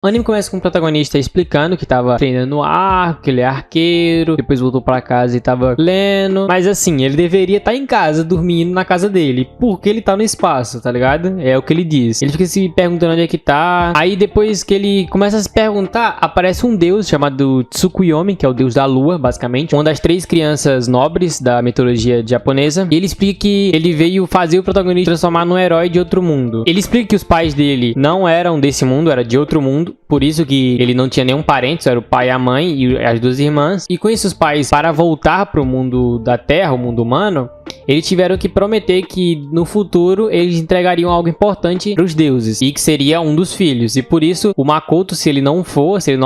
O anime começa com o protagonista explicando que tava treinando no arco, que ele é arqueiro, depois voltou pra casa e tava lendo. Mas assim, ele deveria estar em casa, dormindo na casa dele, porque ele tá no espaço, tá ligado? É o que ele diz. Ele fica se perguntando onde é que tá. Aí depois que ele começa a se perguntar, aparece um deus chamado Tsukuyomi, que é o deus da lua, basicamente. Uma das 3 crianças nobres da mitologia japonesa. E ele explica que ele veio fazer o protagonista transformar num herói de outro mundo. Ele explica que os pais dele não eram desse mundo, era de outro mundo. Por isso que ele não tinha nenhum parente, era o pai e a mãe e as 2 irmãs. E com isso os pais, para voltar pro mundo da Terra, o mundo humano, eles tiveram que prometer que no futuro eles entregariam algo importante para os deuses, e que seria um dos filhos. E por isso o Makoto, se ele não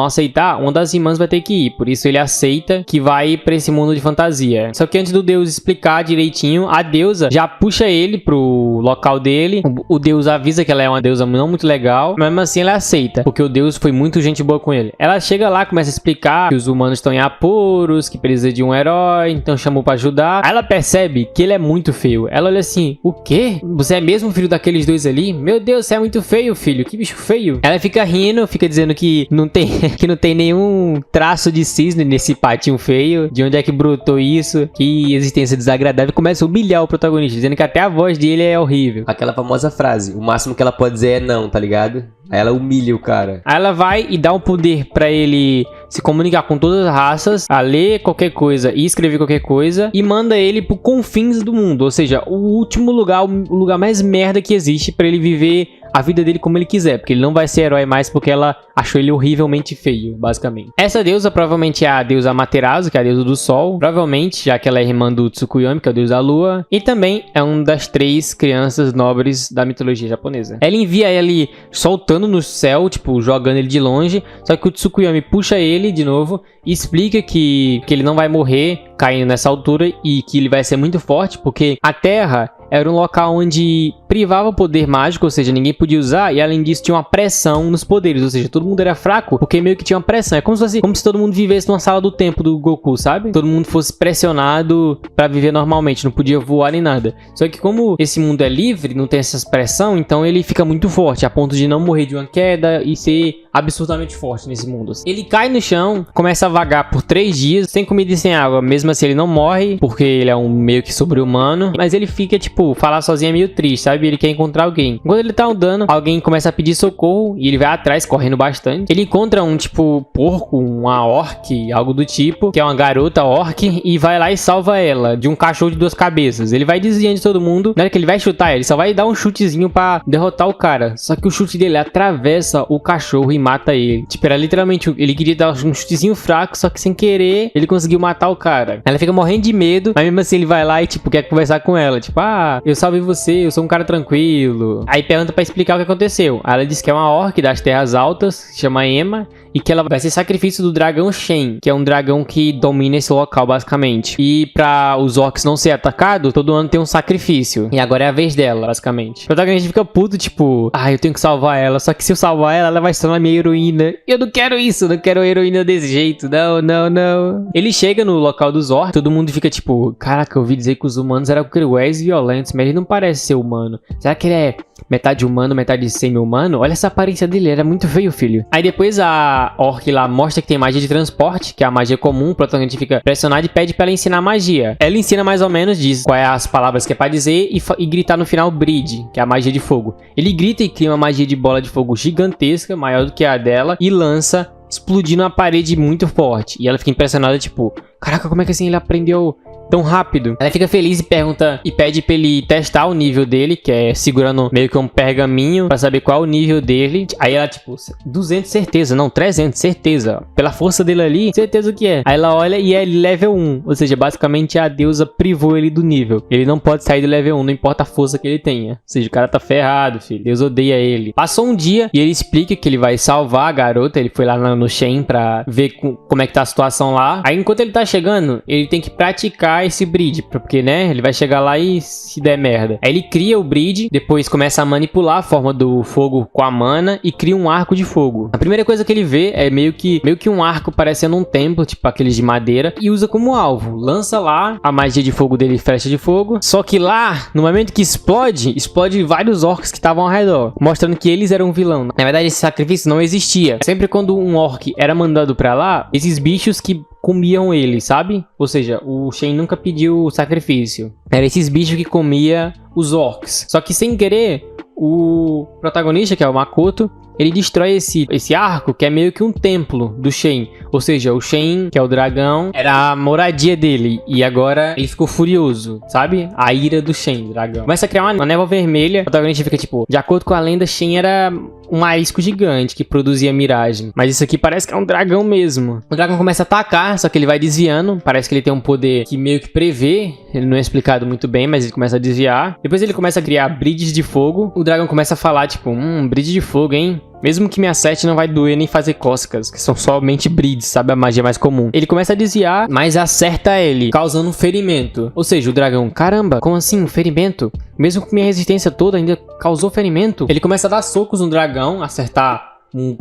aceitar, uma das irmãs vai ter que ir. Por isso ele aceita que vai para esse mundo de fantasia. Só que antes do deus explicar direitinho, a deusa já puxa ele pro local dele. O deus avisa que ela é uma deusa não muito legal, mas mesmo assim ela aceita, porque o deus foi muito gente boa com ele. Ela chega lá, começa a explicar que os humanos estão em apuros, que precisa de um herói, então chamou para ajudar. Aí ela percebe que ele é muito feio. Ela olha assim: o quê? Você é mesmo filho daqueles 2 ali? Meu Deus, você é muito feio, filho. Que bicho feio. Ela fica rindo, fica dizendo que não tem nenhum traço de cisne nesse patinho feio. De onde é que brotou isso? Que existência desagradável. Começa a humilhar o protagonista, dizendo que até a voz dele é horrível. Aquela famosa frase: o máximo que ela pode dizer é não, tá ligado? Aí ela humilha o cara. Aí ela vai e dá um poder pra ele se comunicar com todas as raças, a ler qualquer coisa e escrever qualquer coisa, e manda ele pro confins do mundo, ou seja, o último lugar, o lugar mais merda que existe pra ele viver a vida dele como ele quiser, porque ele não vai ser herói mais porque ela achou ele horrivelmente feio, basicamente. Essa deusa provavelmente é a deusa Amaterasu, que é a deusa do sol, provavelmente, já que ela é irmã do Tsukuyomi, que é o deus da lua, e também é uma das 3 crianças nobres da mitologia japonesa. Ela envia ele soltando no céu, tipo, jogando ele de longe, só que o Tsukuyomi puxa ele de novo e explica que ele não vai morrer caindo nessa altura e que ele vai ser muito forte, porque a Terra era um local onde privava o poder mágico, ou seja, ninguém podia usar, e além disso tinha uma pressão nos poderes, ou seja, todo mundo era fraco, porque meio que tinha uma pressão. É como se todo mundo vivesse numa sala do tempo do Goku, sabe? Todo mundo fosse pressionado pra viver normalmente, não podia voar nem nada. Só que como esse mundo é livre, não tem essa pressão, então ele fica muito forte, a ponto de não morrer de uma queda e ser absurdamente forte nesse mundo. Ele cai no chão, começa a vagar por 3 dias, sem comida e sem água. Mesmo assim ele não morre, porque ele é um meio que sobre-humano, mas ele fica, tipo, falar sozinho é meio triste, sabe? Ele quer encontrar alguém. Enquanto ele tá andando, alguém começa a pedir socorro e ele vai atrás, correndo bastante. Ele encontra um, tipo, porco, uma orc, algo do tipo, que é uma garota orc, e vai lá e salva ela de um cachorro de 2 cabeças. Ele vai desviando de todo mundo. Na hora que ele vai chutar, ele só vai dar um chutezinho pra derrotar o cara. Só que o chute dele atravessa o cachorro e mata ele. Tipo, era literalmente, ele queria dar um chutezinho fraco, só que sem querer, ele conseguiu matar o cara. Ela fica morrendo de medo, mas mesmo assim ele vai lá e, tipo, quer conversar com ela. Tipo, eu salvei você, eu sou um cara tranquilo. Aí pergunta pra explicar o que aconteceu. Aí ela diz que é uma orc das Terras Altas, que se chama Emma, e que ela vai ser sacrifício do dragão Shen, que é um dragão que domina esse local, basicamente. E pra os orcs não ser atacados, todo ano tem um sacrifício. E agora é a vez dela, basicamente. O protagonista fica puto, tipo, eu tenho que salvar ela. Só que se eu salvar ela, ela vai se tornar minha heroína. Eu não quero isso, não quero heroína desse jeito. Não, não, não. Ele chega no local dos orcs, todo mundo fica tipo, caraca, eu ouvi dizer que os humanos eram cruéis e violentos, mas ele não parece ser humano. Será que ele é metade humano, metade semi-humano? Olha essa aparência dele, ele era muito feio, filho. Aí depois a orc lá mostra que tem magia de transporte, que é a magia comum. O protagonista fica pressionado e pede pra ela ensinar magia. Ela ensina mais ou menos, diz qual é as palavras que é pra dizer e gritar no final Bride, que é a magia de fogo. Ele grita e cria uma magia de bola de fogo gigantesca, maior do que a dela, e lança, explodindo uma parede muito forte. E ela fica impressionada, tipo, caraca, como é que assim ele aprendeu tão rápido? Ela fica feliz e pergunta e pede pra ele testar o nível dele, que é segurando meio que um pergaminho pra saber qual é o nível dele. Aí ela, tipo, 200 certeza, não, 300 certeza, pela força dele ali, certeza que é. Aí ela olha e é level 1, ou seja, basicamente a deusa privou ele do nível. Ele não pode sair do level 1, não importa a força que ele tenha. Ou seja, o cara tá ferrado, filho. Deus odeia ele. Passou um dia e ele explica que ele vai salvar a garota. Ele foi lá no Shen pra ver como é que tá a situação lá. Aí enquanto ele tá chegando, ele tem que praticar esse bridge, porque, né, ele vai chegar lá e se der merda. Aí ele cria o bridge, depois começa a manipular a forma do fogo com a mana e cria um arco de fogo. A primeira coisa que ele vê é meio que um arco parecendo um templo, tipo aqueles de madeira, e usa como alvo. Lança lá a magia de fogo dele, flecha de fogo. Só que lá, no momento que explode vários orcs que estavam ao redor, mostrando que eles eram um vilão. Na verdade, esse sacrifício não existia. Sempre quando um orc era mandado pra lá, esses bichos que comiam ele, sabe? Ou seja, o Shen nunca pediu sacrifício. Era esses bichos que comia os orcs. Só que sem querer, o protagonista, que é o Makoto, ele destrói esse arco, que é meio que um templo do Shen. Ou seja, o Shen, que é o dragão, era a moradia dele. E agora ele ficou furioso, sabe? A ira do Shen, dragão. Começa a criar uma névoa vermelha. O protagonista fica tipo, de acordo com a lenda, Shen era um marisco gigante que produzia miragem. Mas isso aqui parece que é um dragão mesmo. O dragão começa a atacar, só que ele vai desviando. Parece que ele tem um poder que meio que prevê. Ele não é explicado muito bem, mas ele começa a desviar. Depois ele começa a criar bridges de fogo. O dragão começa a falar, tipo, bridge de fogo, hein? Mesmo que minha sete não vai doer nem fazer cócegas, que são somente bridges, sabe? A magia mais comum. Ele começa a desviar, mas acerta ele, causando um ferimento. Ou seja, o dragão, caramba, como assim um ferimento? Mesmo com minha resistência toda, ainda causou ferimento? Ele começa a dar socos no dragão, acertar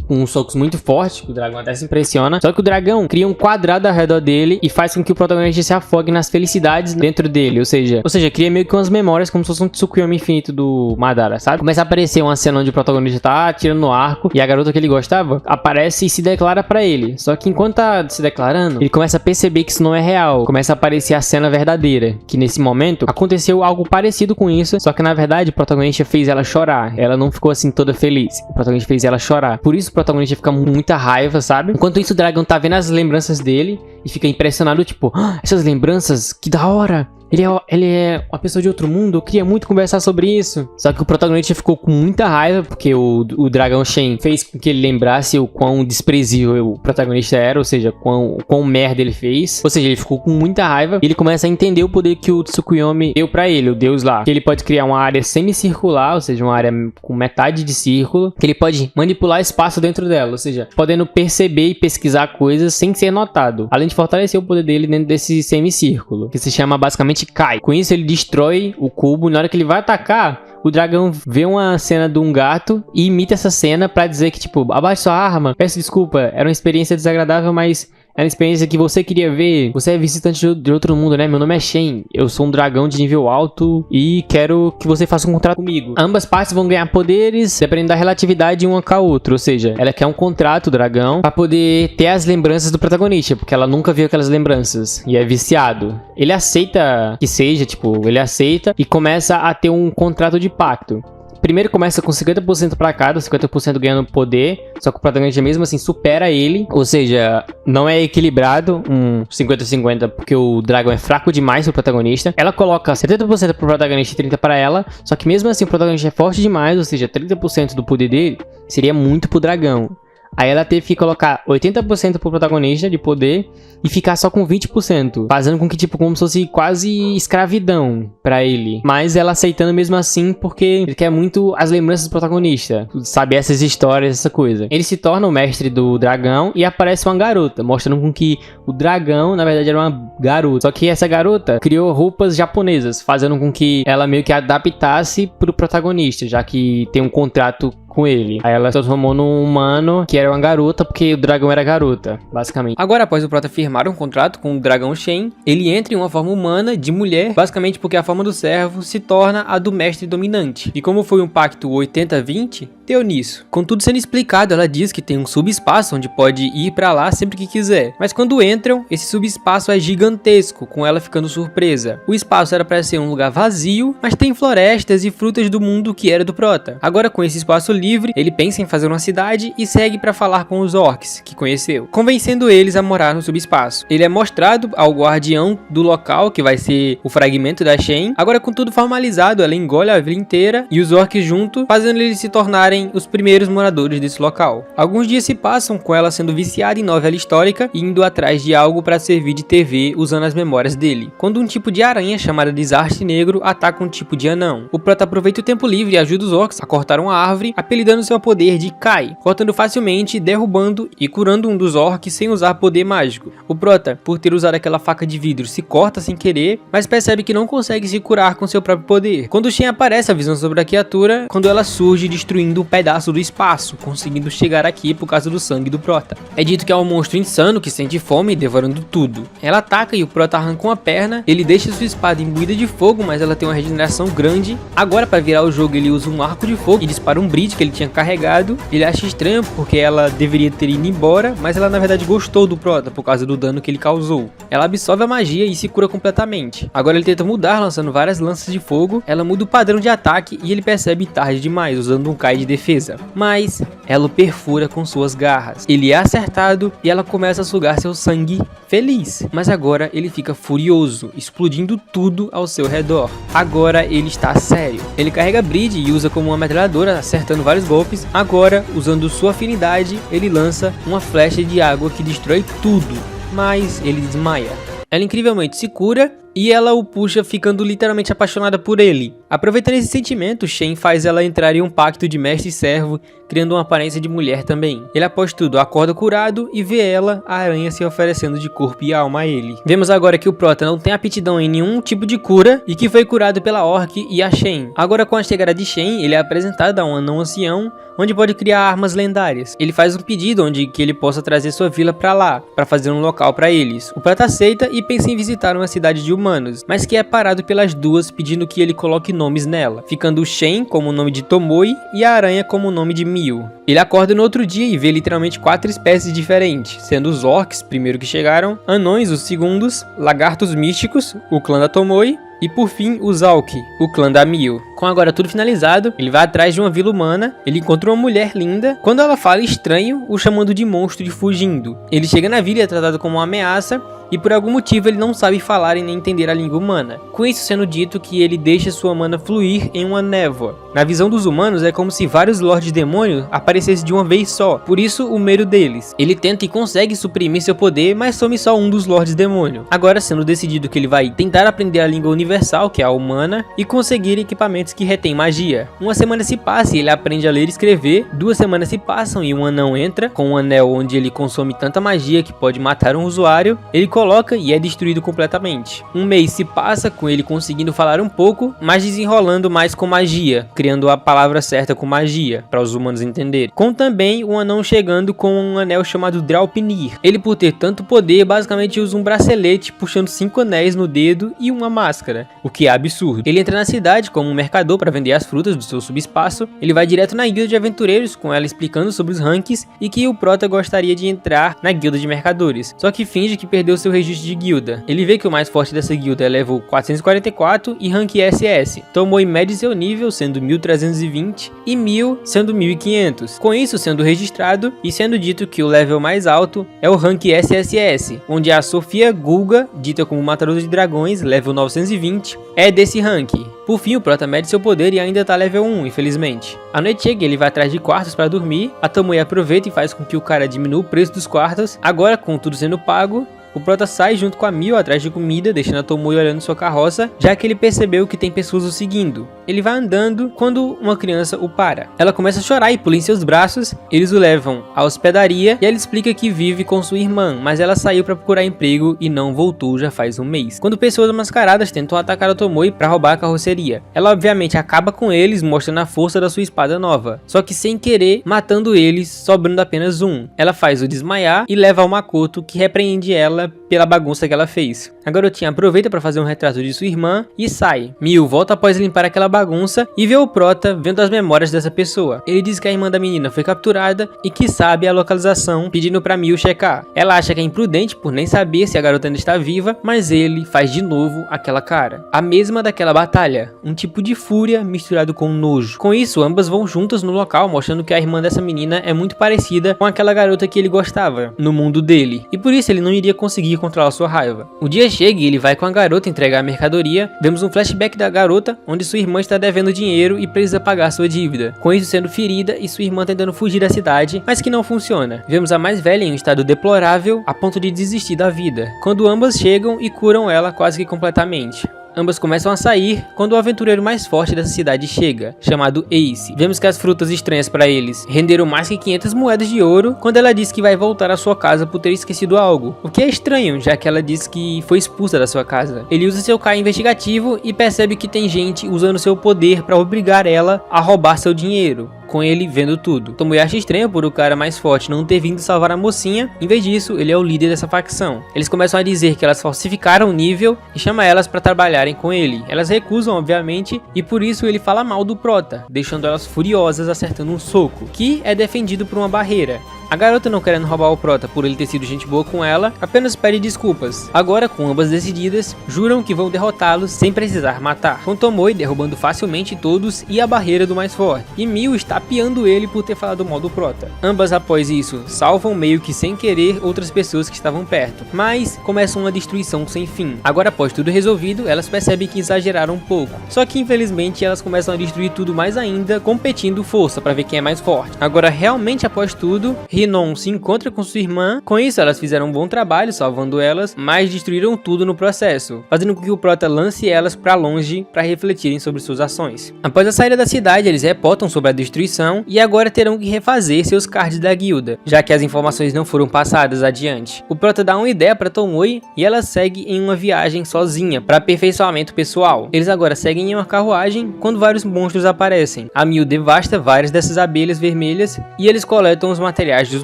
uns socos muito fortes, que o dragão até se impressiona. Só que o dragão cria um quadrado ao redor dele e faz com que o protagonista se afogue nas felicidades dentro dele. Ou seja, cria meio que umas memórias como se fosse um Tsukuyomi infinito do Madara, sabe? Começa a aparecer uma cena onde o protagonista tá atirando no arco e a garota que ele gostava aparece e se declara pra ele. Só que enquanto tá se declarando, ele começa a perceber que isso não é real. Começa a aparecer a cena verdadeira, que nesse momento aconteceu algo parecido com isso, só que na verdade o protagonista fez ela chorar. Ela não ficou assim toda feliz. O protagonista fez ela chorar. Por isso o protagonista fica com muita raiva, sabe? Enquanto isso, o dragão tá vendo as lembranças dele e fica impressionado, tipo, essas lembranças, que da hora! Ele é uma pessoa de outro mundo, eu queria muito conversar sobre isso. Só que o protagonista ficou com muita raiva, porque o dragão Shen fez com que ele lembrasse o quão desprezível o protagonista era, ou seja, o quão merda ele fez. Ou seja, ele ficou com muita raiva e ele começa a entender o poder que o Tsukuyomi deu pra ele, o deus lá. Que ele pode criar uma área semicircular, ou seja, uma área com metade de círculo, que ele pode manipular espaço dentro dela, ou seja, podendo perceber e pesquisar coisas sem ser notado. Além de fortalecer o poder dele dentro desse semicírculo, que se chama basicamente Kai. Com isso ele destrói o cubo. Na hora que ele vai atacar, o dragão vê uma cena de um gato e imita essa cena pra dizer que, tipo, abaixe sua arma, peço desculpa, era uma experiência desagradável, mas era uma experiência que você queria ver. Você é visitante de outro mundo, né? Meu nome é Shen, eu sou um dragão de nível alto e quero que você faça um contrato comigo. Ambas partes vão ganhar poderes dependendo da relatividade uma com a outra, ou seja, ela quer um contrato, dragão, pra poder ter as lembranças do protagonista, porque ela nunca viu aquelas lembranças e é viciado. Ele aceita que seja, tipo, ele aceita e começa a ter um contrato de pacto. Primeiro começa com 50% pra cada, 50% ganhando poder, só que o protagonista mesmo assim supera ele, ou seja, não é equilibrado, 50-50, porque o dragão é fraco demais pro protagonista. Ela coloca 70% pro protagonista e 30% pra ela, só que mesmo assim o protagonista é forte demais, ou seja, 30% do poder dele seria muito pro dragão. Aí ela teve que colocar 80% pro protagonista de poder e ficar só com 20%, fazendo com que, tipo, como se fosse quase escravidão pra ele. Mas ela aceitando mesmo assim, porque ele quer muito as lembranças do protagonista, sabe, essas histórias, essa coisa. Ele se torna o mestre do dragão e aparece uma garota, mostrando com que o dragão, na verdade, era uma garota. Só que essa garota criou roupas japonesas, fazendo com que ela meio que adaptasse pro protagonista, já que tem um contrato com ele. Aí ela se transformou num humano que era uma garota, porque o dragão era garota, basicamente. Agora, após o prota firmar um contrato com o dragão Shen, ele entra em uma forma humana de mulher, basicamente porque a forma do servo se torna a do mestre dominante. E como foi um pacto 80-20, deu nisso. Com tudo sendo explicado, ela diz que tem um subespaço onde pode ir pra lá sempre que quiser. Mas quando entram, esse subespaço é gigantesco, com ela ficando surpresa. O espaço era pra ser um lugar vazio, mas tem florestas e frutas do mundo que era do prota. Agora, com esse espaço livre, ele pensa em fazer uma cidade e segue pra falar com os orcs que conheceu, convencendo eles a morar no subespaço. Ele é mostrado ao guardião do local, que vai ser o fragmento da Shen. Agora, com tudo formalizado, ela engole a vila inteira e os orcs junto, fazendo eles se tornarem tornarem os primeiros moradores desse local. Alguns dias se passam com ela sendo viciada em novela histórica e indo atrás de algo para servir de TV usando as memórias dele, quando um tipo de aranha chamada Desastre Negro ataca um tipo de anão. O prota aproveita o tempo livre e ajuda os orcs a cortar uma árvore, apelidando seu poder de Kai, cortando facilmente, derrubando e curando um dos orcs sem usar poder mágico. O prota, por ter usado aquela faca de vidro, se corta sem querer, mas percebe que não consegue se curar com seu próprio poder. Quando Shen aparece avisando sobre a criatura, quando ela surge destruindo um pedaço do espaço, conseguindo chegar aqui por causa do sangue do prota. É dito que é um monstro insano que sente fome e devorando tudo. Ela ataca e o prota arranca uma perna, ele deixa sua espada imbuída de fogo, mas ela tem uma regeneração grande. Agora, para virar o jogo, ele usa um arco de fogo e dispara um bridge que ele tinha carregado. Ele acha estranho porque ela deveria ter ido embora, mas ela na verdade gostou do prota por causa do dano que ele causou. Ela absorve a magia e se cura completamente. Agora ele tenta mudar, lançando várias lanças de fogo. Ela muda o padrão de ataque e ele percebe tarde demais, usando um Kai de defesa. Mas ela o perfura com suas garras. Ele é acertado e ela começa a sugar seu sangue feliz. Mas agora ele fica furioso, explodindo tudo ao seu redor. Agora ele está sério. Ele carrega Bridge e usa como uma metralhadora, acertando vários golpes. Agora, usando sua afinidade, ele lança uma flecha de água que destrói tudo. Mas ele desmaia. Ela incrivelmente se cura e ela o puxa, ficando literalmente apaixonada por ele. Aproveitando esse sentimento, Shen faz ela entrar em um pacto de mestre e servo, criando uma aparência de mulher também. Ele após tudo acorda curado e vê ela, a aranha, se oferecendo de corpo e alma a ele. Vemos agora que o prota não tem aptidão em nenhum tipo de cura e que foi curado pela orc e a Shen. Agora, com a chegada de Shen, ele é apresentado a um anão ancião, onde pode criar armas lendárias. Ele faz um pedido onde que ele possa trazer sua vila pra lá, para fazer um local pra eles. O prota aceita e pensa em visitar uma cidade de humanos, mas que é parado pelas duas pedindo que ele coloque nomes nela, ficando o Shen como o nome de Tomoe e a aranha como o nome de Miu. Ele acorda no outro dia e vê literalmente 4 espécies diferentes, sendo os orcs, primeiro que chegaram, anões, os segundos, lagartos místicos, o clã da Tomoe, e por fim, os Alki, o clã da Miu. Com agora tudo finalizado, ele vai atrás de uma vila humana, ele encontra uma mulher linda, quando ela fala estranho, o chamando de monstro e fugindo. Ele chega na vila e é tratado como uma ameaça, e por algum motivo ele não sabe falar e nem entender a língua humana. Com isso sendo dito que ele deixa sua mana fluir em uma névoa. Na visão dos humanos é como se vários Lordes Demônio aparecessem de uma vez só, por isso o medo deles. Ele tenta e consegue suprimir seu poder, mas some só um dos Lordes Demônio. Agora sendo decidido que ele vai tentar aprender a língua universal, que é a humana, e conseguir equipamentos que retêm magia. Uma semana se passa e ele aprende a ler e escrever, 2 semanas se passam e um anão entra, com um anel onde ele consome tanta magia que pode matar um usuário, ele coloca e é destruído completamente. Um mês se passa com ele conseguindo falar um pouco, mas desenrolando mais com magia, criando a palavra certa com magia, para os humanos entenderem. Com também um anão chegando com um anel chamado Draupnir. Ele, por ter tanto poder, basicamente usa um bracelete puxando 5 anéis no dedo e uma máscara, o que é absurdo. Ele entra na cidade como um mercador para vender as frutas do seu subespaço. Ele vai direto na guilda de aventureiros, com ela explicando sobre os ranks e que o prota gostaria de entrar na guilda de mercadores, só que finge que perdeu seu registro de guilda. Ele vê que o mais forte dessa guilda é level 444 e rank SS. Tomou em média seu nível, sendo 1320, e Miu sendo 1500. Com isso sendo registrado e sendo dito que o level mais alto é o rank SSS, onde a Sofia Gulga, dita como matadora de dragões, level 920, é desse rank. Por fim, o prota mede seu poder e ainda tá level 1, infelizmente. A noite chega e ele vai atrás de quartos para dormir. A Tomoe aproveita e faz com que o cara diminua o preço dos quartos. Agora, com tudo sendo pago, o prota sai junto com a Miu atrás de comida, deixando a Tomoe olhando sua carroça, já que ele percebeu que tem pessoas o seguindo. Ele vai andando quando uma criança o para. Ela começa a chorar e pula em seus braços. Eles o levam à hospedaria e ela explica que vive com sua irmã, mas ela saiu para procurar emprego e não voltou já faz um mês. Quando pessoas mascaradas tentam atacar a Tomoe para roubar a carroceria, ela obviamente acaba com eles, mostrando a força da sua espada nova, só que sem querer, matando eles, sobrando apenas um. Ela faz o desmaiar e leva ao Makoto, que repreende ela pela bagunça que ela fez. A garotinha aproveita para fazer um retrato de sua irmã e sai. Miu volta após limpar aquela bagunça e vê o prota vendo as memórias dessa pessoa. Ele diz que a irmã da menina foi capturada e que sabe a localização, pedindo para Miu checar. Ela acha que é imprudente por nem saber se a garota ainda está viva, mas ele faz de novo aquela cara, a mesma daquela batalha, um tipo de fúria misturado com nojo. Com isso, ambas vão juntas no local, mostrando que a irmã dessa menina é muito parecida com aquela garota que ele gostava no mundo dele, e por isso ele não iria conseguir controlar sua raiva. O dia chega e ele vai com a garota entregar a mercadoria. Vemos um flashback da garota, onde sua irmã está devendo dinheiro e precisa pagar sua dívida, com isso sendo ferida e sua irmã tentando fugir da cidade, mas que não funciona. Vemos a mais velha em um estado deplorável, a ponto de desistir da vida, quando ambas chegam e curam ela quase que completamente. Ambas começam a sair quando o aventureiro mais forte dessa cidade chega, chamado Ace. Vemos que as frutas estranhas para eles renderam mais que 500 moedas de ouro quando ela diz que vai voltar à sua casa por ter esquecido algo, o que é estranho, já que ela diz que foi expulsa da sua casa. Ele usa seu Kai investigativo e percebe que tem gente usando seu poder para obrigar ela a roubar seu dinheiro, com ele vendo tudo. Tomoe acha estranho por o cara mais forte não ter vindo salvar a mocinha, em vez disso, ele é o líder dessa facção. Eles começam a dizer que elas falsificaram o nível e chama elas para trabalharem com ele. Elas recusam, obviamente, e por isso ele fala mal do prota, deixando elas furiosas acertando um soco, que é defendido por uma barreira. A garota, não querendo roubar o prota por ele ter sido gente boa com ela, apenas pede desculpas. Agora, com ambas decididas, juram que vão derrotá-los sem precisar matar, com Tomoe derrubando facilmente todos e a barreira do mais forte, e Mio está piando ele por ter falado mal do prota. Ambas, após isso, salvam meio que sem querer outras pessoas que estavam perto, mas começa uma destruição sem fim. Agora, após tudo resolvido, elas percebem que exageraram um pouco, só que infelizmente elas começam a destruir tudo mais ainda, competindo força para ver quem é mais forte. Agora, realmente após tudo, Rinon se encontra com sua irmã, com isso elas fizeram um bom trabalho salvando elas, mas destruíram tudo no processo, fazendo com que o prota lance elas para longe para refletirem sobre suas ações. Após a saída da cidade, eles reportam sobre a destruição e agora terão que refazer seus cards da guilda, já que as informações não foram passadas adiante. O prota dá uma ideia para Tomoe e ela segue em uma viagem sozinha para aperfeiçoamento pessoal. Eles agora seguem em uma carruagem quando vários monstros aparecem. A Mio devasta várias dessas abelhas vermelhas e eles coletam os materiais dos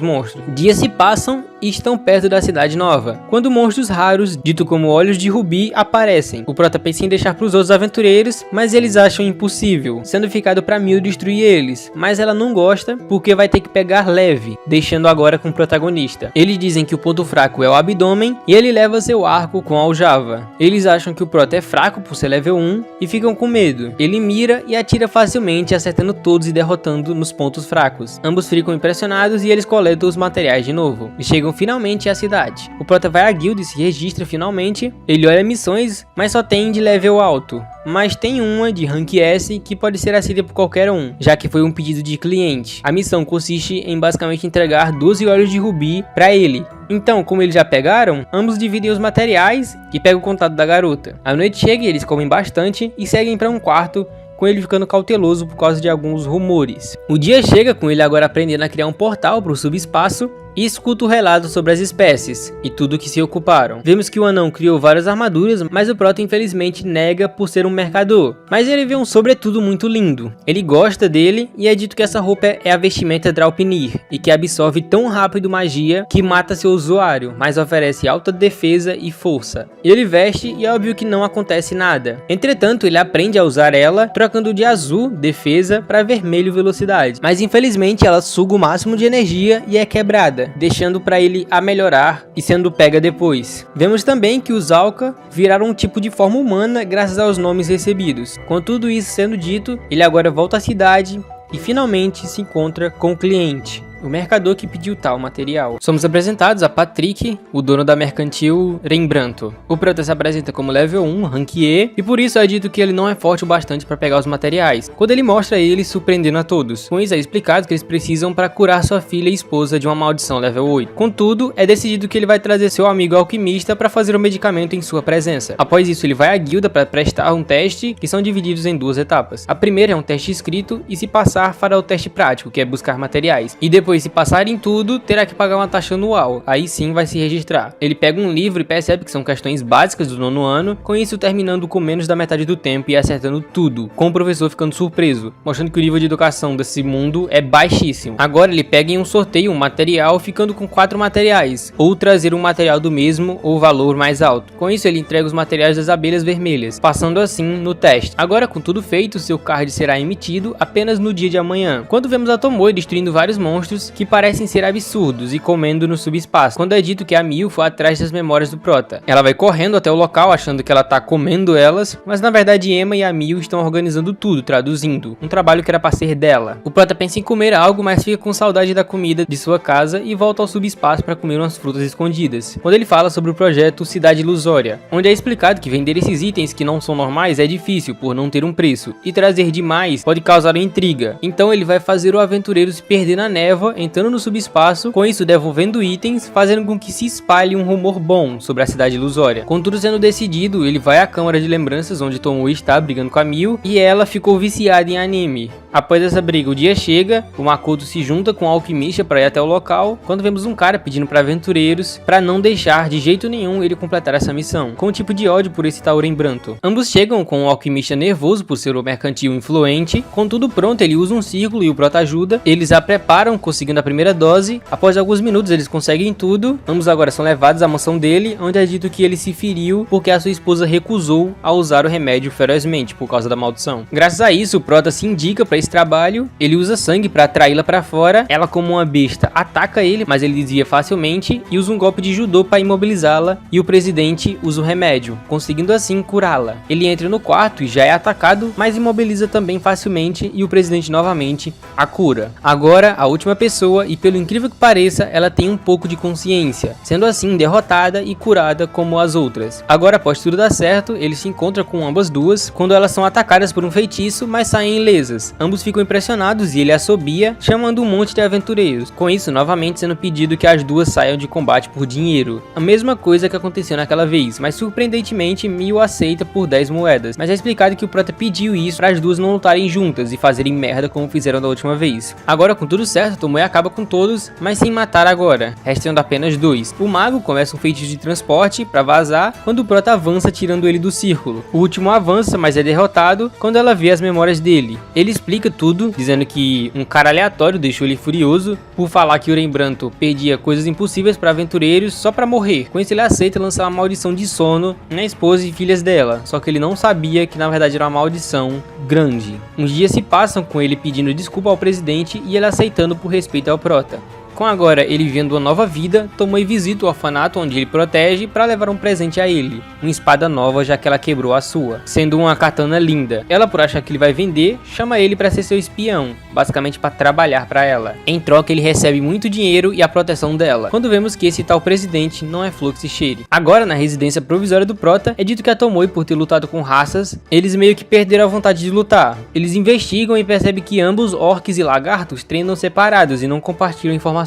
monstros. Dias se passam e estão perto da cidade nova, quando monstros raros, dito como olhos de rubi, aparecem. O prota pensa em deixar para os outros aventureiros, mas eles acham impossível, sendo ficado para Mio destruir eles, mas ela não gosta porque vai ter que pegar leve, deixando agora com o protagonista. Eles dizem que o ponto fraco é o abdômen e ele leva seu arco com a aljava. Eles acham que o prota é fraco por ser level 1 e ficam com medo. Ele mira e atira facilmente, acertando todos e derrotando nos pontos fracos. Ambos ficam impressionados e eles coletam os materiais de novo e chegam finalmente à cidade. O prota vai à guilda e se registra finalmente. Ele olha missões, mas só tem de level alto, mas tem uma de rank S que pode ser aceita por qualquer um, já que foi um pedido de cliente. A missão consiste em basicamente entregar 12 olhos de rubi para ele. Então, como eles já pegaram, ambos dividem os materiais e pegam o contato da garota. A noite chega e eles comem bastante e seguem para um quarto, com ele ficando cauteloso por causa de alguns rumores. O dia chega com ele agora aprendendo a criar um portal para o subespaço e escuta o relato sobre as espécies e tudo que se ocuparam. Vemos que o anão criou várias armaduras, mas o prota infelizmente nega por ser um mercador. Mas ele vê um sobretudo muito lindo. Ele gosta dele e é dito que essa roupa é a vestimenta Draupnir e que absorve tão rápido magia que mata seu usuário, mas oferece alta defesa e força. Ele veste e é óbvio que não acontece nada. Entretanto, ele aprende a usar ela, trocando de azul, defesa, para vermelho, velocidade. Mas infelizmente ela suga o máximo de energia e é quebrada, deixando para ele a melhorar e sendo pega depois. Vemos também que os Alka viraram um tipo de forma humana graças aos nomes recebidos. Com tudo isso sendo dito, ele agora volta à cidade e finalmente se encontra com o cliente, o mercador que pediu tal material. Somos apresentados a Patrick, o dono da mercantil Rembrandt. O prota se apresenta como level 1, rank E, e por isso é dito que ele não é forte o bastante para pegar os materiais, quando ele mostra ele surpreendendo a todos. Com isso é explicado que eles precisam para curar sua filha e esposa de uma maldição level 8. Contudo, é decidido que ele vai trazer seu amigo alquimista para fazer o medicamento em sua presença. Após isso, ele vai à guilda para prestar um teste, que são divididos em duas etapas. A primeira é um teste escrito e se passar fará o teste prático, que é buscar materiais. E depois, se passar em tudo, terá que pagar uma taxa anual. Aí sim vai se registrar. Ele pega um livro e percebe que são questões básicas do 9º ano, com isso terminando com menos da metade do tempo e acertando tudo, com o professor ficando surpreso, mostrando que o nível de educação desse mundo é baixíssimo. Agora ele pega em um sorteio um material, ficando com 4 materiais, ou trazer um material do mesmo ou valor mais alto. Com isso ele entrega os materiais das abelhas vermelhas, passando assim no teste. Agora, com tudo feito, seu card será emitido apenas no dia de amanhã, quando vemos a Tomoe destruindo vários monstros bichos que parecem ser absurdos e comendo no subespaço, quando é dito que a Mil foi atrás das memórias do Prota. Ela vai correndo até o local achando que ela tá comendo elas, mas na verdade Emma e a Mil estão organizando tudo, traduzindo, um trabalho que era pra ser dela. O Prota pensa em comer algo, mas fica com saudade da comida de sua casa e volta ao subespaço para comer umas frutas escondidas, quando ele fala sobre o projeto Cidade Ilusória, onde é explicado que vender esses itens que não são normais é difícil por não ter um preço, e trazer demais pode causar uma intriga. Então ele vai fazer o aventureiro se perder na névoa, entrando no subespaço, com isso devolvendo itens, fazendo com que se espalhe um rumor bom sobre a Cidade Ilusória. Com tudo sendo decidido, ele vai à câmara de lembranças onde Tomoe está brigando com a Mil, e ela ficou viciada em anime. Após essa briga, o dia chega, o Makoto se junta com o alquimista para ir até o local, quando vemos um cara pedindo para aventureiros para não deixar de jeito nenhum ele completar essa missão, com um tipo de ódio por esse tal Rembrandt. Ambos chegam com o alquimista nervoso por ser o mercantil influente, com tudo pronto ele usa um círculo e o Prota ajuda, eles a preparam conseguindo a primeira dose, após alguns minutos eles conseguem tudo, ambos agora são levados à mansão dele, onde é dito que ele se feriu porque a sua esposa recusou a usar o remédio ferozmente por causa da maldição. Graças a isso, o Prota se indica para esse trabalho, ele usa sangue para atraí-la para fora, ela como uma besta ataca ele, mas ele desvia facilmente e usa um golpe de judô para imobilizá-la, e o presidente usa o remédio, conseguindo assim curá-la. Ele entra no quarto e já é atacado, mas imobiliza também facilmente e o presidente novamente a cura. Agora, a última pessoa, e pelo incrível que pareça, ela tem um pouco de consciência, sendo assim derrotada e curada como as outras. Agora, após tudo dar certo, ele se encontra com ambas duas, quando elas são atacadas por um feitiço, mas saem ilesas. Ambos ficam impressionados e ele assobia, chamando um monte de aventureiros. Com isso, novamente sendo pedido que as duas saiam de combate por dinheiro. A mesma coisa que aconteceu naquela vez, mas surpreendentemente Mil aceita por 10 moedas. Mas é explicado que o Prota pediu isso para as duas não lutarem juntas e fazerem merda como fizeram da última vez. Agora, com tudo certo, Tomoe acaba com todos, mas sem matar agora, restando apenas 2. O mago começa um feitiço de transporte para vazar, quando o Prota avança tirando ele do círculo. O último avança, mas é derrotado quando ela vê as memórias dele. Ele explica tudo, dizendo que um cara aleatório deixou ele furioso por falar que o Rembrandt perdia coisas impossíveis para aventureiros só para morrer. Com isso ele aceita lançar uma maldição de sono na esposa e filhas dela, só que ele não sabia que na verdade era uma maldição grande. Uns dias se passam com ele pedindo desculpa ao presidente e ele aceitando por respeito ao Prota. Com agora ele vivendo uma nova vida, Tomoe visita o orfanato onde ele protege para levar um presente a ele, uma espada nova já que ela quebrou a sua, sendo uma katana linda. Ela, por achar que ele vai vender, chama ele para ser seu espião, basicamente para trabalhar para ela. Em troca ele recebe muito dinheiro e a proteção dela, quando vemos que esse tal presidente não é flor que se cheire. Agora na residência provisória do Prota, é dito que a Tomoe, por ter lutado com raças, eles meio que perderam a vontade de lutar. Eles investigam e percebem que ambos, orcs e lagartos, treinam separados e não compartilham informações.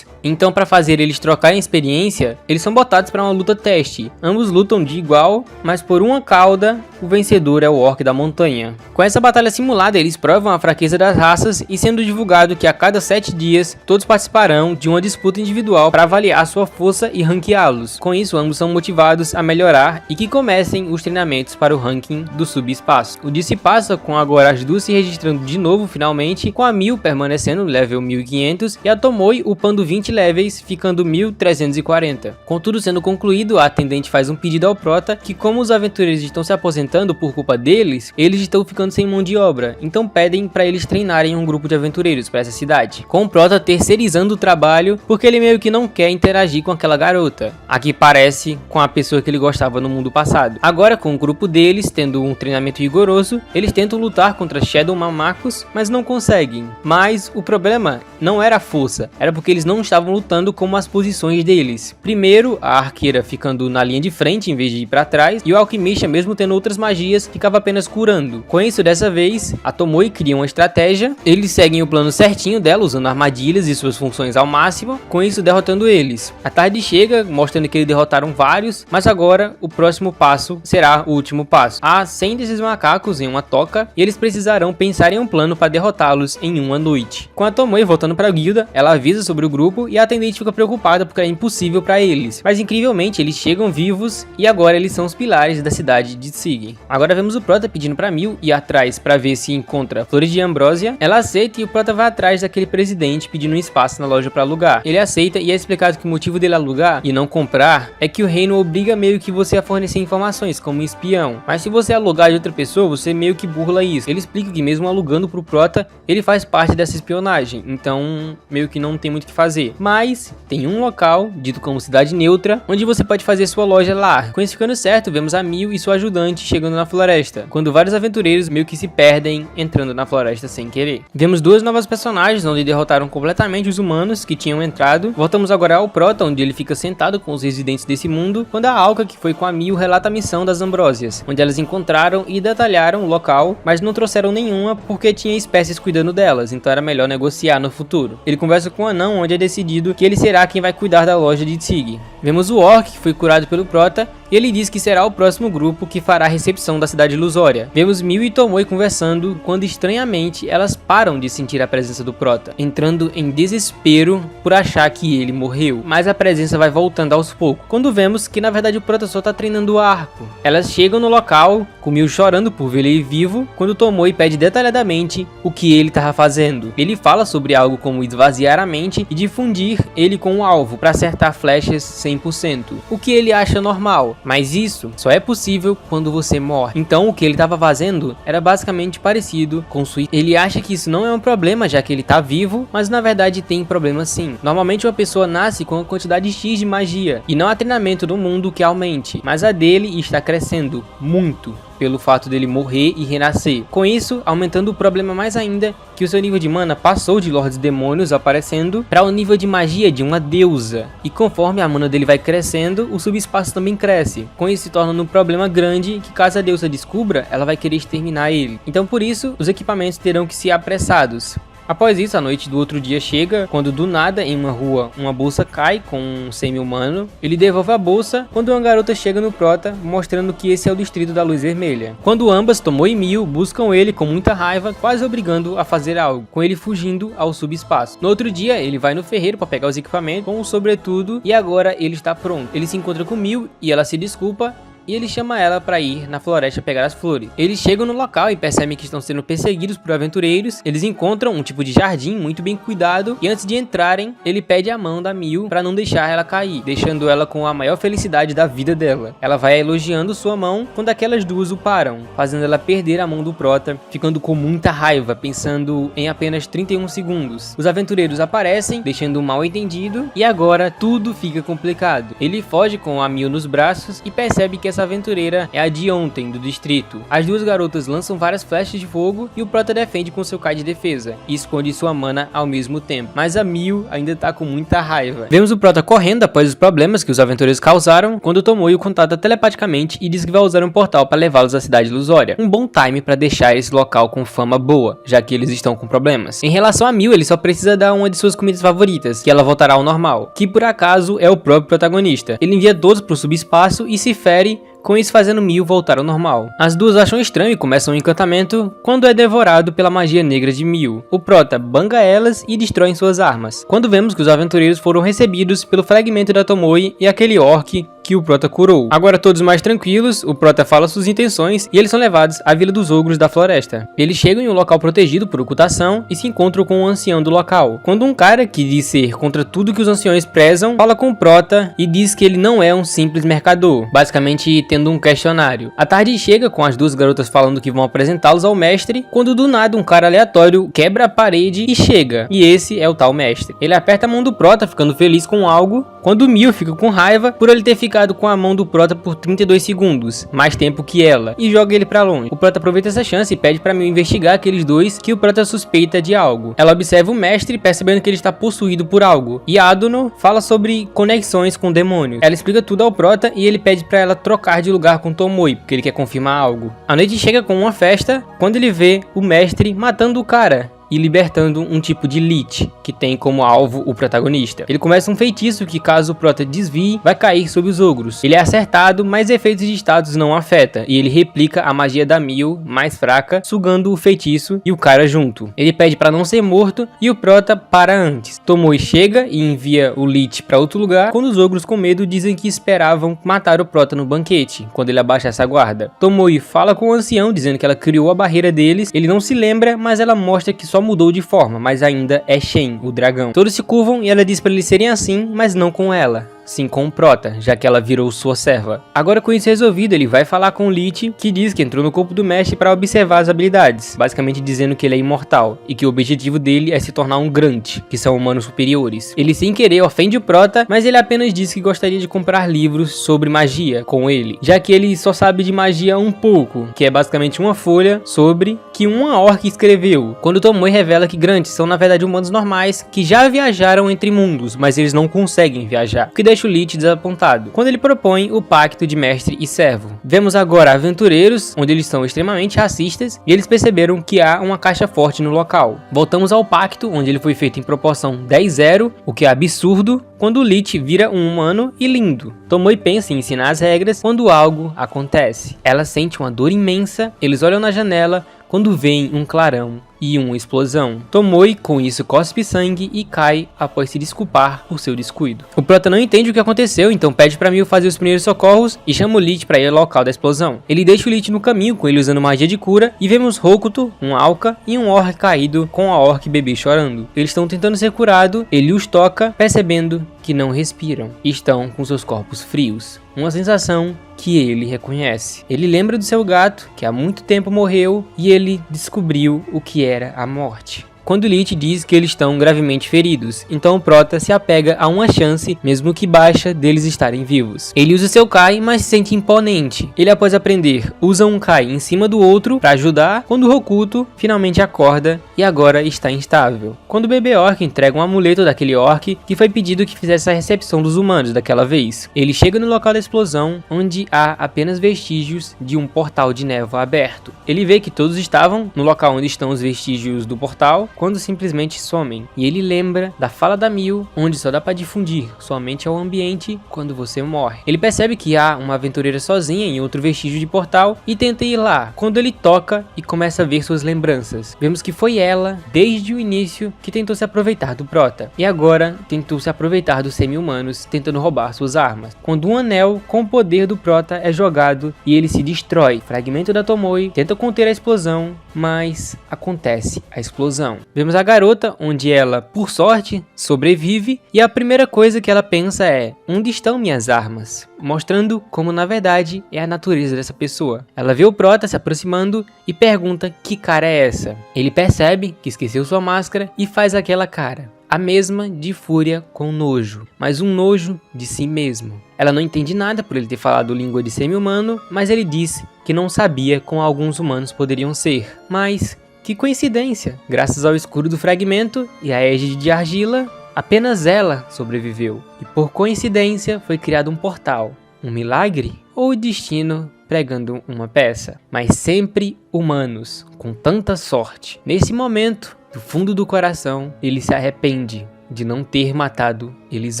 Então, para fazer eles trocarem experiência, eles são botados para uma luta teste. Ambos lutam de igual, mas por uma cauda, o vencedor é o orc da montanha. Com essa batalha simulada, eles provam a fraqueza das raças e sendo divulgado que a cada 7 dias, todos participarão de uma disputa individual para avaliar sua força e ranqueá-los. Com isso, ambos são motivados a melhorar e que comecem os treinamentos para o ranking do subespaço. O dia se passa com agora as duas se registrando de novo finalmente, com a Mil permanecendo no level 1500 e a Tomoe upando 20 levels, ficando 1340. Com tudo sendo concluído, a atendente faz um pedido ao Prota que, como os aventureiros estão se aposentando por culpa deles, eles estão ficando sem mão de obra, então pedem para eles treinarem um grupo de aventureiros para essa cidade, com o Prota terceirizando o trabalho porque ele meio que não quer interagir com aquela garota, a que parece com a pessoa que ele gostava no mundo passado. Agora, com o grupo deles tendo um treinamento rigoroso, eles tentam lutar contra Shadow Mamacos, mas não conseguem. Mas o problema não era a força, era porque eles não estavam lutando como as posições deles. Primeiro, a arqueira ficando na linha de frente em vez de ir para trás, e o alquimista, mesmo tendo outras magias, ficava apenas curando. Com isso, dessa vez, a Tomoe cria uma estratégia, eles seguem o plano certinho dela, usando armadilhas e suas funções ao máximo, com isso derrotando eles. A tarde chega, mostrando que eles derrotaram vários, mas agora o próximo passo será o último passo. Há 100 desses macacos em uma toca, e eles precisarão pensar em um plano para derrotá-los em uma noite. Com a Tomoe voltando para a guilda, ela avisa sobre o grupo e a atendente fica preocupada porque é impossível pra eles. Mas incrivelmente eles chegam vivos e agora eles são os pilares da cidade de Tsig. Agora vemos o Prota pedindo pra Mil ir atrás pra ver se encontra flores de ambrósia. Ela aceita e o Prota vai atrás daquele presidente pedindo um espaço na loja pra alugar. Ele aceita e é explicado que o motivo dele alugar e não comprar é que o reino obriga meio que você a fornecer informações como um espião. Mas se você alugar de outra pessoa, você meio que burla isso. Ele explica que mesmo alugando pro Prota, ele faz parte dessa espionagem, então meio que não tem muito o que fazer. Mas tem um local, dito como cidade neutra, onde você pode fazer sua loja lá. Com isso ficando certo, vemos a Mil e sua ajudante chegando na floresta, quando vários aventureiros meio que se perdem entrando na floresta sem querer. Vemos duas novas personagens, onde derrotaram completamente os humanos que tinham entrado. Voltamos agora ao Prota, onde ele fica sentado com os residentes desse mundo, quando a Alka, que foi com a Mil, relata a missão das ambrósias, onde elas encontraram e detalharam o local, mas não trouxeram nenhuma porque tinha espécies cuidando delas, então era melhor negociar no futuro. Ele conversa com o anão, onde é decidido que ele será quem vai cuidar da loja de Tsig. Vemos o Orc, que foi curado pelo Prota, e ele diz que será o próximo grupo que fará a recepção da cidade ilusória. Vemos Mil e Tomoe conversando, quando estranhamente elas param de sentir a presença do Prota, entrando em desespero por achar que ele morreu, mas a presença vai voltando aos poucos, quando vemos que na verdade o Prota só tá treinando o arco. Elas chegam no local, com Mil chorando por ver ele vivo, quando Tomoe pede detalhadamente o que ele tava fazendo. Ele fala sobre algo como esvaziar a mente e difundir ele com o alvo para acertar flechas 100%, o que ele acha normal. Mas isso só é possível quando você morre. Então o que ele estava fazendo era basicamente parecido com suicídio. Ele acha que isso não é um problema, já que ele tá vivo, mas na verdade tem problema sim. Normalmente uma pessoa nasce com uma quantidade X de magia, e não há treinamento no mundo que aumente, mas a dele está crescendo muito pelo fato dele morrer e renascer. Com isso, aumentando o problema mais ainda, que o seu nível de mana passou de Lordes Demônios aparecendo para o nível de magia de uma deusa. E conforme a mana dele vai crescendo, o subespaço também cresce. Com isso se torna um problema grande que caso a deusa descubra, ela vai querer exterminar ele. Então por isso, os equipamentos terão que ser apressados. Após isso, a noite do outro dia chega, quando do nada, em uma rua, uma bolsa cai com um semi-humano. Ele devolve a bolsa, quando uma garota chega no Prota, mostrando que esse é o distrito da Luz Vermelha. Quando ambas, Tomoe e Mil, buscam ele com muita raiva, quase obrigando a fazer algo, com ele fugindo ao subespaço. No outro dia, ele vai no ferreiro para pegar os equipamentos, com o sobretudo, e agora ele está pronto. Ele se encontra com Mil, e ela se desculpa, e ele chama ela para ir na floresta pegar as flores. Eles chegam no local e percebem que estão sendo perseguidos por aventureiros. Eles encontram um tipo de jardim muito bem cuidado e antes de entrarem, ele pede a mão da Mil para não deixar ela cair, deixando ela com a maior felicidade da vida dela. Ela vai elogiando sua mão quando aquelas duas o param, fazendo ela perder a mão do Prota, ficando com muita raiva, pensando em apenas 31 segundos. Os aventureiros aparecem, deixando um mal entendido e agora tudo fica complicado. Ele foge com a Mil nos braços e percebe que essa aventureira é a de ontem do distrito. As duas garotas lançam várias flechas de fogo e o Prota defende com seu Kai de defesa e esconde sua mana ao mesmo tempo, mas a Mil ainda tá com muita raiva. Vemos o Prota correndo após os problemas que os aventureiros causaram, quando Tomoe o contata telepaticamente e diz que vai usar um portal para levá-los à cidade ilusória. Um bom time para deixar esse local com fama boa, já que eles estão com problemas. Em relação a Mil, ele só precisa dar uma de suas comidas favoritas, que ela voltará ao normal, que por acaso é o próprio protagonista. Ele envia todos pro subespaço e se fere, com isso fazendo Mil voltar ao normal. As duas acham estranho e começam um encantamento quando é devorado pela magia negra de Mil. O Prota banga elas e destrói suas armas. Quando vemos que os aventureiros foram recebidos pelo fragmento da Tomoe e aquele orc que o Prota curou. Agora todos mais tranquilos, o Prota fala suas intenções e eles são levados à Vila dos Ogros da Floresta. Eles chegam em um local protegido por ocultação e se encontram com um ancião do local. Quando um cara que diz ser contra tudo que os anciões prezam, fala com o Prota e diz que ele não é um simples mercador, basicamente tendo um questionário. A tarde chega com as duas garotas falando que vão apresentá-los ao mestre, quando do nada um cara aleatório quebra a parede e chega. E esse é o tal mestre. Ele aperta a mão do Prota ficando feliz com algo, quando Mil fica com raiva por ele ter ficado com a mão do Prota por 32 segundos, mais tempo que ela, e joga ele pra longe. O Prota aproveita essa chance e pede pra Mil investigar aqueles dois que o Prota suspeita de algo. Ela observa o mestre percebendo que ele está possuído por algo, e Adono fala sobre conexões com demônios. Ela explica tudo ao Prota e ele pede pra ela trocar de lugar com Tomoe, porque ele quer confirmar algo. A noite chega com uma festa, quando ele vê o mestre matando o cara e libertando um tipo de Lich, que tem como alvo o protagonista. Ele começa um feitiço que, caso o prota desvie, vai cair sobre os ogros. Ele é acertado, mas efeitos de status não afeta, e ele replica a magia da Mil, mais fraca, sugando o feitiço e o cara junto. Ele pede para não ser morto e o prota para antes. Tomoe chega e envia o Lich para outro lugar, quando os ogros com medo dizem que esperavam matar o prota no banquete, quando ele abaixasse a guarda. Tomoe fala com o ancião, dizendo que ela criou a barreira deles. Ele não se lembra, mas ela mostra que só mudou de forma, mas ainda é Shen, o dragão. Todos se curvam e ela diz para eles serem assim, mas não com ela. Sim, com o prota, já que ela virou sua serva. Agora, com isso resolvido, ele vai falar com o Lich, que diz que entrou no corpo do mestre para observar as habilidades, basicamente dizendo que ele é imortal, e que o objetivo dele é se tornar um Grant, que são humanos superiores. Ele sem querer ofende o prota, mas ele apenas diz que gostaria de comprar livros sobre magia com ele, já que ele só sabe de magia um pouco, que é basicamente uma folha sobre que uma orc escreveu, quando Tomoe revela que Grants são na verdade humanos normais, que já viajaram entre mundos, mas eles não conseguem viajar, o que deixa o Lich desapontado, quando ele propõe o pacto de mestre e servo. Vemos agora aventureiros, onde eles são extremamente racistas, e eles perceberam que há uma caixa forte no local. Voltamos ao pacto, onde ele foi feito em proporção 10-0, o que é absurdo, quando o Lich vira um humano e lindo. Tomoe pensa em ensinar as regras quando algo acontece. Ela sente uma dor imensa, eles olham na janela, quando vem um clarão e uma explosão. Tomoe com isso cospe sangue e cai após se desculpar por seu descuido. O prota não entende o que aconteceu, então pede pra Mil fazer os primeiros socorros e chama o Lich pra ir ao local da explosão. Ele deixa o Lich no caminho com ele usando magia de cura e vemos Hokuto, um Alca e um orc caído com a orc bebê chorando. Eles estão tentando ser curados, ele os toca, percebendo que não respiram e estão com seus corpos frios. Uma sensação que ele reconhece. Ele lembra do seu gato, que há muito tempo morreu, e ele descobriu o que era a morte. Quando Lich diz que eles estão gravemente feridos, então o prota se apega a uma chance, mesmo que baixa, deles estarem vivos. Ele usa seu Kai, mas se sente imponente. Ele, após aprender, usa um Kai em cima do outro para ajudar, quando o Hokuto finalmente acorda e agora está instável. Quando o bebê orc entrega um amuleto daquele orc que foi pedido que fizesse a recepção dos humanos daquela vez. Ele chega no local da explosão, onde há apenas vestígios de um portal de névoa aberto. Ele vê que todos estavam no local onde estão os vestígios do portal, quando simplesmente somem. E ele lembra da fala da Mil, onde só dá pra difundir somente ao ambiente quando você morre. Ele percebe que há uma aventureira sozinha em outro vestígio de portal e tenta ir lá, quando ele toca e começa a ver suas lembranças. Vemos que foi ela, desde o início, que tentou se aproveitar do prota, e agora tentou se aproveitar dos semi-humanos, tentando roubar suas armas. Quando um anel com o poder do prota é jogado e ele se destrói, fragmento da Tomoe tenta conter a explosão, mas acontece a explosão. Vemos a garota, onde ela, por sorte, sobrevive, e a primeira coisa que ela pensa é: onde estão minhas armas? Mostrando como na verdade é a natureza dessa pessoa. Ela vê o prota se aproximando e pergunta que cara é essa. Ele percebe que esqueceu sua máscara e faz aquela cara, a mesma de fúria com nojo, mas um nojo de si mesmo. Ela não entende nada por ele ter falado língua de semi-humano, mas ele disse que não sabia como alguns humanos poderiam ser. Mas que coincidência, graças ao escuro do fragmento e à égide de argila, apenas ela sobreviveu. E por coincidência foi criado um portal. Um milagre? Ou o destino pregando uma peça? Mas sempre humanos, com tanta sorte. Nesse momento, do fundo do coração, ele se arrepende de não ter matado eles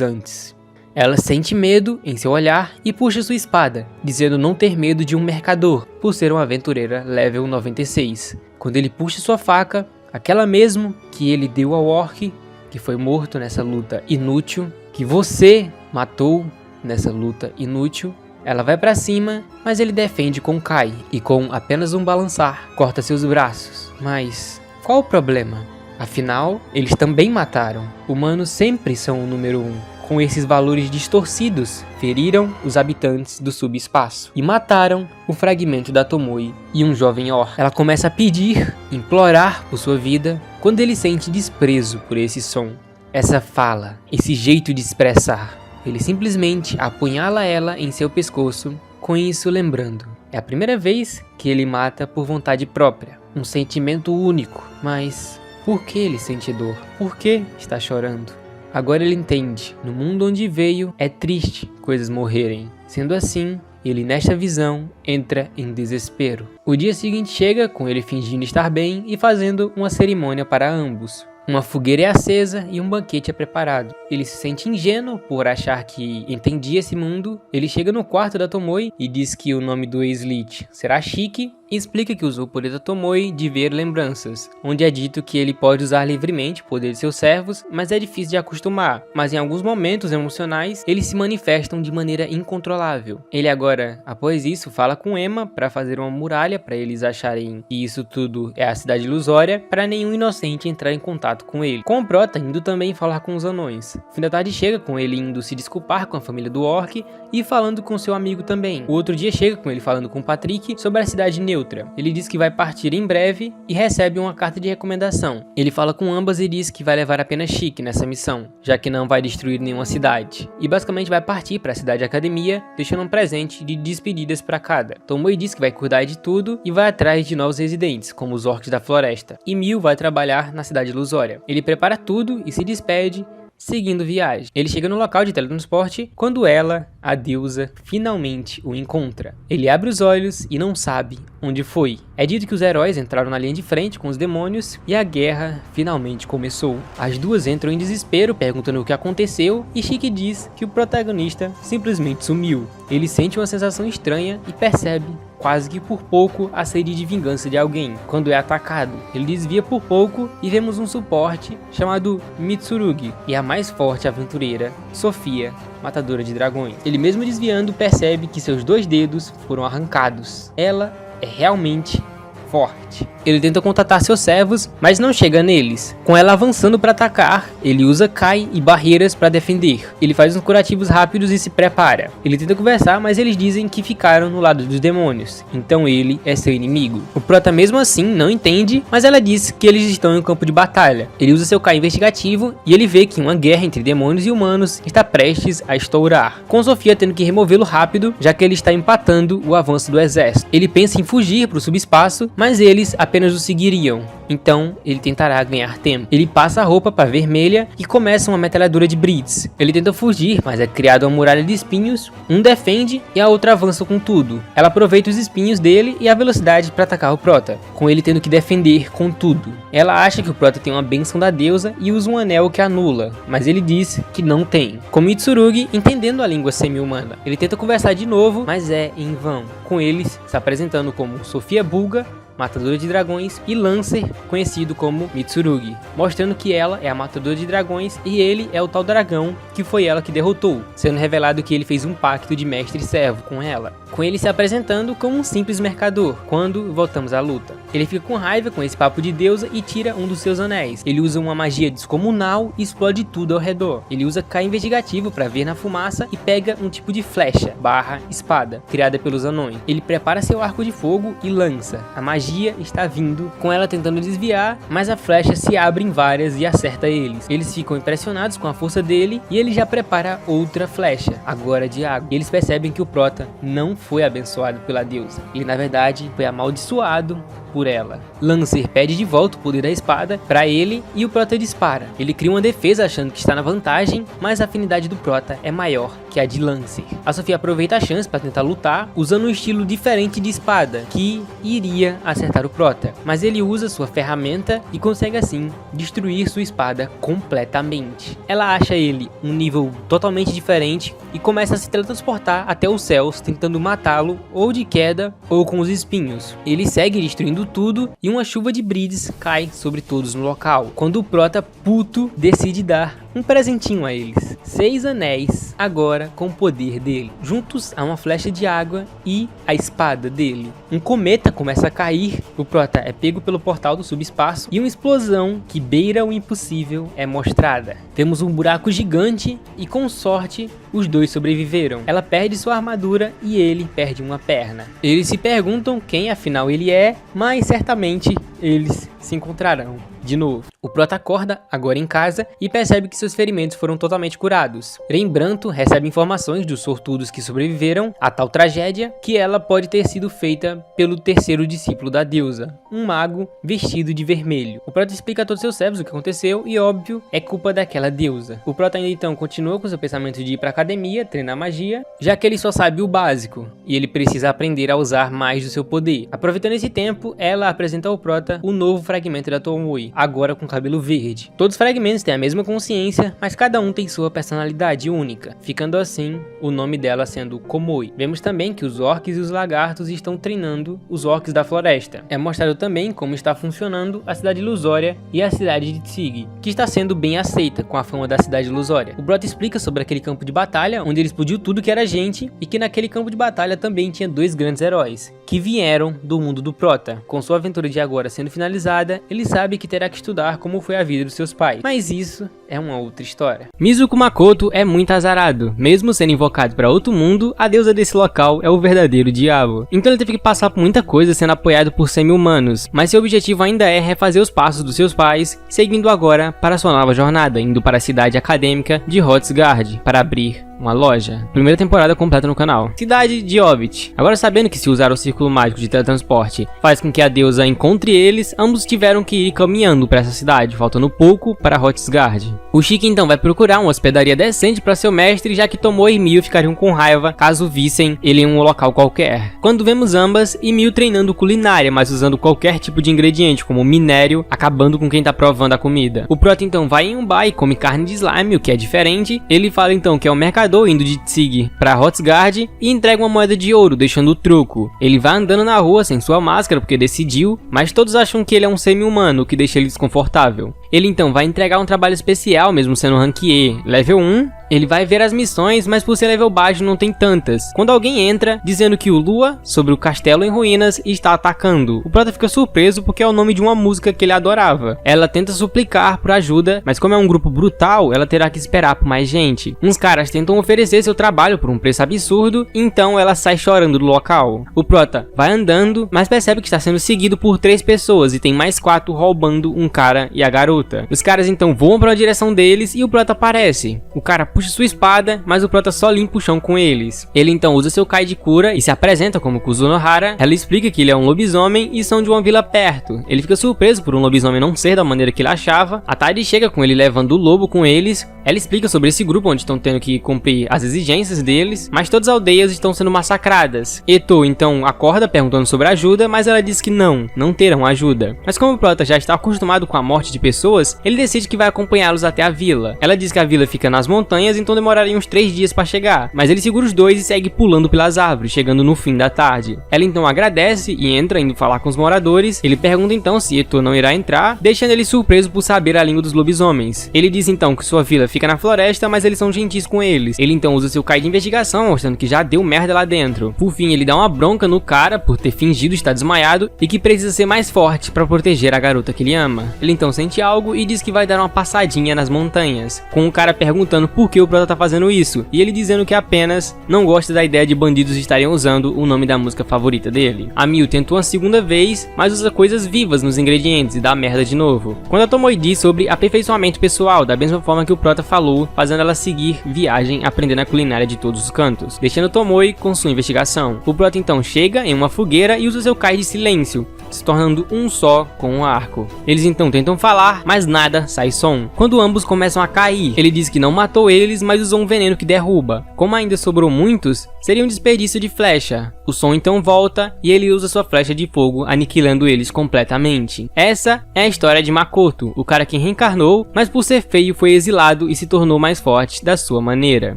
antes. Ela sente medo em seu olhar e puxa sua espada, dizendo não ter medo de um mercador, por ser uma aventureira level 96. Quando ele puxa sua faca, aquela mesmo que ele deu ao orc, que foi morto nessa luta inútil, que você matou nessa luta inútil, ela vai pra cima, mas ele defende com Kai, e com apenas um balançar, corta seus braços. Mas qual o problema? Afinal, eles também mataram. Humanos sempre são o número 1. Com esses valores distorcidos, feriram os habitantes do subespaço e mataram o fragmento da Tomoe e um jovem orc. Ela começa a pedir, implorar por sua vida, quando ele sente desprezo por esse som, essa fala, esse jeito de expressar. Ele simplesmente apunhala ela em seu pescoço, com isso lembrando. É a primeira vez que ele mata por vontade própria, um sentimento único. Mas por que ele sente dor? Por que está chorando? Agora ele entende, no mundo onde veio, é triste coisas morrerem. Sendo assim, ele nesta visão entra em desespero. O dia seguinte chega com ele fingindo estar bem e fazendo uma cerimônia para ambos. Uma fogueira é acesa e um banquete é preparado. Ele se sente ingênuo por achar que entendia esse mundo. Ele chega no quarto da Tomoe e diz que o nome do ex-Lich será Shiki, e explica que usou o poder da Tomoe de ver lembranças, onde é dito que ele pode usar livremente o poder de seus servos, mas é difícil de acostumar. Mas em alguns momentos emocionais, eles se manifestam de maneira incontrolável. Ele agora, após isso, fala com Emma para fazer uma muralha para eles acharem que isso tudo é a cidade ilusória, para nenhum inocente entrar em contato com ele. Com o Prota indo também falar com os anões. Fim da tarde chega com ele indo se desculpar com a família do Orc e falando com seu amigo também. O outro dia chega com ele falando com o Patrick sobre a cidade neutra. Ele diz que vai partir em breve e recebe uma carta de recomendação. Ele fala com ambas e diz que vai levar apenas Shiki nessa missão, já que não vai destruir nenhuma cidade. E basicamente vai partir para a cidade academia, deixando um presente de despedidas para cada. Tomoe diz que vai cuidar de tudo e vai atrás de novos residentes, como os orcs da floresta. E Mil vai trabalhar na cidade ilusória. Ele prepara tudo e se despede, seguindo viagem. Ele chega no local de teletransporte quando ela, a deusa, finalmente o encontra. Ele abre os olhos e não sabe onde foi. É dito que os heróis entraram na linha de frente com os demônios e a guerra finalmente começou. As duas entram em desespero, perguntando o que aconteceu, e Shiki diz que o protagonista simplesmente sumiu. Ele sente uma sensação estranha e percebe, quase que por pouco, a sede de vingança de alguém. Quando é atacado, ele desvia por pouco e vemos um suporte chamado Mitsurugi e a mais forte aventureira, Sofia, matadora de dragões. Ele mesmo desviando percebe que seus 2 dedos foram arrancados. Ela é realmente forte. Ele tenta contatar seus servos, mas não chega neles. Com ela avançando para atacar, ele usa Kai e barreiras para defender. Ele faz uns curativos rápidos e se prepara. Ele tenta conversar, mas eles dizem que ficaram no lado dos demônios, então ele é seu inimigo. O Prota mesmo assim não entende, mas ela diz que eles estão em um campo de batalha. Ele usa seu Kai investigativo e ele vê que uma guerra entre demônios e humanos está prestes a estourar, com Sofia tendo que removê-lo rápido, já que ele está empatando o avanço do exército. Ele pensa em fugir para o subespaço, mas eles apenas o seguiriam, então ele tentará ganhar tempo. Ele passa a roupa para vermelha e começa uma metralhadora de Blitz. Ele tenta fugir, mas é criada uma muralha de espinhos, um defende e a outra avança com tudo. Ela aproveita os espinhos dele e a velocidade para atacar o Prota, com ele tendo que defender com tudo. Ela acha que o Prota tem uma bênção da deusa e usa um anel que anula, mas ele diz que não tem. Com Mitsurugi entendendo a língua semi-humana, ele tenta conversar de novo, mas é em vão, com eles se apresentando como Sofia Bulga, matadora de dragões, e Lancer, conhecido como Mitsurugi, mostrando que ela é a matadora de dragões e ele é o tal dragão que foi ela que derrotou, sendo revelado que ele fez um pacto de mestre e servo com ela, com ele se apresentando como um simples mercador. Quando voltamos à luta, ele fica com raiva com esse papo de deusa e tira um dos seus anéis. Ele usa uma magia descomunal e explode tudo ao redor. Ele usa Kai investigativo para ver na fumaça e pega um tipo de flecha / espada criada pelos anões. Ele prepara seu arco de fogo e lança. A magia está vindo, com ela tentando desviar, mas a flecha se abre em várias e acerta eles. Eles ficam impressionados com a força dele e ele já prepara outra flecha, agora de água. E eles percebem que o Prota não foi abençoado pela deusa. Ele na verdade foi amaldiçoado por ela. Lancer pede de volta o poder da espada para ele e o Prota dispara. Ele cria uma defesa achando que está na vantagem, mas a afinidade do Prota é maior que a de Lancer. A Sofia aproveita a chance para tentar lutar, usando um estilo diferente de espada, que iria acertar o Prota, mas ele usa sua ferramenta e consegue assim destruir sua espada completamente. Ela acha ele um nível totalmente diferente e começa a se teletransportar até os céus, tentando matá-lo ou de queda ou com os espinhos. Ele segue destruindo tudo e uma chuva de brides cai sobre todos no local, quando o Prota, puto, decide dar um presentinho a eles. 6 anéis, agora com o poder dele, juntos a uma flecha de água e a espada dele. Um cometa começa a cair, o Prota é pego pelo portal do subespaço e uma explosão que beira o impossível é mostrada. Temos um buraco gigante e com sorte os dois sobreviveram. Ela perde sua armadura e ele perde uma perna. Eles se perguntam quem afinal ele é, mas certamente eles se encontrarão de novo. O Prota acorda, agora em casa, e percebe que seus ferimentos foram totalmente curados. Rembrandt recebe informações dos sortudos que sobreviveram a tal tragédia, que ela pode ter sido feita pelo terceiro discípulo da deusa, um mago vestido de vermelho. O Prota explica a todos seus servos o que aconteceu e, óbvio, é culpa daquela deusa. O Prota ainda então continua com seu pensamento de ir pra academia, treinar magia, já que ele só sabe o básico, e ele precisa aprender a usar mais do seu poder. Aproveitando esse tempo, ela apresenta ao Prota o novo fragmento da Tomoe, agora com cabelo verde. Todos os fragmentos têm a mesma consciência, mas cada um tem sua personalidade única, ficando assim o nome dela sendo Komoe. Vemos também que os orcs e os lagartos estão treinando os orcs da floresta. É mostrado também como está funcionando a cidade ilusória e a cidade de Tsig, que está sendo bem aceita com a fama da cidade ilusória. O Prota explica sobre aquele campo de batalha, onde ele explodiu tudo que era gente, e que naquele campo de batalha também tinha dois grandes heróis, que vieram do mundo do Prota. Com sua aventura de agora sendo finalizada, ele sabe que terá que estudar como foi a vida dos seus pais, mas isso é uma outra história. Mizuko Makoto é muito azarado. Mesmo sendo invocado para outro mundo, a deusa desse local é o verdadeiro diabo. Então ele teve que passar por muita coisa sendo apoiado por semi-humanos, mas seu objetivo ainda é refazer os passos dos seus pais, seguindo agora para sua nova jornada, indo para a cidade acadêmica de Hrothgar para abrir uma loja. Primeira temporada completa no canal. Cidade de Ovid. Agora, sabendo que se usar o círculo mágico de teletransporte faz com que a deusa encontre eles, ambos tiveram que ir caminhando para essa cidade, faltando pouco para Hrothgar. O Shiki então vai procurar uma hospedaria decente para seu mestre, já que Tomoe e Miu ficariam com raiva caso vissem ele em um local qualquer. Quando vemos ambas e Miu treinando culinária, mas usando qualquer tipo de ingrediente, como minério, acabando com quem tá provando a comida. O Prota então vai em um bar e come carne de slime, o que é diferente. Ele fala então que é o mercador indo de Tsig para Hrothgar e entrega uma moeda de ouro, deixando o troco. Ele vai andando na rua sem sua máscara porque decidiu, mas todos acham que ele é um semi-humano, o que deixa ele desconfortável. Ele então vai entregar um trabalho especial, mesmo sendo rank E, level 1. Ele vai ver as missões, mas por ser level baixo não tem tantas. Quando alguém entra, dizendo que o Lua, sobre o castelo em ruínas, está atacando. O Prota fica surpreso porque é o nome de uma música que ele adorava. Ela tenta suplicar por ajuda, mas como é um grupo brutal, ela terá que esperar por mais gente. Uns caras tentam oferecer seu trabalho por um preço absurdo, então ela sai chorando do local. O Prota vai andando, mas percebe que está sendo seguido por 3 pessoas e tem mais 4 roubando um cara e a garota. Os caras então voam para a direção deles e o Prota aparece. O cara puxa sua espada, mas o Prota só limpa o chão com eles. Ele então usa seu Kai de cura e se apresenta como Kuzunohara. Ela explica que ele é um lobisomem e são de uma vila perto. Ele fica surpreso por um lobisomem não ser da maneira que ele achava. A Tide chega com ele levando o lobo com eles. Ela explica sobre esse grupo onde estão tendo que cumprir as exigências deles, mas todas as aldeias estão sendo massacradas. Eto então acorda perguntando sobre ajuda, mas ela diz que não terão ajuda. Mas como o Prota já está acostumado com a morte de pessoas, ele decide que vai acompanhá-los até a vila. Ela diz que a vila fica nas montanhas, então demoraria uns 3 dias para chegar, mas ele segura os dois e segue pulando pelas árvores, chegando no fim da tarde. Ela então agradece e entra indo falar com os moradores. Ele pergunta então se Eto não irá entrar, deixando ele surpreso por saber a língua dos lobisomens. Ele diz então que sua vila fica na floresta, mas eles são gentis com eles. Ele então usa seu Kai de investigação, mostrando que já deu merda lá dentro. Por fim, ele dá uma bronca no cara por ter fingido estar desmaiado e que precisa ser mais forte para proteger a garota que ele ama. Ele então sente algo e diz que vai dar uma passadinha nas montanhas, com o cara perguntando por que o Prota tá fazendo isso, e ele dizendo que apenas não gosta da ideia de bandidos estarem usando o nome da música favorita dele. A Miu tentou uma segunda vez, mas usa coisas vivas nos ingredientes e dá merda de novo. Quando a Tomoe diz sobre aperfeiçoamento pessoal, da mesma forma que o Prota falou, fazendo ela seguir viagem aprendendo a culinária de todos os cantos, deixando Tomoe com sua investigação. O Prota então chega em uma fogueira e usa seu Kai de silêncio, se tornando um só com o arco. Eles então tentam falar, mas nada sai som. Quando ambos começam a cair, ele diz que não matou eles, mas usou um veneno que derruba. Como ainda sobrou muitos, seria um desperdício de flecha. O som então volta e ele usa sua flecha de fogo, aniquilando eles completamente. Essa é a história de Makoto, o cara que reencarnou, mas por ser feio foi exilado e se tornou mais forte da sua maneira.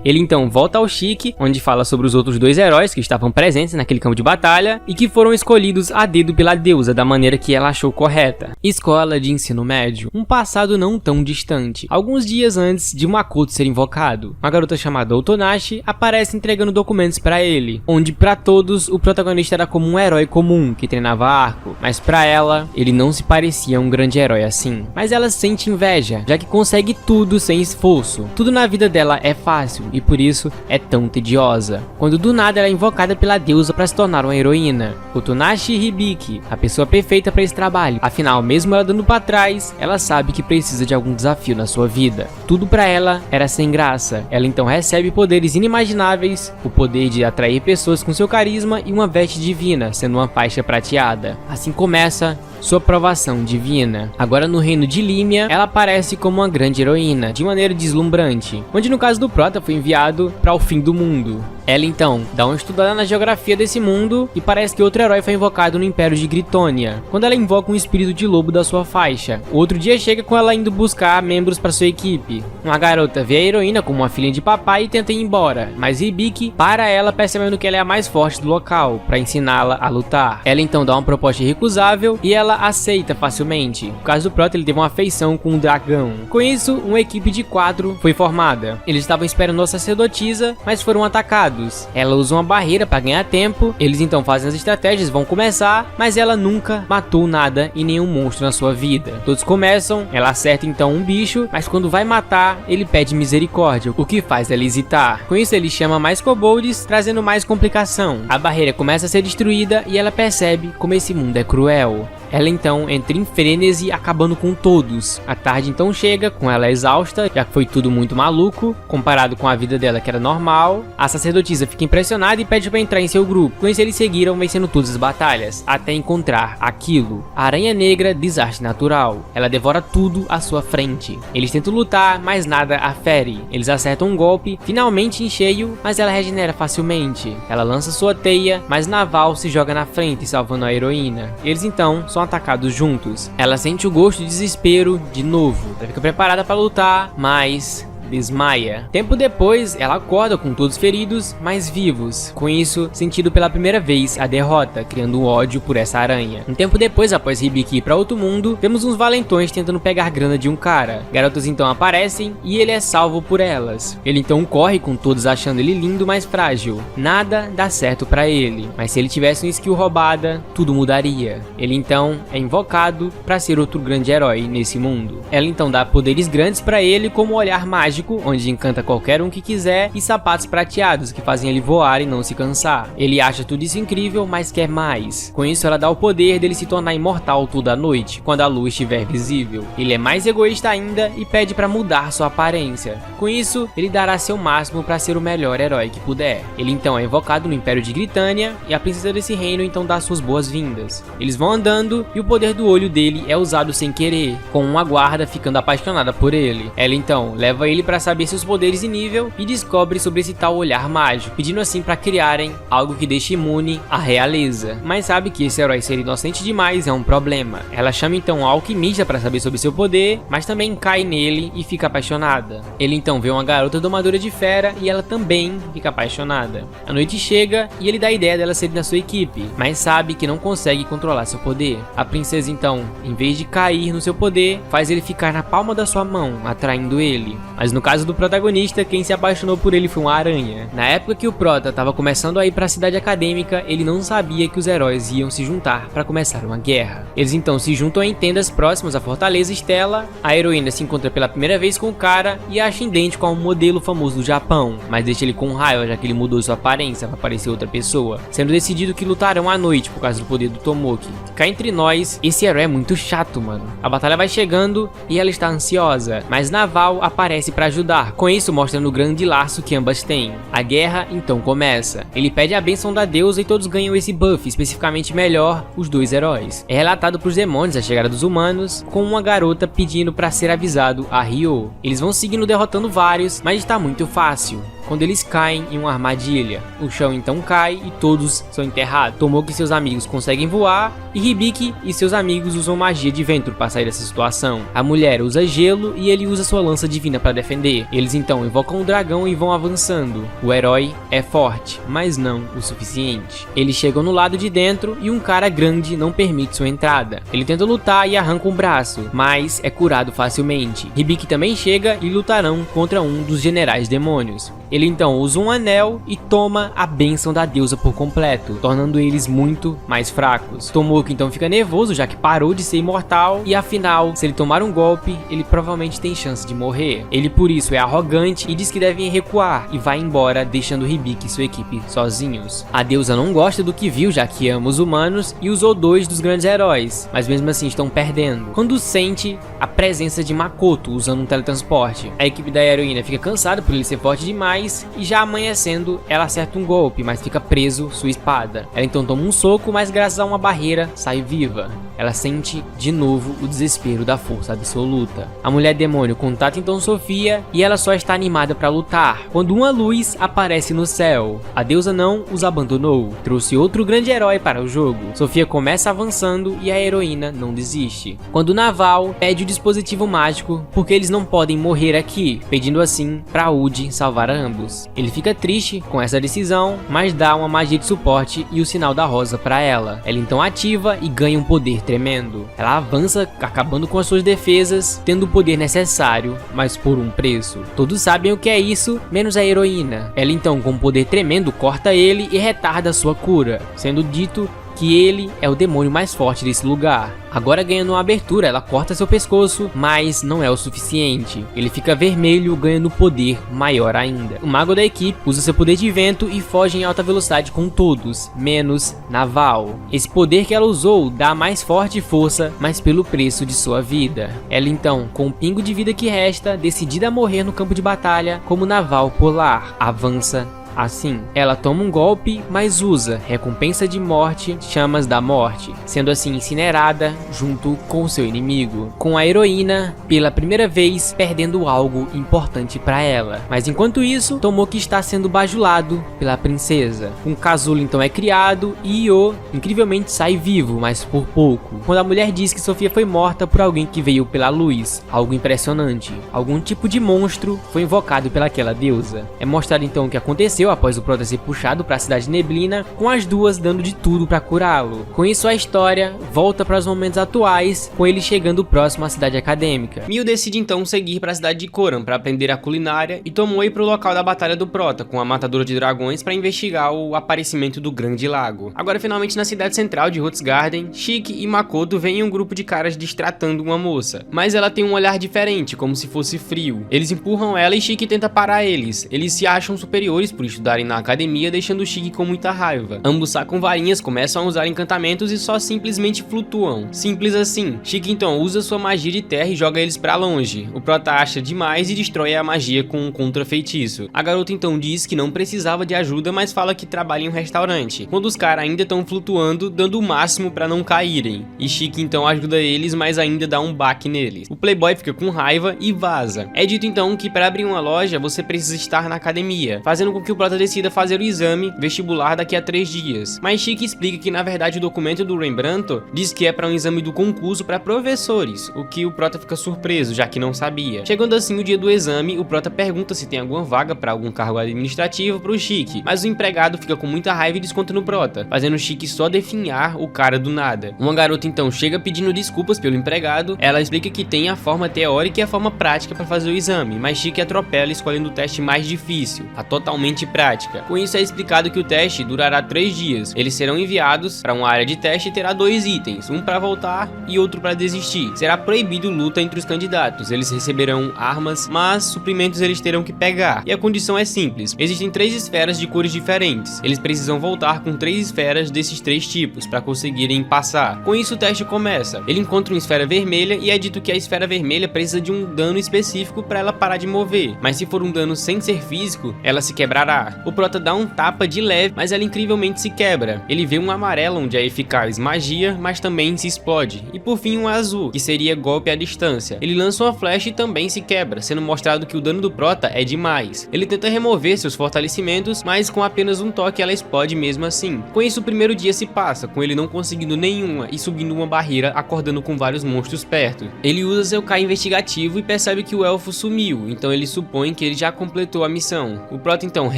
Ele então volta ao Shiki, onde fala sobre os outros 2 heróis que estavam presentes naquele campo de batalha e que foram escolhidos a dedo pela deusa da maneira que ela achou correta. Escola de ensino médio. Um passado não tão distante. Alguns dias antes de Makoto ser invocado, uma garota chamada Otonashi aparece entregando documentos para ele, onde para todos o protagonista era como um herói comum que treinava arco, mas para ela ele não se parecia um grande herói assim. Mas ela sente inveja, já que consegue tudo sem esforço. Tudo na vida dela é fácil e por isso é tão tediosa. Quando do nada ela é invocada pela deusa para se tornar uma heroína. Otonashi Hibiki, a pessoa perfeita para esse trabalho. Afinal, mesmo ela dando para trás, ela sabe que precisa de algum desafio na sua vida. Tudo para ela era sem graça. Ela então recebe poderes inimagináveis, o poder de atrair pessoas com seu carisma e uma veste divina, sendo uma faixa prateada. Assim começa sua provação divina. Agora no reino de Límia, ela aparece como uma grande heroína, de maneira deslumbrante, onde no caso do Prota foi enviado para o fim do mundo. Ela então dá uma estudada na geografia desse mundo e parece que outro herói foi invocado no Império de Gritônia, quando ela invoca um espírito de lobo da sua faixa. Outro dia chega com ela indo buscar membros para sua equipe. Uma garota vê a heroína como uma filha de papai e tenta ir embora, mas Hibiki para ela percebendo que ela é a mais forte do local, para ensiná-la a lutar. Ela então dá uma proposta irrecusável e ela aceita facilmente. No caso do Prota, ele teve uma afeição com um dragão. Com isso, uma equipe de 4 foi formada. Eles estavam esperando a sacerdotisa, mas foram atacados. Ela usa uma barreira para ganhar tempo. Eles então fazem as estratégias, vão começar, mas ela nunca matou nada e nenhum monstro na sua vida. Todos começam, ela acerta então um bicho, mas quando vai matar, ele pede misericórdia, o que faz ela hesitar. Com isso, ele chama mais kobolds, trazendo mais complicação. A barreira começa a ser destruída e ela percebe como esse mundo é cruel. Ela então entra em frenesi, acabando com todos. A tarde então chega, com ela exausta, já que foi tudo muito maluco, comparado com a vida dela que era normal. A sacerdotisa fica impressionada e pede para entrar em seu grupo. Com isso eles seguiram vencendo todas as batalhas, até encontrar aquilo. A Aranha Negra, desastre natural. Ela devora tudo à sua frente. Eles tentam lutar, mas nada a fere. Eles acertam um golpe, finalmente em cheio, mas ela regenera facilmente. Ela lança sua teia, mas Naval se joga na frente, salvando a heroína. Eles então são atacados juntos. Ela sente o gosto de desespero de novo. Ela fica preparada para lutar, mas desmaia. Tempo depois, ela acorda com todos feridos, mas vivos. Com isso, sentindo pela primeira vez a derrota, criando um ódio por essa aranha. Um tempo depois, após Hibiki ir para outro mundo, vemos uns valentões tentando pegar grana de um cara. Garotas então aparecem e ele é salvo por elas. Ele então corre com todos achando ele lindo, mas frágil. Nada dá certo para ele, mas se ele tivesse uma skill roubada, tudo mudaria. Ele então é invocado para ser outro grande herói nesse mundo. Ela então dá poderes grandes para ele, como o olhar mágico, onde encanta qualquer um que quiser, e sapatos prateados que fazem ele voar e não se cansar. Ele acha tudo isso incrível, mas quer mais. Com isso, ela dá o poder dele se tornar imortal toda a noite, quando a lua estiver visível. Ele é mais egoísta ainda e pede para mudar sua aparência. Com isso, ele dará seu máximo para ser o melhor herói que puder. Ele então é invocado no Império de Gritânia e a princesa desse reino então dá suas boas-vindas. Eles vão andando e o poder do olho dele é usado sem querer, com uma guarda ficando apaixonada por ele. Ela então leva ele para saber seus poderes e nível e descobre sobre esse tal olhar mágico, pedindo assim para criarem algo que deixe imune à realeza. Mas sabe que esse herói ser inocente demais é um problema. Ela chama então um alquimista para saber sobre seu poder, mas também cai nele e fica apaixonada. Ele então vê uma garota domadora de fera e ela também fica apaixonada. A noite chega e ele dá a ideia dela ser da sua equipe, mas sabe que não consegue controlar seu poder. A princesa então, em vez de cair no seu poder, faz ele ficar na palma da sua mão, atraindo ele. Mas no caso do protagonista, quem se apaixonou por ele foi uma aranha. Na época que o Prota estava começando a ir para a cidade acadêmica, ele não sabia que os heróis iam se juntar para começar uma guerra. Eles então se juntam em tendas próximas à Fortaleza Estela. A heroína se encontra pela primeira vez com o cara e acha idêntico a um modelo famoso do Japão, mas deixa ele com raiva já que ele mudou sua aparência para parecer outra pessoa, sendo decidido que lutarão à noite por causa do poder do Tomoki. Cá entre nós, esse herói é muito chato, mano. A batalha vai chegando e ela está ansiosa, mas Naval aparece para ajudar. Com isso, mostrando o grande laço que ambas têm. A guerra então começa. Ele pede a bênção da deusa e todos ganham esse buff, especificamente melhor os dois heróis. É relatado pros demônios a chegada dos humanos, com uma garota pedindo para ser avisado a Ryo. Eles vão seguindo derrotando vários, mas está muito fácil. Quando eles caem em uma armadilha, o chão então cai e todos são enterrados. Tomoki e seus amigos conseguem voar e Hibiki e seus amigos usam magia de vento para sair dessa situação. A mulher usa gelo e ele usa sua lança divina para defender. Eles então invocam o dragão e vão avançando. O herói é forte, mas não o suficiente. Eles chegam no lado de dentro e um cara grande não permite sua entrada. Ele tenta lutar e arranca um braço, mas é curado facilmente. Hibiki também chega e lutarão contra um dos generais demônios. Ele então usa um anel e toma a bênção da deusa por completo, tornando eles muito mais fracos. Tomoki então fica nervoso, já que parou de ser imortal, e afinal, se ele tomar um golpe, ele provavelmente tem chance de morrer. Ele por isso é arrogante e diz que devem recuar, e vai embora, deixando Hibiki e sua equipe sozinhos. A deusa não gosta do que viu, já que ama os humanos, e usou 2 dos grandes heróis, mas mesmo assim estão perdendo. Quando sente a presença de Makoto usando um teletransporte, a equipe da heroína fica cansada por ele ser forte demais, e já amanhecendo, ela acerta um golpe, mas fica preso sua espada. Ela então toma um soco, mas graças a uma barreira, sai viva. Ela sente de novo o desespero da força absoluta. A mulher demônio contata então Sofia, e ela só está animada para lutar, quando uma luz aparece no céu. A deusa não os abandonou, trouxe outro grande herói para o jogo. Sofia começa avançando e a heroína não desiste. Quando Naval pede o dispositivo mágico, porque eles não podem morrer aqui, pedindo assim para Uji salvar ambos. Ele fica triste com essa decisão, mas dá uma magia de suporte e o sinal da rosa para ela. Ela então ativa e ganha um poder tremendo. Ela avança, acabando com as suas defesas, tendo o poder necessário, mas por um preço. Todos sabem o que é isso, menos a heroína. Ela então, com um poder tremendo, corta ele e retarda sua cura, sendo dito que ele é o demônio mais forte desse lugar. Agora, ganhando uma abertura, ela corta seu pescoço, mas não é o suficiente. Ele fica vermelho, ganhando poder maior ainda. O mago da equipe usa seu poder de vento e foge em alta velocidade com todos, menos Naval. Esse poder que ela usou dá mais forte força, mas pelo preço de sua vida. Ela então, com o pingo de vida que resta, decidida a morrer no campo de batalha, como Naval polar, avança. Assim, ela toma um golpe, mas usa recompensa de morte, chamas da morte, sendo assim incinerada junto com seu inimigo, com a heroína, pela primeira vez, perdendo algo importante para ela. Mas enquanto isso, Tomoki está sendo bajulado pela princesa. Um casulo então é criado e Io, incrivelmente, sai vivo, mas por pouco, quando a mulher diz que Sofia foi morta por alguém que veio pela luz, algo impressionante. Algum tipo de monstro foi invocado pelaquela deusa. É mostrado então o que aconteceu após o Prota ser puxado para a cidade Neblina, com as duas dando de tudo para curá-lo. Com isso, a história volta para os momentos atuais, com ele chegando próximo à cidade acadêmica. Mio decide então seguir para a cidade de Koran para aprender a culinária e Tomoe para o local da batalha do Prota, com a matadora de dragões, para investigar o aparecimento do Grande Lago. Agora, finalmente, na cidade central de Roots Garden, Shiki e Makoto veem um grupo de caras destratando uma moça, mas ela tem um olhar diferente, como se fosse frio. Eles empurram ela e Shiki tenta parar eles. Eles se acham superiores por estudarem na academia, deixando Shiki com muita raiva. Ambos sacam varinhas, começam a usar encantamentos e só simplesmente flutuam. Simples assim. Shiki então usa sua magia de terra e joga eles pra longe. O Prota acha demais e destrói a magia com um contra-feitiço. A garota então diz que não precisava de ajuda, mas fala que trabalha em um restaurante, quando os caras ainda estão flutuando, dando o máximo pra não caírem. E Shiki então ajuda eles, mas ainda dá um baque neles. O Playboy fica com raiva e vaza. É dito então que para abrir uma loja, você precisa estar na academia, fazendo com que o Prota decida fazer o exame vestibular daqui a 3 dias. Mas Shiki explica que na verdade o documento do Rembrandt diz que é para um exame do concurso para professores, o que o Prota fica surpreso, já que não sabia. Chegando assim o dia do exame, o Prota pergunta se tem alguma vaga para algum cargo administrativo pro Shiki, mas o empregado fica com muita raiva e desconta no Prota, fazendo o Shiki só definhar o cara do nada. Uma garota então chega pedindo desculpas pelo empregado. Ela explica que tem a forma teórica e a forma prática para fazer o exame, mas Shiki atropela escolhendo o teste mais difícil, a totalmente prática. Com isso é explicado que o teste durará 3 dias. Eles serão enviados para uma área de teste e terá 2 itens, um para voltar e outro para desistir. Será proibido luta entre os candidatos. Eles receberão armas, mas suprimentos eles terão que pegar. E a condição é simples. Existem 3 esferas de cores diferentes. Eles precisam voltar com 3 esferas desses 3 tipos para conseguirem passar. Com isso o teste começa. Ele encontra uma esfera vermelha e é dito que a esfera vermelha precisa de um dano específico para ela parar de mover. Mas se for um dano sem ser físico, ela se quebrará. O Prota dá um tapa de leve, mas ela incrivelmente se quebra. Ele vê um amarelo onde é eficaz magia, mas também se explode. E por fim um azul, que seria golpe à distância. Ele lança uma flecha e também se quebra, sendo mostrado que o dano do Prota é demais. Ele tenta remover seus fortalecimentos, mas com apenas um toque ela explode mesmo assim. Com isso o primeiro dia se passa, com ele não conseguindo nenhuma e subindo uma barreira, acordando com vários monstros perto. Ele usa seu Kai investigativo e percebe que o elfo sumiu, então ele supõe que ele já completou a missão. O Prota então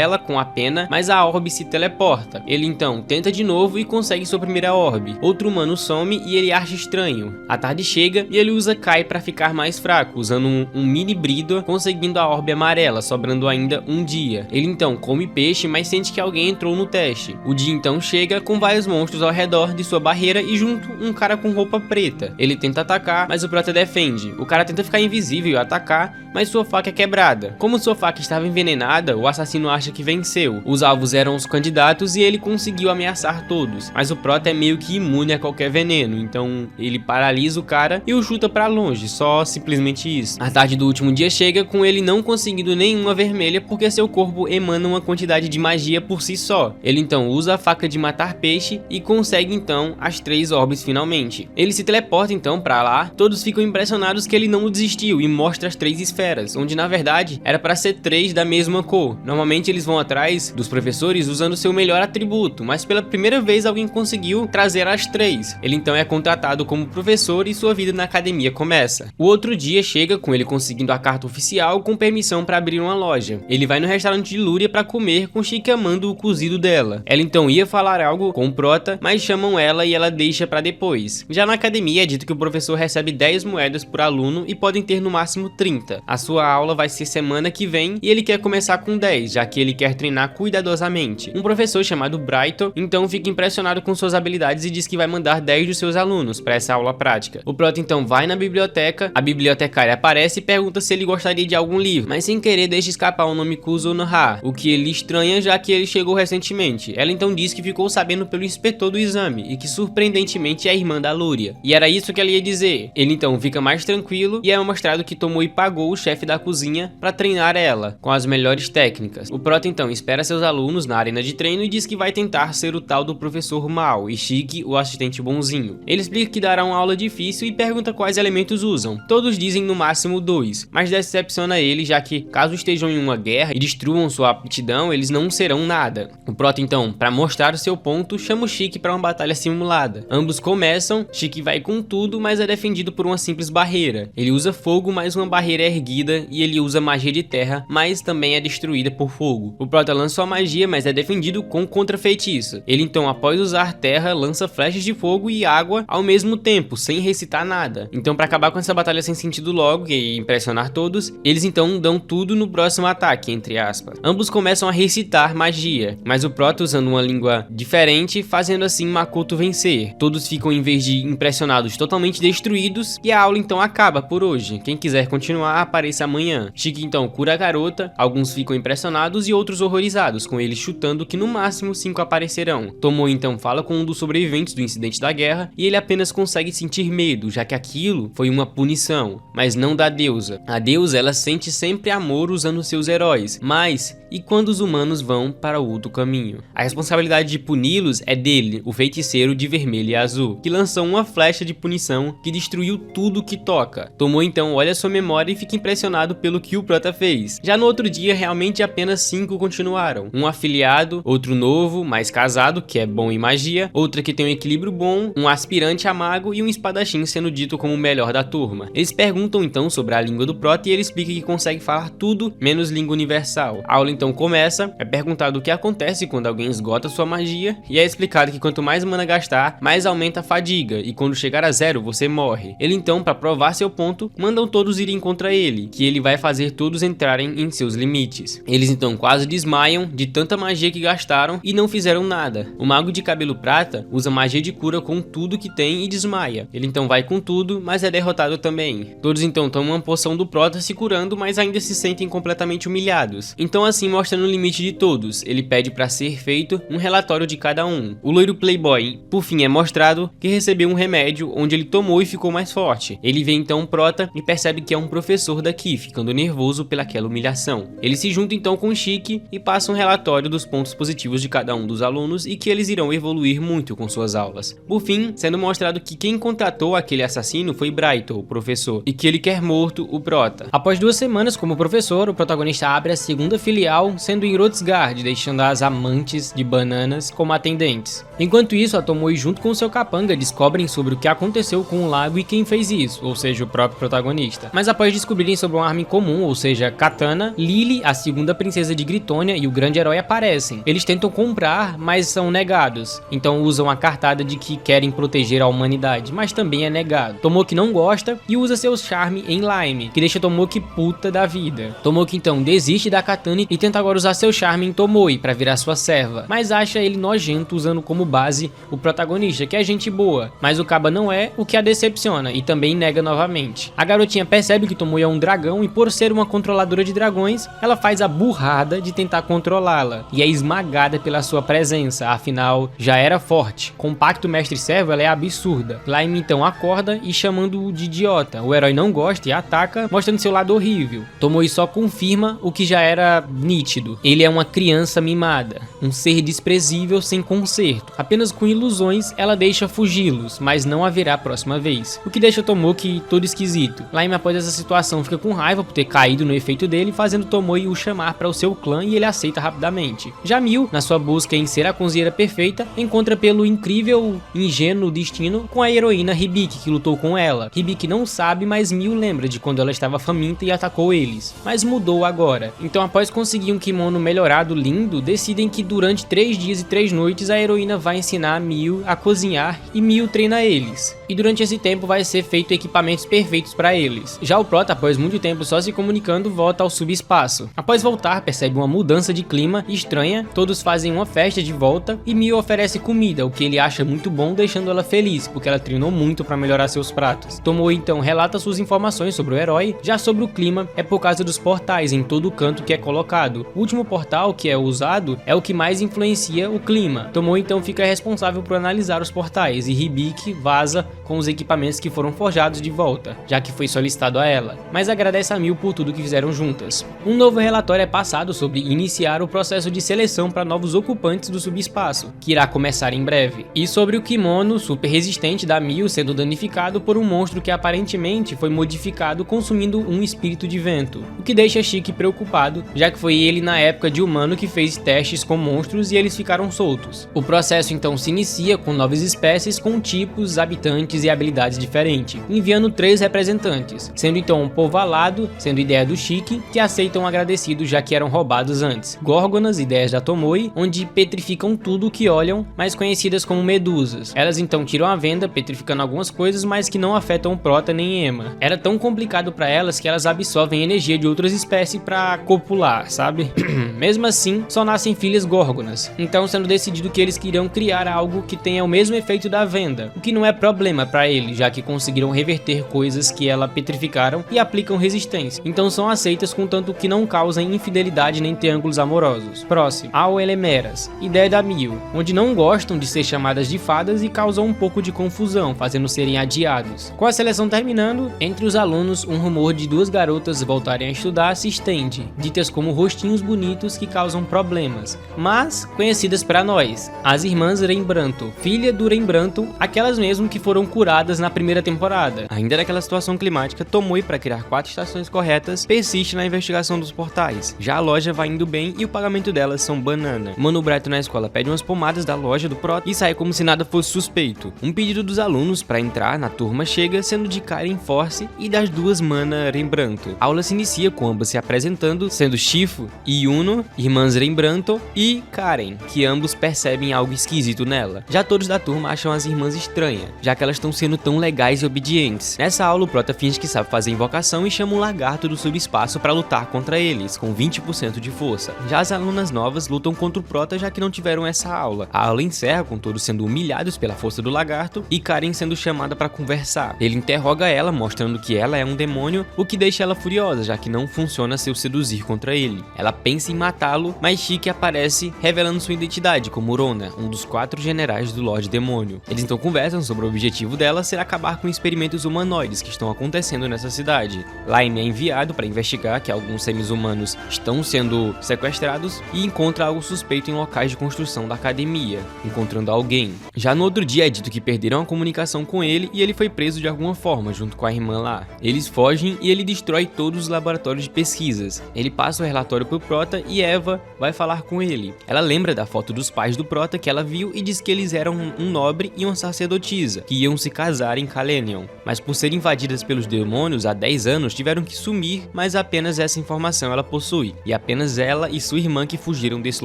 ela com a pena, mas a orbe se teleporta. Ele então tenta de novo e consegue sua primeira orbe. Outro humano some e ele acha estranho. A tarde chega e ele usa Kai para ficar mais fraco, usando um mini Bridor, conseguindo a orbe amarela, sobrando ainda um dia. Ele então come peixe, mas sente que alguém entrou no teste. O dia então chega com vários monstros ao redor de sua barreira e junto um cara com roupa preta. Ele tenta atacar, mas o Prota defende. O cara tenta ficar invisível e atacar, mas sua faca é quebrada. Como sua faca estava envenenada, o assassino acha que venceu. Os alvos eram os candidatos e ele conseguiu ameaçar todos, mas o Prota é meio que imune a qualquer veneno, então ele paralisa o cara e o chuta pra longe, só simplesmente isso. A tarde do último dia chega com ele não conseguindo nenhuma vermelha porque seu corpo emana uma quantidade de magia por si só. Ele então usa a faca de matar peixe e consegue então as 3 orbes finalmente. Ele se teleporta então pra lá, todos ficam impressionados que ele não desistiu e mostra as 3 esferas, onde na verdade era para ser 3 da mesma cor. Normalmente eles vão atrás dos professores usando seu melhor atributo, mas pela primeira vez alguém conseguiu trazer as 3. Ele então é contratado como professor e sua vida na academia começa. O outro dia chega com ele conseguindo a carta oficial com permissão para abrir uma loja. Ele vai no restaurante de Lúria para comer com Chique amando o cozido dela. Ela então ia falar algo com o Prota, mas chamam ela e ela deixa para depois. Já na academia é dito que o professor recebe 10 moedas por aluno e podem ter no máximo 30. A sua aula vai ser semana que vem e ele quer começar com 10, já que ele quer treinar cuidadosamente. Um professor chamado Brighton então fica impressionado com suas habilidades e diz que vai mandar 10 dos seus alunos para essa aula prática. O Prota então vai na biblioteca, a bibliotecária aparece e pergunta se ele gostaria de algum livro, mas sem querer deixa escapar o nome Kuzunoha, o que ele estranha já que ele chegou recentemente. Ela então diz que ficou sabendo pelo inspetor do exame e que surpreendentemente é a irmã da Lúria. E era isso que ela ia dizer. Ele então fica mais tranquilo e é mostrado que tomou e pagou o chefe da cozinha para treinar ela com as melhores técnicas. O Prota então espera seus alunos na arena de treino e diz que vai tentar ser o tal do professor mau e Chique o assistente bonzinho. Ele explica que dará uma aula difícil e pergunta quais elementos usam. Todos dizem no máximo 2, mas decepciona ele já que caso estejam em uma guerra e destruam sua aptidão, eles não serão nada. O Prota então, para mostrar o seu ponto, chama o Chique para uma batalha simulada. Ambos começam, Chique vai com tudo, mas é defendido por uma simples barreira. Ele usa fogo, mas uma barreira é erguida e ele usa magia de terra, mas também é destruída por fogo. O Prota lança sua magia, mas é defendido com contra-feitiço. Ele então, após usar terra, lança flechas de fogo e água ao mesmo tempo, sem recitar nada. Então, para acabar com essa batalha sem sentido logo e impressionar todos, eles então dão tudo no próximo ataque, entre aspas. Ambos começam a recitar magia, mas o Prota usando uma língua diferente, fazendo assim Makoto vencer. Todos ficam, em vez de impressionados, totalmente destruídos e a aula então acaba por hoje. Quem quiser continuar, apareça amanhã. Chique então cura a garota, alguns ficam impressionados e outros horrorizados, com ele chutando que no máximo 5 aparecerão. Tomoe então fala com um dos sobreviventes do incidente da guerra e ele apenas consegue sentir medo, já que aquilo foi uma punição, mas não da deusa. A deusa, ela sente sempre amor usando seus heróis, mas e quando os humanos vão para o outro caminho? A responsabilidade de puni-los é dele, o feiticeiro de vermelho e azul, que lançou uma flecha de punição que destruiu tudo que toca. Tomoe então olha sua memória e fica impressionado pelo que o Prota fez. Já no outro dia, realmente apenas 5 continuaram. Um afiliado, outro novo, mais casado, que é bom em magia, outra que tem um equilíbrio bom, um aspirante a mago e um espadachim sendo dito como o melhor da turma. Eles perguntam então sobre a língua do Prota e ele explica que consegue falar tudo menos língua universal. A aula então começa, é perguntado o que acontece quando alguém esgota sua magia e é explicado que quanto mais mana gastar, mais aumenta a fadiga e quando chegar a 0 você morre. Ele então, para provar seu ponto, mandam todos irem contra ele, que ele vai fazer todos entrarem em seus limites. Eles então quase desmaiam de tanta magia que gastaram e não fizeram nada. O mago de cabelo prata usa magia de cura com tudo que tem e desmaia. Ele então vai com tudo, mas é derrotado também. Todos então tomam uma poção do Prota se curando, mas ainda se sentem completamente humilhados. Então assim, mostrando o limite de todos, ele pede para ser feito um relatório de cada um. O loiro playboy, por fim, é mostrado que recebeu um remédio onde ele tomou e ficou mais forte. Ele vê então o Prota e percebe que é um professor daqui, ficando nervoso pelaquela humilhação. Ele se junta então com o Chique e passa um relatório dos pontos positivos de cada um dos alunos e que eles irão evoluir muito com suas aulas. Por fim, sendo mostrado que quem contratou aquele assassino foi Brighton, o professor, e que ele quer morto o Prota. Após 2 semanas como professor, o protagonista abre a segunda filial local, sendo em Rotsgard, deixando as amantes de bananas como atendentes. Enquanto isso, a Tomoe junto com seu capanga descobrem sobre o que aconteceu com o lago e quem fez isso, ou seja, o próprio protagonista. Mas após descobrirem sobre uma arma em comum, ou seja, Katana, Lily, a segunda princesa de Gritônia e o grande herói aparecem. Eles tentam comprar, mas são negados. Então usam a cartada de que querem proteger a humanidade, mas também é negado. Tomoki não gosta e usa seu charme em Lime, que deixa Tomoki puta da vida. Tomoki então desiste da Katana e tenta agora usar seu charme em Tomoe para virar sua serva, mas acha ele nojento usando como base o protagonista, que é gente boa, mas o caba não é, o que a decepciona e também nega novamente. A garotinha percebe que Tomoe é um dragão e por ser uma controladora de dragões, ela faz a burrada de tentar controlá-la e é esmagada pela sua presença, afinal já era forte. Com o pacto mestre-servo ela é absurda. Lime então acorda e chamando-o de idiota. O herói não gosta e ataca, mostrando seu lado horrível. Tomoe só confirma o que já era nítido. Ele é uma criança mimada, um ser desprezível sem conserto. Apenas com ilusões ela deixa fugi-los, mas não haverá a próxima vez. O que deixa Tomoki todo esquisito. Lime, após essa situação, fica com raiva por ter caído no efeito dele, fazendo Tomoe o chamar para o seu clã e ele aceita rapidamente. Já Miu, na sua busca em ser a cozinheira perfeita, encontra pelo incrível, ingênuo destino com a heroína Hibiki, que lutou com ela. Hibiki não sabe, mas Miu lembra de quando ela estava faminta e atacou eles, mas mudou agora. Então, após conseguir um kimono melhorado lindo, decidem que durante 3 dias e 3 noites a heroína vai ensinar a Miu a cozinhar e Miu treina eles. E durante esse tempo vai ser feito equipamentos perfeitos para eles. Já o Prota, após muito tempo só se comunicando, volta ao subespaço. Após voltar, percebe uma mudança de clima estranha, todos fazem uma festa de volta e Miu oferece comida, o que ele acha muito bom, deixando ela feliz, porque ela treinou muito para melhorar seus pratos. Tomoe então relata suas informações sobre o herói. Já sobre o clima, é por causa dos portais em todo o canto que é colocado. O último portal que é usado é o que mais influencia o clima. Tomoe então fica responsável por analisar os portais e Hibiki vaza com os equipamentos que foram forjados de volta, já que foi solicitado a ela, mas agradece a Miu por tudo que fizeram juntas. Um novo relatório é passado sobre iniciar o processo de seleção para novos ocupantes do subespaço, que irá começar em breve, e sobre o kimono super resistente da Miu sendo danificado por um monstro que aparentemente foi modificado consumindo um espírito de vento, o que deixa Shiki preocupado, já que foi ele na época de humano que fez testes com monstros e eles ficaram soltos. O processo então se inicia com novas espécies com tipos, habitantes e habilidades diferentes, enviando 3 representantes, sendo então um povo alado, sendo ideia do Shiki, que aceitam agradecidos já que eram roubados antes. Górgonas, ideias da Tomoe, onde petrificam tudo o que olham, mais conhecidas como medusas. Elas então tiram a venda, petrificando algumas coisas, mas que não afetam o Prota nem Ema. Era tão complicado para elas que elas absorvem energia de outras espécies para copular, sabe? Mesmo assim, só nascem filhas górgonas. Então, sendo decidido que eles queriam criar algo que tenha o mesmo efeito da venda, o que não é problema para eles, já que conseguiram reverter coisas que ela petrificaram e aplicam resistência. Então são aceitas contanto que não causem infidelidade nem triângulos amorosos. Próximo, Auelemeras, ideia da Miu, onde não gostam de ser chamadas de fadas e causam um pouco de confusão, fazendo serem adiados. Com a seleção terminando, entre os alunos, um rumor de 2 garotas voltarem a estudar se estende, ditas como rostinhos bonitos que causam problemas, mas conhecidas para nós, as irmãs Rembrandt, filha do Rembrandt, aquelas mesmo que foram curadas na primeira temporada. Ainda naquela situação climática, Tomoe, para criar 4 estações corretas, persiste na investigação dos portais. Já a loja vai indo bem e o pagamento delas são banana. Mano Bright na escola pede umas pomadas da loja do Prota e sai como se nada fosse suspeito. Um pedido dos alunos para entrar na turma chega, sendo de Karen Force e das 2 mana Rembrandt. A aula se inicia com ambas se apresentando, sendo Shifu e Yuno, irmãs Rembrandt, e Karen, que ambos percebem algo esquisito nela. Já todos da turma acham as irmãs estranhas, já que elas estão sendo tão legais e obedientes. Nessa aula, o Prota finge que sabe fazer invocação e chama um lagarto do subespaço para lutar contra eles, com 20% de força. Já as alunas novas lutam contra o Prota, já que não tiveram essa aula. A aula encerra com todos sendo humilhados pela força do lagarto e Karen sendo chamada para conversar. Ele interroga ela, mostrando que ela é um demônio, o que deixa ela furiosa, já que não funciona seu seduzir contra ele. Ela pensa em matá-lo, mas Shiki aparece, revelando sua identidade como Rona, um dos 4 generais do Lorde Demônio. Eles então conversam sobre o objetivo dela ser acabar com experimentos humanoides que estão acontecendo nessa cidade. Lime é enviado para investigar que alguns seres humanos estão sendo sequestrados e encontra algo suspeito em locais de construção da academia, encontrando alguém. Já no outro dia é dito que perderam a comunicação com ele e ele foi preso de alguma forma junto com a irmã lá. Eles fogem e ele destrói todos os laboratórios de pesquisas. Ele passa o relatório laboratório pro Prota e Eva vai falar com ele. Ela lembra da foto dos pais do Prota que ela viu e diz que eles eram um nobre e uma sacerdotisa, que iam se casar em Kalenion. Mas por serem invadidas pelos demônios há 10 anos, tiveram que sumir, mas apenas essa informação ela possui, e apenas ela e sua irmã que fugiram desse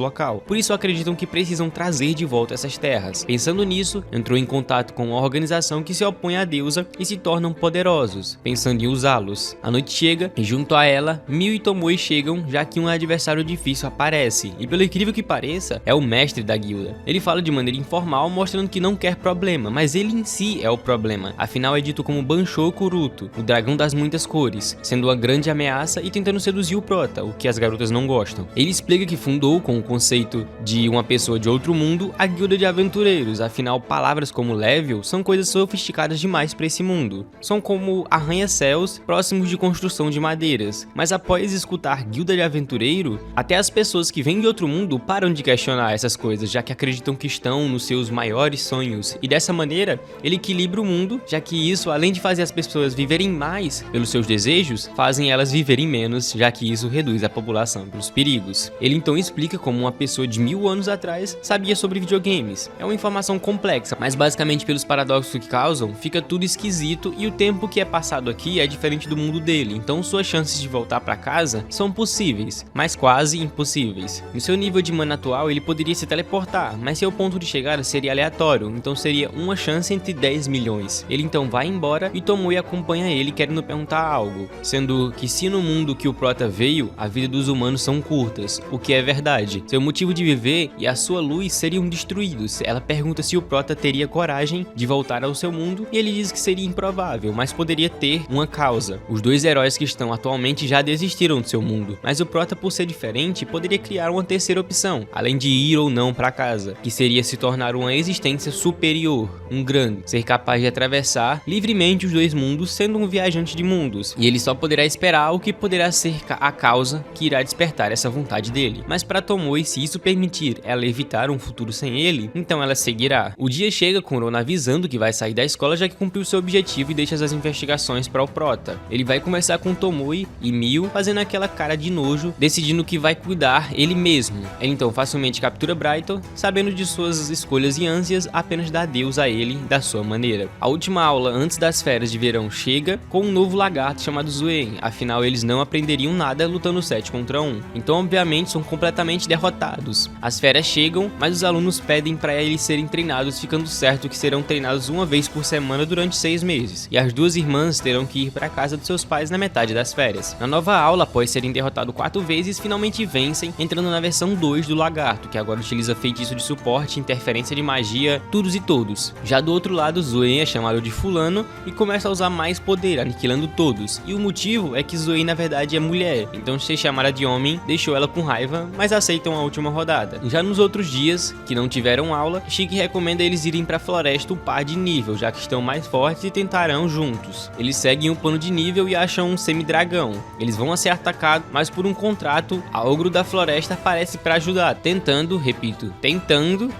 local. Por isso acreditam que precisam trazer de volta essas terras. Pensando nisso, entrou em contato com uma organização que se opõe à deusa e se tornam poderosos, pensando em usá-los. A noite chega e junto a ela, Mil e Tomoe chegam, já que um adversário difícil aparece, e pelo incrível que pareça, é o mestre da guilda. Ele fala de maneira informal, mostrando que não quer problema, mas ele em si é o problema. Afinal é dito como Banshou Kuruto, o dragão das muitas cores, sendo uma grande ameaça e tentando seduzir o Prota, o que as garotas não gostam. Ele explica que fundou com o conceito de uma pessoa de outro mundo a guilda de aventureiros, afinal palavras como level são coisas sofisticadas demais para esse mundo. São como arranha-céus próximos de construção de madeiras, mas após escutar guilda de aventureiro, até as pessoas que vêm de outro mundo param de questionar essas coisas, já que acreditam que estão nos seus maiores sonhos, e dessa maneira ele equilibra o mundo, já que isso, além de fazer as pessoas viverem mais pelos seus desejos, fazem elas viverem menos, já que isso reduz a população pelos perigos. Ele então explica como uma pessoa de 1000 anos atrás sabia sobre videogames. É uma informação complexa, mas basicamente pelos paradoxos que causam, fica tudo esquisito e o tempo que é passado aqui é diferente do mundo dele, então suas chances de voltar para casa são possíveis, mas quase impossíveis. No seu nível de mana atual, ele poderia se teleportar, mas seu ponto de chegada seria aleatório, então seria uma chance entre 10 milhões. Ele então vai embora e Tomoe acompanha ele querendo perguntar algo, sendo que se no mundo que o Prota veio, a vida dos humanos são curtas, o que é verdade. Seu motivo de viver e a sua luz seriam destruídos. Ela pergunta se o Prota teria coragem de voltar ao seu mundo e ele diz que seria improvável, mas poderia ter uma causa. Os dois heróis que estão atualmente já desistiram do seu mundo, mas o Prota, por ser diferente, poderia criar uma terceira opção, além de ir ou não para casa, que seria se tornar uma existência superior, um grande, ser capaz de atravessar livremente os dois mundos sendo um viajante de mundos, e ele só poderá esperar o que poderá ser a causa que irá despertar essa vontade dele. Mas para Tomoe, se isso permitir ela evitar um futuro sem ele, então ela seguirá. O dia chega com Rona avisando que vai sair da escola já que cumpriu seu objetivo e deixa as investigações para o Prota. Ele vai conversar com Tomoe e Mil, fazendo aquela cara de nojo, decidindo que vai cuidar ele mesmo. Ele então facilmente captura Brighton, sabendo de suas escolhas e ânsias, apenas dá adeus a ele da sua maneira. A última aula antes das férias de verão chega com um novo lagarto chamado Zuen, afinal eles não aprenderiam nada lutando 7 contra 1, então obviamente são completamente derrotados. As férias chegam, mas os alunos pedem para eles serem treinados, ficando certo que serão treinados uma vez por semana durante 6 meses, e as duas irmãs terão que ir para casa dos seus pais na metade das férias. Na nova aula, após serem derrotados 4 vezes, finalmente vencem, entrando na versão 2 do lagarto, que agora utiliza feitiço de suporte, interferência de magia, todos e todos. Já do outro lado, Zoe é chamado de fulano e começa a usar mais poder, aniquilando todos, e o motivo é que Zoe na verdade é mulher, então ser chamada de homem deixou ela com raiva, mas aceitam a última rodada. Já nos outros dias, que não tiveram aula, Shiki recomenda eles irem pra floresta upar de nível, já que estão mais fortes e tentarão juntos. Eles seguem o plano de nível e acham um semi-dragão. Eles vão a ser atacados, mas por um contrato, a ogro da floresta aparece pra ajudar, tentando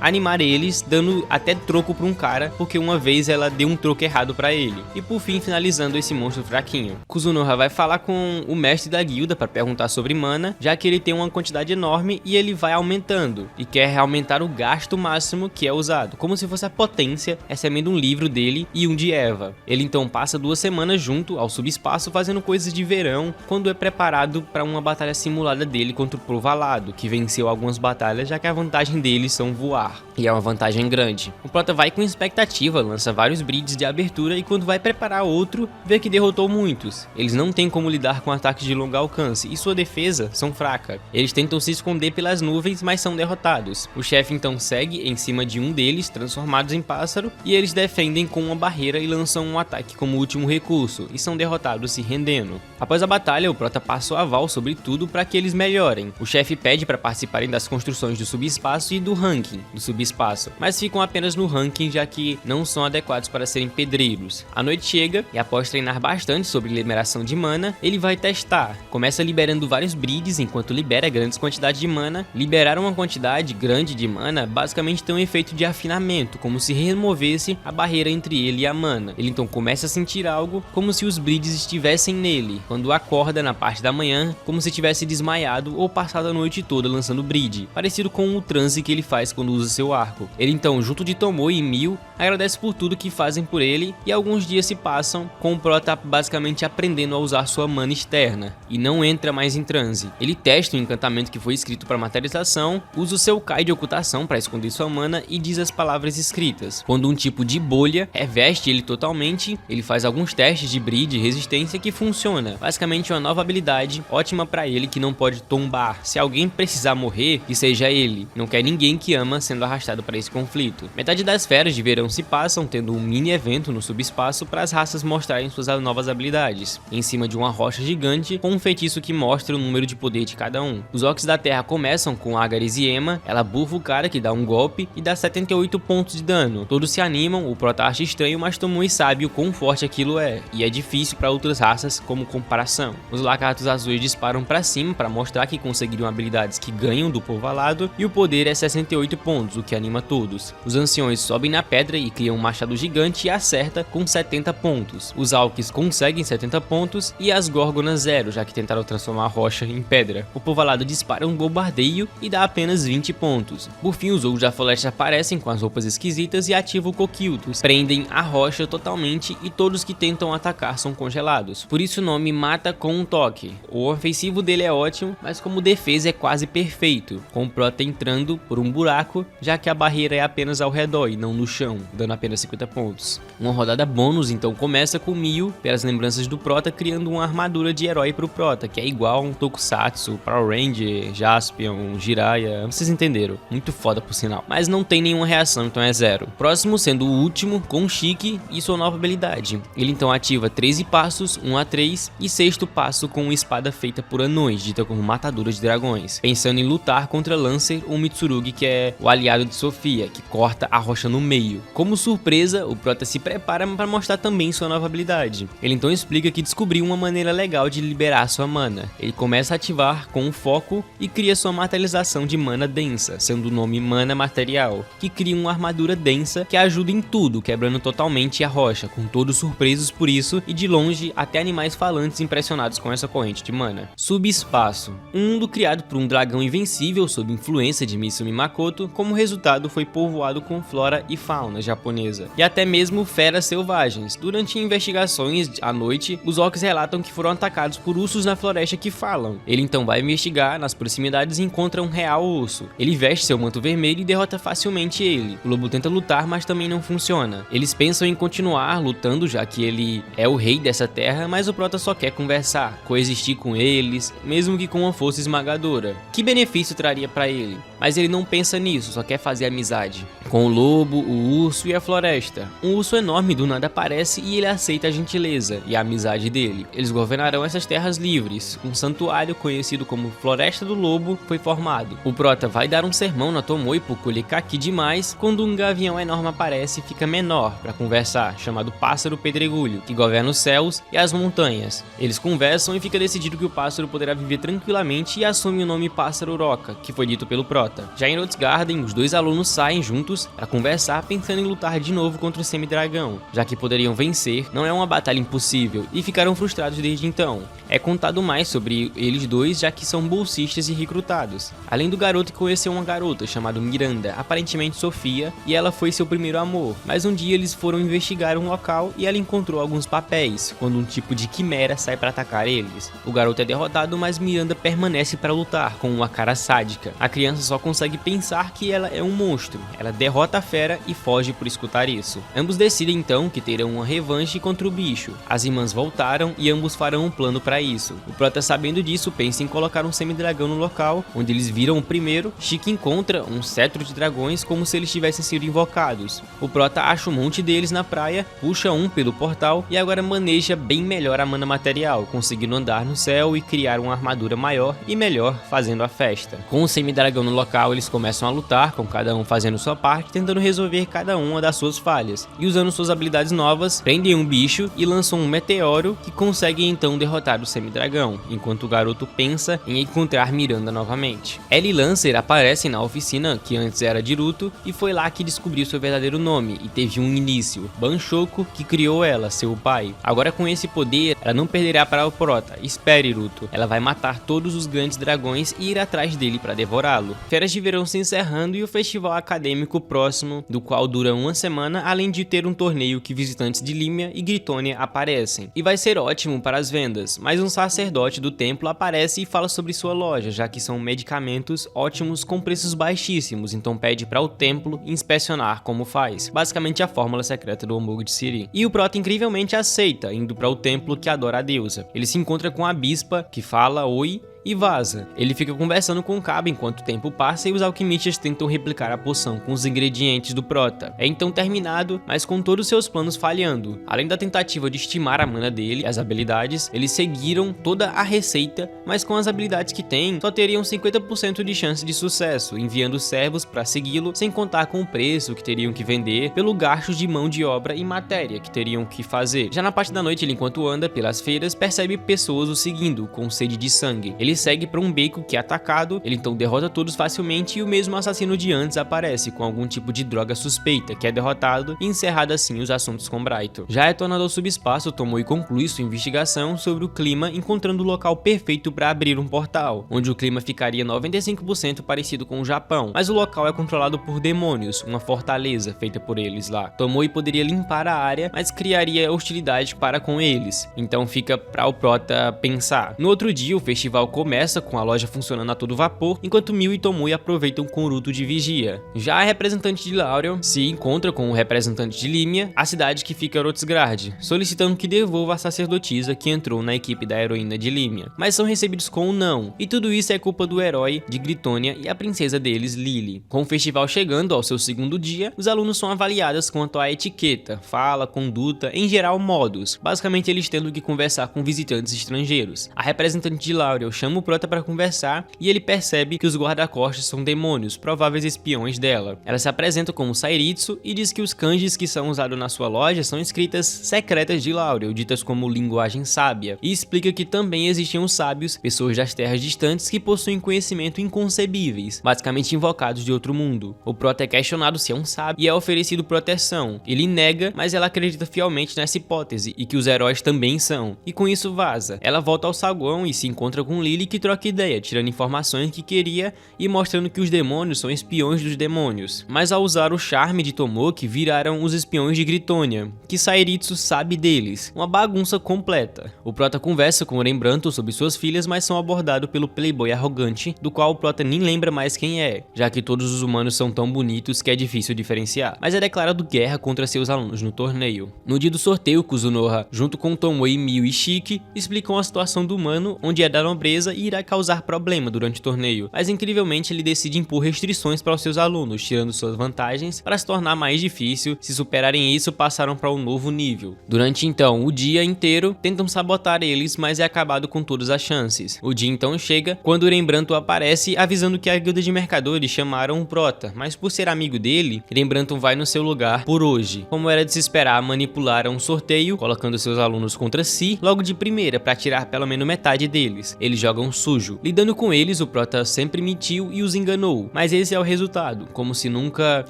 animar eles, dando até troco pra um cara, porque uma vez ela deu um troco errado pra ele. E por fim, finalizando esse monstro fraquinho. Kuzunoha vai falar com o mestre da guilda pra perguntar sobre mana, já que ele tem uma quantidade enorme e ele vai aumentando, e quer aumentar o gasto máximo que é usado, como se fosse a potência, recebendo um livro dele e um de Eva. Ele então passa 2 semanas junto ao subespaço fazendo coisas de verão, quando é preparado para uma batalha simulada dele contra o Provalado, que venceu algumas batalhas, já que a vantagem deles são voar, e é uma vantagem grande. O Prota vai com expectativa, lança vários brides de abertura e quando vai preparar outro, vê que derrotou muitos. Eles não têm como lidar com ataques de longo alcance e sua defesa são fraca. Eles tentam se esconder pelas nuvens, mas são derrotados. O chefe então segue em cima de um deles, transformados em pássaro, e eles defendem com uma barreira e lançam um ataque como último recurso, e são derrotados se rendendo. Após a batalha, o Prota passa o aval sobre tudo para que eles melhorem. O chefe pede para participarem das construções do subespaço e do ranking do subespaço, mas ficam apenas no ranking, já que não são adequados para serem pedreiros. A noite chega e após treinar bastante sobre liberação de mana, ele vai testar. Começa liberando vários brides enquanto libera grandes quantidades de mana. Liberar uma quantidade grande de mana basicamente tem um efeito de afinamento, como se removesse a barreira entre ele e a mana. Ele então começa a sentir algo como se os brides estivessem nele, quando acorda na parte da manhã, como se tivesse desmaiado ou passado a noite toda lançando bride, parecido com o transe que ele faz quando usa seu arco. Ele então, junto de Tomoe e Mio, agradece por tudo que fazem por ele e alguns dias se passam com o Prota basicamente aprendendo a usar sua mana externa e não entra mais em transe. Ele testa o encantamento que foi escrito para materialização, usa o seu Kai de ocultação para esconder sua mana e diz as palavras escritas. Quando um tipo de bolha reveste ele totalmente, ele faz alguns testes de bride e resistência que funciona. Basicamente uma nova habilidade ótima para ele que não pode tombar. Se alguém precisar morrer, que seja ele. Não quer ninguém que ama sendo arrastado para esse conflito. Metade das feras de verão se passam tendo um mini evento no subespaço para as raças mostrarem suas novas habilidades, em cima de uma rocha gigante com um feitiço que mostra o número de poder de cada um. Os orcs da terra começam com Agares e Ema, ela bufa o cara que dá um golpe e dá 78 pontos de dano. Todos se animam, o Prota acha estranho, mas Tomoe sabe o quão forte aquilo é, e é difícil para outras raças como comparação. Os lagartos azuis disparam para cima para mostrar que conseguiram habilidades que ganham do povo alado, e o poder é 68 pontos, o que anima todos. Os anciões sobem na pedra e criam um machado gigante e acerta com 70 pontos. Os alques conseguem 70 pontos e as górgonas 0, já que tentaram transformar a rocha em pedra. O povo alado dispara um bombardeio e dá apenas 20 pontos. Por fim, os ogros da floresta aparecem com as roupas esquisitas e ativam o Coquiltos. Prendem a rocha totalmente e todos que tentam atacar são congelados. Por isso o nome mata com um toque. O ofensivo dele é ótimo, mas como defesa é quase perfeito, com o Prota entrando por um buraco, já que a barreira é apenas ao redor e não no chão, dando apenas 50 pontos. Uma rodada bônus então começa com Mio, pelas lembranças do Prota, criando uma armadura de herói pro Prota, que é igual a um Tokusatsu, Power Ranger, Jaspion, Jiraiya, vocês entenderam. Muito foda por sinal. Mas não tem nenhuma reação, então é 0. Próximo sendo o último, com Shiki e sua nova habilidade. Ele então ativa 13 passos, 1 a 3, e 6º passo com uma espada feita por anões, dita como matadora de dragões, pensando em lutar contra Lancer ou Mitsurugi, que é o aliado de Sofia, que corta a rocha no meio. Como surpresa, o Prota se prepara para mostrar também sua nova habilidade. Ele então explica que descobriu uma maneira legal de liberar sua mana. Ele começa a ativar com um foco e cria sua materialização de mana densa, sendo o nome Mana Material, que cria uma armadura densa que ajuda em tudo, quebrando totalmente a rocha, com todos surpresos por isso e de longe até animais falantes impressionados com essa corrente de mana. Subespaço, um mundo criado por um dragão invencível sob influência de Mitsumi Makoto, como resultado foi povoado com flora e fauna japonesa, e até mesmo feras selvagens. Durante investigações à noite, os orcs relatam que foram atacados por ursos na floresta que falam. Ele então vai investigar nas proximidades e encontra um real urso. Ele veste seu manto vermelho e derrota facilmente ele. O lobo tenta lutar, mas também não funciona. Eles pensam em continuar lutando, já que ele é o rei dessa terra, mas o Prota só quer conversar, coexistir com eles, mesmo que com uma força esmagadora. Que benefício traria pra ele? Mas ele não pensa nisso, só quer fazer amizade com o lobo, o urso e a floresta. Um urso enorme do nada aparece e ele aceita a gentileza e a amizade dele. Eles governarão essas terras livres. Um santuário conhecido como Floresta do Lobo foi formado. O Prota vai dar um sermão na Tomoe por colher caqui demais quando um gavião enorme aparece e fica menor para conversar, chamado Pássaro Pedregulho, que governa os céus e as montanhas. Eles conversam e fica decidido que o pássaro poderá viver tranquilamente e assume o nome Pássaro Roca, que foi dito pelo Prota. Já em Rotgarden, os dois alunos saem juntos para conversar, pensando em lutar de novo contra o semidragão, já que poderiam vencer, não é uma batalha impossível, e ficaram frustrados desde então. É contado mais sobre eles dois, já que são bolsistas e recrutados. Além do garoto que conheceu uma garota chamada Miranda, aparentemente Sofia, e ela foi seu primeiro amor. Mas um dia eles foram investigar um local e ela encontrou alguns papéis, quando um tipo de quimera sai para atacar eles. O garoto é derrotado, mas Miranda permanece para lutar, com uma cara sádica. A criança só consegue pensar que ela é um monstro. Ela derrota a fera e foge por escutar isso. Ambos decidem então que terão uma revanche contra o bicho. As irmãs voltaram e ambos farão um plano para isso. O Prota, sabendo disso, pensa em colocar um semidragão no local onde eles viram o primeiro. Shiki encontra um cetro de dragões como se eles tivessem sido invocados. O Prota acha um monte deles na praia, puxa um pelo portal e agora maneja bem melhor a mana material, conseguindo andar no céu e criar uma armadura maior e melhor, fazendo a festa. Com o semidragão no local, eles começam a lutar, com cada um fazendo sua parte, tentando resolver cada uma das suas falhas, e usando suas habilidades novas, prendem um bicho e lançam um meteoro que consegue então derrotar o semidragão, enquanto o garoto pensa em encontrar Miranda novamente. Ellie e Lancer aparecem na oficina, que antes era de Ruto, e foi lá que descobriu seu verdadeiro nome, e teve um início, Banshoko, que criou ela, seu pai. Agora com esse poder, ela não perderá para o Prota. Espere, Ruto, ela vai matar matar todos os grandes dragões e ir atrás dele para devorá-lo. Férias de verão se encerrando e o festival acadêmico próximo, do qual dura uma semana, além de ter um torneio que visitantes de Límia e Gritônia aparecem. E vai ser ótimo para as vendas, mas um sacerdote do templo aparece e fala sobre sua loja, já que são medicamentos ótimos com preços baixíssimos, então pede para o templo inspecionar como faz. Basicamente a fórmula secreta do Omogo de Siri. E o Prota incrivelmente aceita, indo para o templo que adora a deusa. Ele se encontra com a bispa, que fala oi, e vaza. Ele fica conversando com o Cabo enquanto o tempo passa e os alquimistas tentam replicar a poção com os ingredientes do Prota. É então terminado, mas com todos seus planos falhando. Além da tentativa de estimar a mana dele e as habilidades, eles seguiram toda a receita, mas com as habilidades que tem, só teriam 50% de chance de sucesso, enviando servos para segui-lo, sem contar com o preço que teriam que vender, pelo gasto de mão de obra e matéria que teriam que fazer. Já na parte da noite, ele enquanto anda pelas feiras, percebe pessoas o seguindo, com sede de sangue. Ele segue para um beco que é atacado, ele então derrota todos facilmente e o mesmo assassino de antes aparece com algum tipo de droga suspeita, que é derrotado e encerrado assim os assuntos com Braito. Já retornado ao subespaço, Tomoe conclui sua investigação sobre o clima, encontrando o local perfeito para abrir um portal, onde o clima ficaria 95% parecido com o Japão, mas o local é controlado por demônios, uma fortaleza feita por eles lá. Tomoe poderia limpar a área, mas criaria hostilidade para com eles, então fica para o Prota pensar. No outro dia, o festival começa com a loja funcionando a todo vapor, enquanto Mil e Tomoe aproveitam com o Ruto de vigia. Já a representante de Laurel se encontra com o representante de Límia, a cidade que fica em Rotsgrad, solicitando que devolva a sacerdotisa que entrou na equipe da heroína de Límia, mas são recebidos com um não, e tudo isso é culpa do herói de Gritônia e a princesa deles, Lily. Com o festival chegando ao seu segundo dia, os alunos são avaliados quanto à etiqueta, fala, conduta, em geral modos, basicamente eles tendo que conversar com visitantes estrangeiros. A representante de Laurel chama o Prota para conversar e ele percebe que os guarda-costas são demônios, prováveis espiões dela. Ela se apresenta como Sairitsu e diz que os kanjis que são usados na sua loja são escritas secretas de Laurel, ditas como linguagem sábia, e explica que também existiam sábios, pessoas das terras distantes que possuem conhecimento inconcebíveis, basicamente invocados de outro mundo. O Prota é questionado se é um sábio e é oferecido proteção. Ele nega, mas ela acredita fielmente nessa hipótese e que os heróis também são, e com isso vaza. Ela volta ao saguão e se encontra com Lily, que troca ideia, tirando informações que queria e mostrando que os demônios são espiões dos demônios. Mas ao usar o charme de Tomoki, viraram os espiões de Gritônia, que Sairitsu sabe deles. Uma bagunça completa. O Prota conversa com o Rembrandt sobre suas filhas, mas são abordados pelo playboy arrogante, do qual o Prota nem lembra mais quem é, já que todos os humanos são tão bonitos que é difícil diferenciar. Mas é declarado guerra contra seus alunos no torneio. No dia do sorteio, Kuzunoha, junto com Tomoe, Mil e Shiki, explicam a situação do humano, onde é da nobreza e irá causar problema durante o torneio, mas incrivelmente ele decide impor restrições para os seus alunos, tirando suas vantagens para se tornar mais difícil. Se superarem isso, passaram para um novo nível. Durante então o dia inteiro, tentam sabotar eles, mas é acabado com todas as chances. O dia então chega, quando o Rembrandt aparece avisando que a guilda de mercadores chamaram o Prota, mas por ser amigo dele, Rembrandt vai no seu lugar por hoje. Como era de se esperar, manipularam um sorteio, colocando seus alunos contra si, logo de primeira para tirar pelo menos metade deles. Eles jogam sujo. Lidando com eles, o Prota sempre mentiu e os enganou, mas esse é o resultado, como se nunca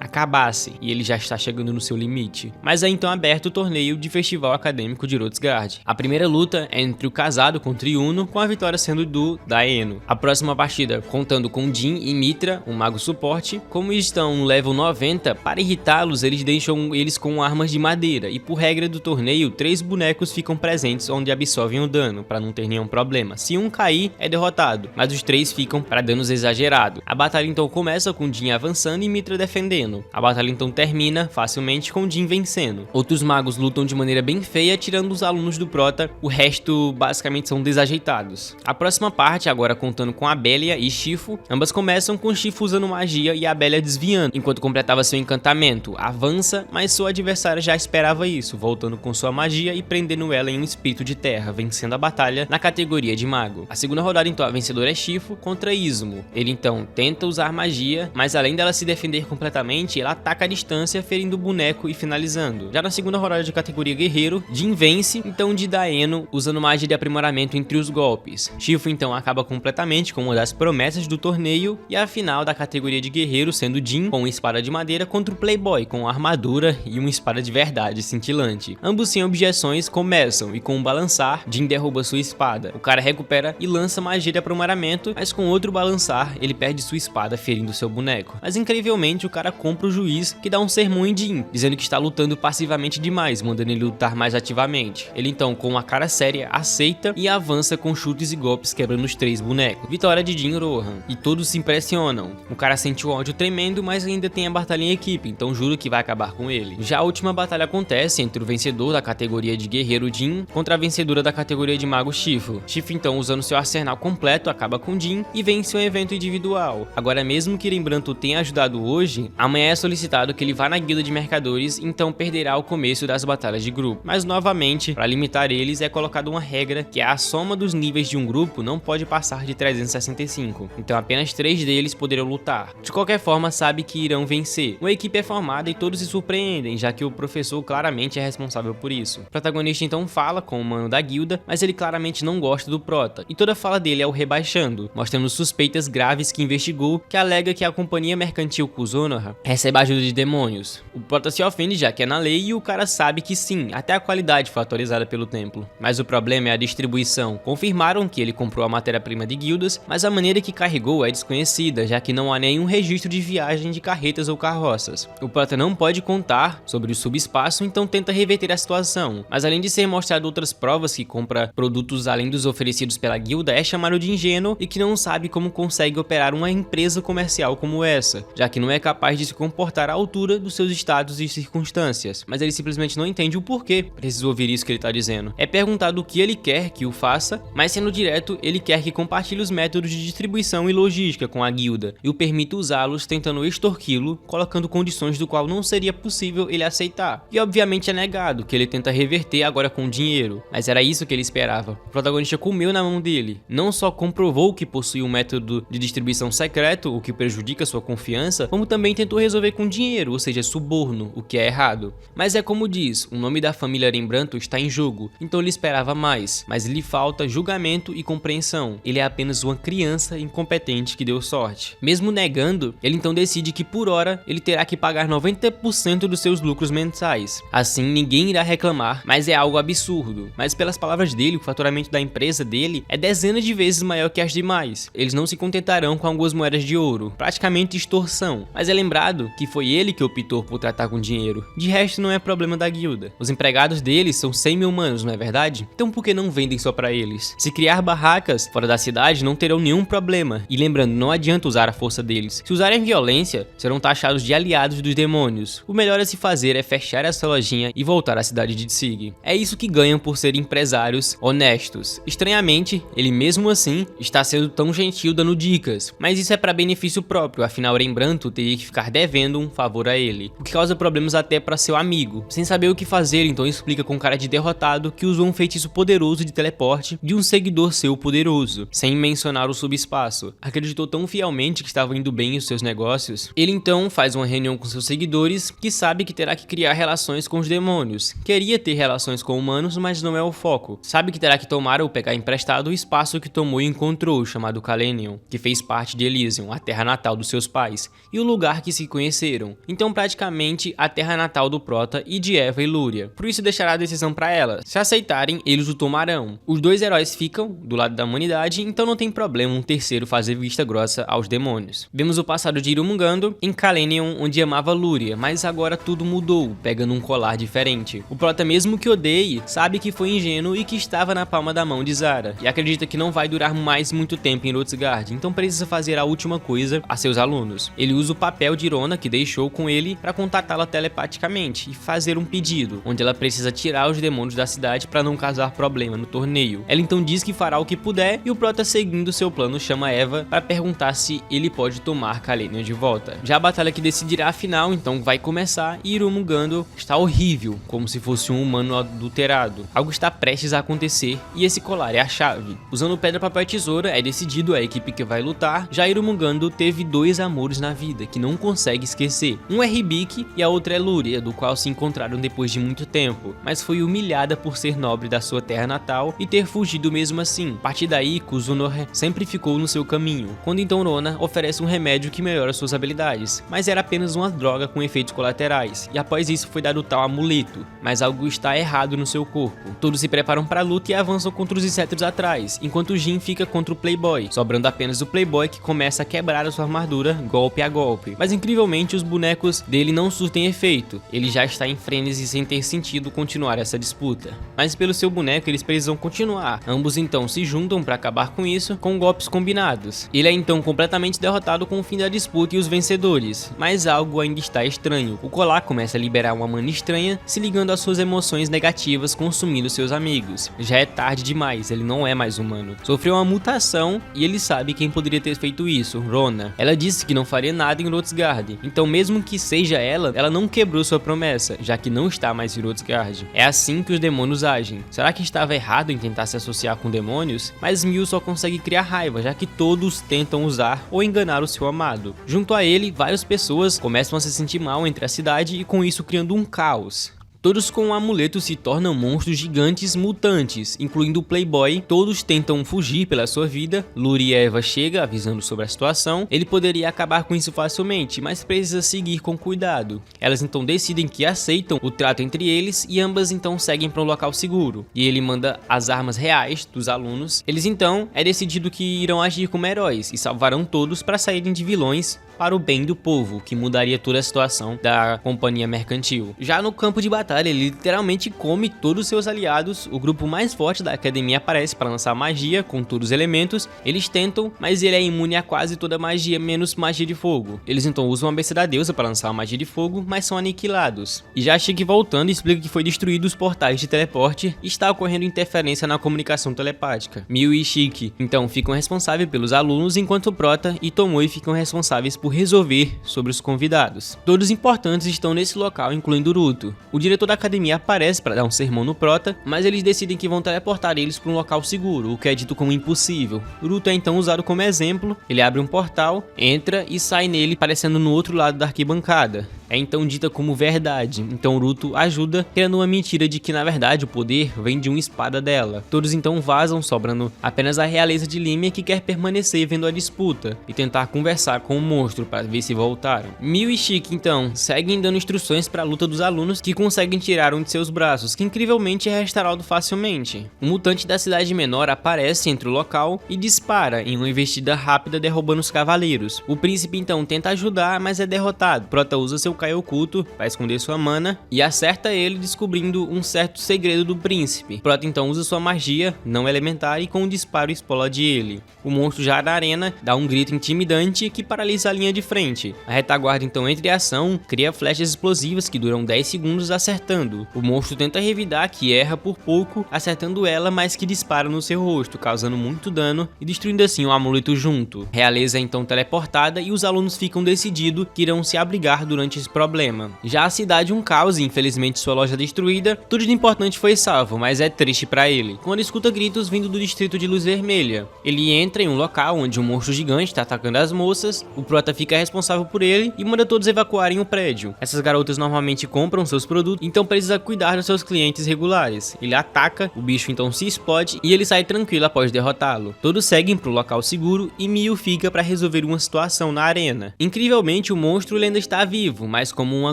acabasse, e ele já está chegando no seu limite. Mas é então aberto o torneio de festival acadêmico de Rotsgrad. A primeira luta é entre o casado contra Yuno, com a vitória sendo do Daeno. A próxima partida contando com Jin e Mitra, um mago suporte. Como estão no level 90, para irritá-los eles deixam eles com armas de madeira, e por regra do torneio, 3 bonecos ficam presentes onde absorvem o dano, para não ter nenhum problema. Se um cair, é derrotado, mas os 3 ficam para danos exagerados. A batalha então começa com Jin avançando e Mitra defendendo. A batalha então termina facilmente com Jin vencendo. Outros magos lutam de maneira bem feia, tirando os alunos do Prota, o resto basicamente são desajeitados. A próxima parte, agora contando com Abélia e Shifu, ambas começam com Shifu usando magia e Abélia desviando, enquanto completava seu encantamento. Avança, mas sua adversária já esperava isso, voltando com sua magia e prendendo ela em um espírito de terra, vencendo a batalha na categoria de mago. A segunda rodada então a vencedora é Shifu contra Izumo. Ele então tenta usar magia, mas além dela se defender completamente, ela ataca a distância, ferindo o boneco e finalizando. Já na segunda rodada de categoria guerreiro, Jin vence então de Daeno, usando magia de aprimoramento entre os golpes. Shifu então acaba completamente com uma das promessas do torneio, e a final da categoria de guerreiro sendo Jin com uma espada de madeira contra o Playboy com armadura e uma espada de verdade cintilante. Ambos sem objeções começam, e com um balançar, Jin derruba sua espada. O cara recupera e lança lança magia de aprimoramento, mas com outro balançar, ele perde sua espada ferindo seu boneco. Mas incrivelmente o cara compra o juiz, que dá um sermão em Jin, dizendo que está lutando passivamente demais, mandando ele lutar mais ativamente. Ele então, com uma cara séria, aceita e avança com chutes e golpes quebrando os 3 bonecos. Vitória de Jin e Rohan. E todos se impressionam. O cara sente um ódio tremendo, mas ainda tem a batalha em equipe, então jura que vai acabar com ele. Já a última batalha acontece entre o vencedor da categoria de guerreiro Jin contra a vencedora da categoria de mago Shifu. Shifu então, usando seu arsenal completo, acaba com Jin e vence um evento individual. Agora, mesmo que Rembrandt tenha ajudado hoje, amanhã é solicitado que ele vá na guilda de mercadores, então perderá o começo das batalhas de grupo. Mas novamente, para limitar eles, é colocada uma regra que a soma dos níveis de um grupo não pode passar de 365, então apenas 3 deles poderão lutar. De qualquer forma, sabe que irão vencer. Uma equipe é formada e todos se surpreendem, já que o professor claramente é responsável por isso. O protagonista então fala com o mano da guilda, mas ele claramente não gosta do prota, e toda a fala dele é o rebaixando, mostrando suspeitas graves que investigou, que alega que a companhia mercantil Kuzonoha recebe ajuda de demônios. O prota se ofende, já que é na lei, e o cara sabe que sim, até a qualidade foi atualizada pelo templo. Mas o problema é a distribuição. Confirmaram que ele comprou a matéria-prima de guildas, mas a maneira que carregou é desconhecida, já que não há nenhum registro de viagem de carretas ou carroças. O prota não pode contar sobre o subespaço, então tenta reverter a situação. Mas além de ser mostrado outras provas que compra produtos além dos oferecidos pela guilda, é chamado de ingênuo e que não sabe como consegue operar uma empresa comercial como essa, já que não é capaz de se comportar à altura dos seus estados e circunstâncias. Mas ele simplesmente não entende o porquê precisa ouvir isso que ele tá dizendo. É perguntado o que ele quer que o faça, mas sendo direto, ele quer que compartilhe os métodos de distribuição e logística com a guilda e o permita usá-los, tentando extorquí-lo, colocando condições do qual não seria possível ele aceitar. E obviamente é negado, que ele tenta reverter agora com dinheiro, mas era isso que ele esperava. O protagonista comeu na mão dele. Não só comprovou que possui um método de distribuição secreto, o que prejudica sua confiança, como também tentou resolver com dinheiro, ou seja, suborno, o que é errado. Mas é como diz, o nome da família Rembrandt está em jogo, então ele esperava mais, mas lhe falta julgamento e compreensão. Ele é apenas uma criança incompetente que deu sorte. Mesmo negando, ele então decide que por hora ele terá que pagar 90% dos seus lucros mensais. Assim ninguém irá reclamar, mas é algo absurdo. Mas pelas palavras dele, o faturamento da empresa dele é dezenas de vezes maior que as demais. Eles não se contentarão com algumas moedas de ouro, praticamente extorsão. Mas é lembrado que foi ele que optou por tratar com dinheiro. De resto, não é problema da guilda. Os empregados deles são 100 mil manos, não é verdade? Então por que não vendem só pra eles? Se criar barracas fora da cidade, não terão nenhum problema. E lembrando, não adianta usar a força deles. Se usarem violência, serão taxados de aliados dos demônios. O melhor a se fazer é fechar essa lojinha e voltar à cidade de Tsig. É isso que ganham por serem empresários honestos. Estranhamente, ele mesmo assim está sendo tão gentil dando dicas, mas isso é para benefício próprio, afinal Rembrandt teria que ficar devendo um favor a ele, o que causa problemas até para seu amigo. Sem saber o que fazer, então explica com cara de derrotado que usou um feitiço poderoso de teleporte de um seguidor seu poderoso, sem mencionar o subespaço. Acreditou tão fielmente que estavam indo bem os seus negócios. Ele então faz uma reunião com seus seguidores, que sabe que terá que criar relações com os demônios. Queria ter relações com humanos, mas não é o foco. Sabe que terá que tomar ou pegar emprestado o espaço que tomou e encontrou, chamado Kalenion, que fez parte de Elysium, a terra natal dos seus pais, e o lugar que se conheceram. Então praticamente a terra natal do Prota e de Eva e Lúria. Por isso deixará a decisão para ela. Se aceitarem, eles o tomarão. Os dois heróis ficam do lado da humanidade, então não tem problema um terceiro fazer vista grossa aos demônios. Vemos o passado de Irumungando em Kalenion, onde amava Lúria, mas agora tudo mudou, pegando um colar diferente. O Prota, mesmo que odeie, sabe que foi ingênuo e que estava na palma da mão de Zara, e acredita que não vai durar mais muito tempo em Hrothgar, então precisa fazer a última coisa a seus alunos. Ele usa o papel de Irona que deixou com ele para contatá-la telepaticamente e fazer um pedido, onde ela precisa tirar os demônios da cidade para não causar problema no torneio. Ela então diz que fará o que puder e o Prota, seguindo seu plano, chama Eva para perguntar se ele pode tomar Kalenion de volta. Já a batalha que decidirá a final então vai começar e Irumungando está horrível, como se fosse um humano adulterado. Algo está prestes a acontecer e esse colar é a chave. Usando pedra, papel e tesoura é decidido a equipe que vai lutar. Já Irumungando teve dois amores na vida que não consegue esquecer. Um é Hibiki e a outra é Lúria, do qual se encontraram depois de muito tempo, mas foi humilhada por ser nobre da sua terra natal e ter fugido mesmo assim. A partir daí, Kuzunoha sempre ficou no seu caminho, quando então Rona oferece um remédio que melhora suas habilidades, mas era apenas uma droga com efeitos colaterais, e após isso foi dado tal amuleto, mas algo está errado no seu corpo. Todos se preparam para a luta e avançam contra os insetos atrás, enquanto enquanto Jin fica contra o Playboy, sobrando apenas o Playboy, que começa a quebrar a sua armadura golpe a golpe. Mas incrivelmente os bonecos dele não surtem efeito, ele já está em frenesi sem ter sentido continuar essa disputa. Mas pelo seu boneco eles precisam continuar, ambos então se juntam para acabar com isso com golpes combinados. Ele é então completamente derrotado com o fim da disputa e os vencedores, mas algo ainda está estranho. O colar começa a liberar uma mana estranha, se ligando às suas emoções negativas, consumindo seus amigos. Já é tarde demais, ele não é mais humano. Sofreu uma mutação e ele sabe quem poderia ter feito isso, Rona. Ela disse que não faria nada em Hrothsgard, então mesmo que seja ela não quebrou sua promessa, já que não está mais em Hrothsgard. É assim que os demônios agem. Será que estava errado em tentar se associar com demônios? Mas Mil só consegue criar raiva, já que todos tentam usar ou enganar o seu amado. Junto a ele, várias pessoas começam a se sentir mal entre a cidade e com isso criando um caos. Todos com o amuleto se tornam monstros gigantes mutantes, incluindo o Playboy. Todos tentam fugir pela sua vida. Luri e Eva chegam avisando sobre a situação. Ele poderia acabar com isso facilmente, mas precisa seguir com cuidado. Elas então decidem que aceitam o trato entre eles e ambas então seguem para um local seguro. E ele manda as armas reais dos alunos. Eles então é decidido que irão agir como heróis e salvarão todos para saírem de vilões para o bem do povo, que mudaria toda a situação da companhia mercantil. Já no campo de batalha, ele literalmente come todos os seus aliados. O grupo mais forte da academia aparece para lançar magia com todos os elementos. Eles tentam, mas ele é imune a quase toda magia, menos magia de fogo. Eles então usam a besta da deusa para lançar a magia de fogo, mas são aniquilados. E já Shiki voltando explica que foi destruído os portais de teleporte e está ocorrendo interferência na comunicação telepática. Mil e Shiki então ficam responsáveis pelos alunos, enquanto Prota e Tomoe ficam responsáveis por resolver sobre os convidados. Todos importantes estão nesse local, incluindo Ruto. O diretor da academia aparece para dar um sermão no Prota, mas eles decidem que vão teleportar eles para um local seguro, o que é dito como impossível. Ruto é então usado como exemplo. Ele abre um portal, entra e sai nele, aparecendo no outro lado da arquibancada. É então dita como verdade, então Ruto ajuda, criando uma mentira de que na verdade o poder vem de uma espada dela. Todos então vazam, sobrando apenas a realeza de Limia, que quer permanecer vendo a disputa e tentar conversar com o monstro para ver se voltaram. Mil e Shiki então seguem dando instruções para a luta dos alunos, que conseguem tirar um de seus braços, que incrivelmente é restaurado facilmente. Um mutante da cidade menor aparece entre o local e dispara em uma investida rápida, derrubando os cavaleiros. O príncipe então tenta ajudar, mas é derrotado. Prota usa seu Kai oculto para esconder sua mana e acerta ele, descobrindo um certo segredo do príncipe. Prota então usa sua magia não elementar e com um disparo explode ele. O monstro já na arena dá um grito intimidante que paralisa a linha de frente. A retaguarda então entra em ação, cria flechas explosivas que duram 10 segundos acertando. O monstro tenta revidar, que erra por pouco, acertando ela, mas que dispara no seu rosto, causando muito dano e destruindo assim o amuleto junto. Realeza é então teleportada e os alunos ficam decididos que irão se abrigar durante esse problema. Já a cidade um caos e infelizmente sua loja destruída. Tudo de importante foi salvo, mas é triste para ele quando escuta gritos vindo do distrito de Luz Vermelha. Ele entra em um local onde um monstro gigante está atacando as moças. O Prota fica responsável por ele e manda todos evacuarem o prédio. Essas garotas normalmente compram seus produtos, então precisa cuidar dos seus clientes regulares. Ele ataca, o bicho então se explode e ele sai tranquilo após derrotá-lo. Todos seguem para o local seguro e Mio fica para resolver uma situação na arena. Incrivelmente o monstro ele ainda está vivo, mas como uma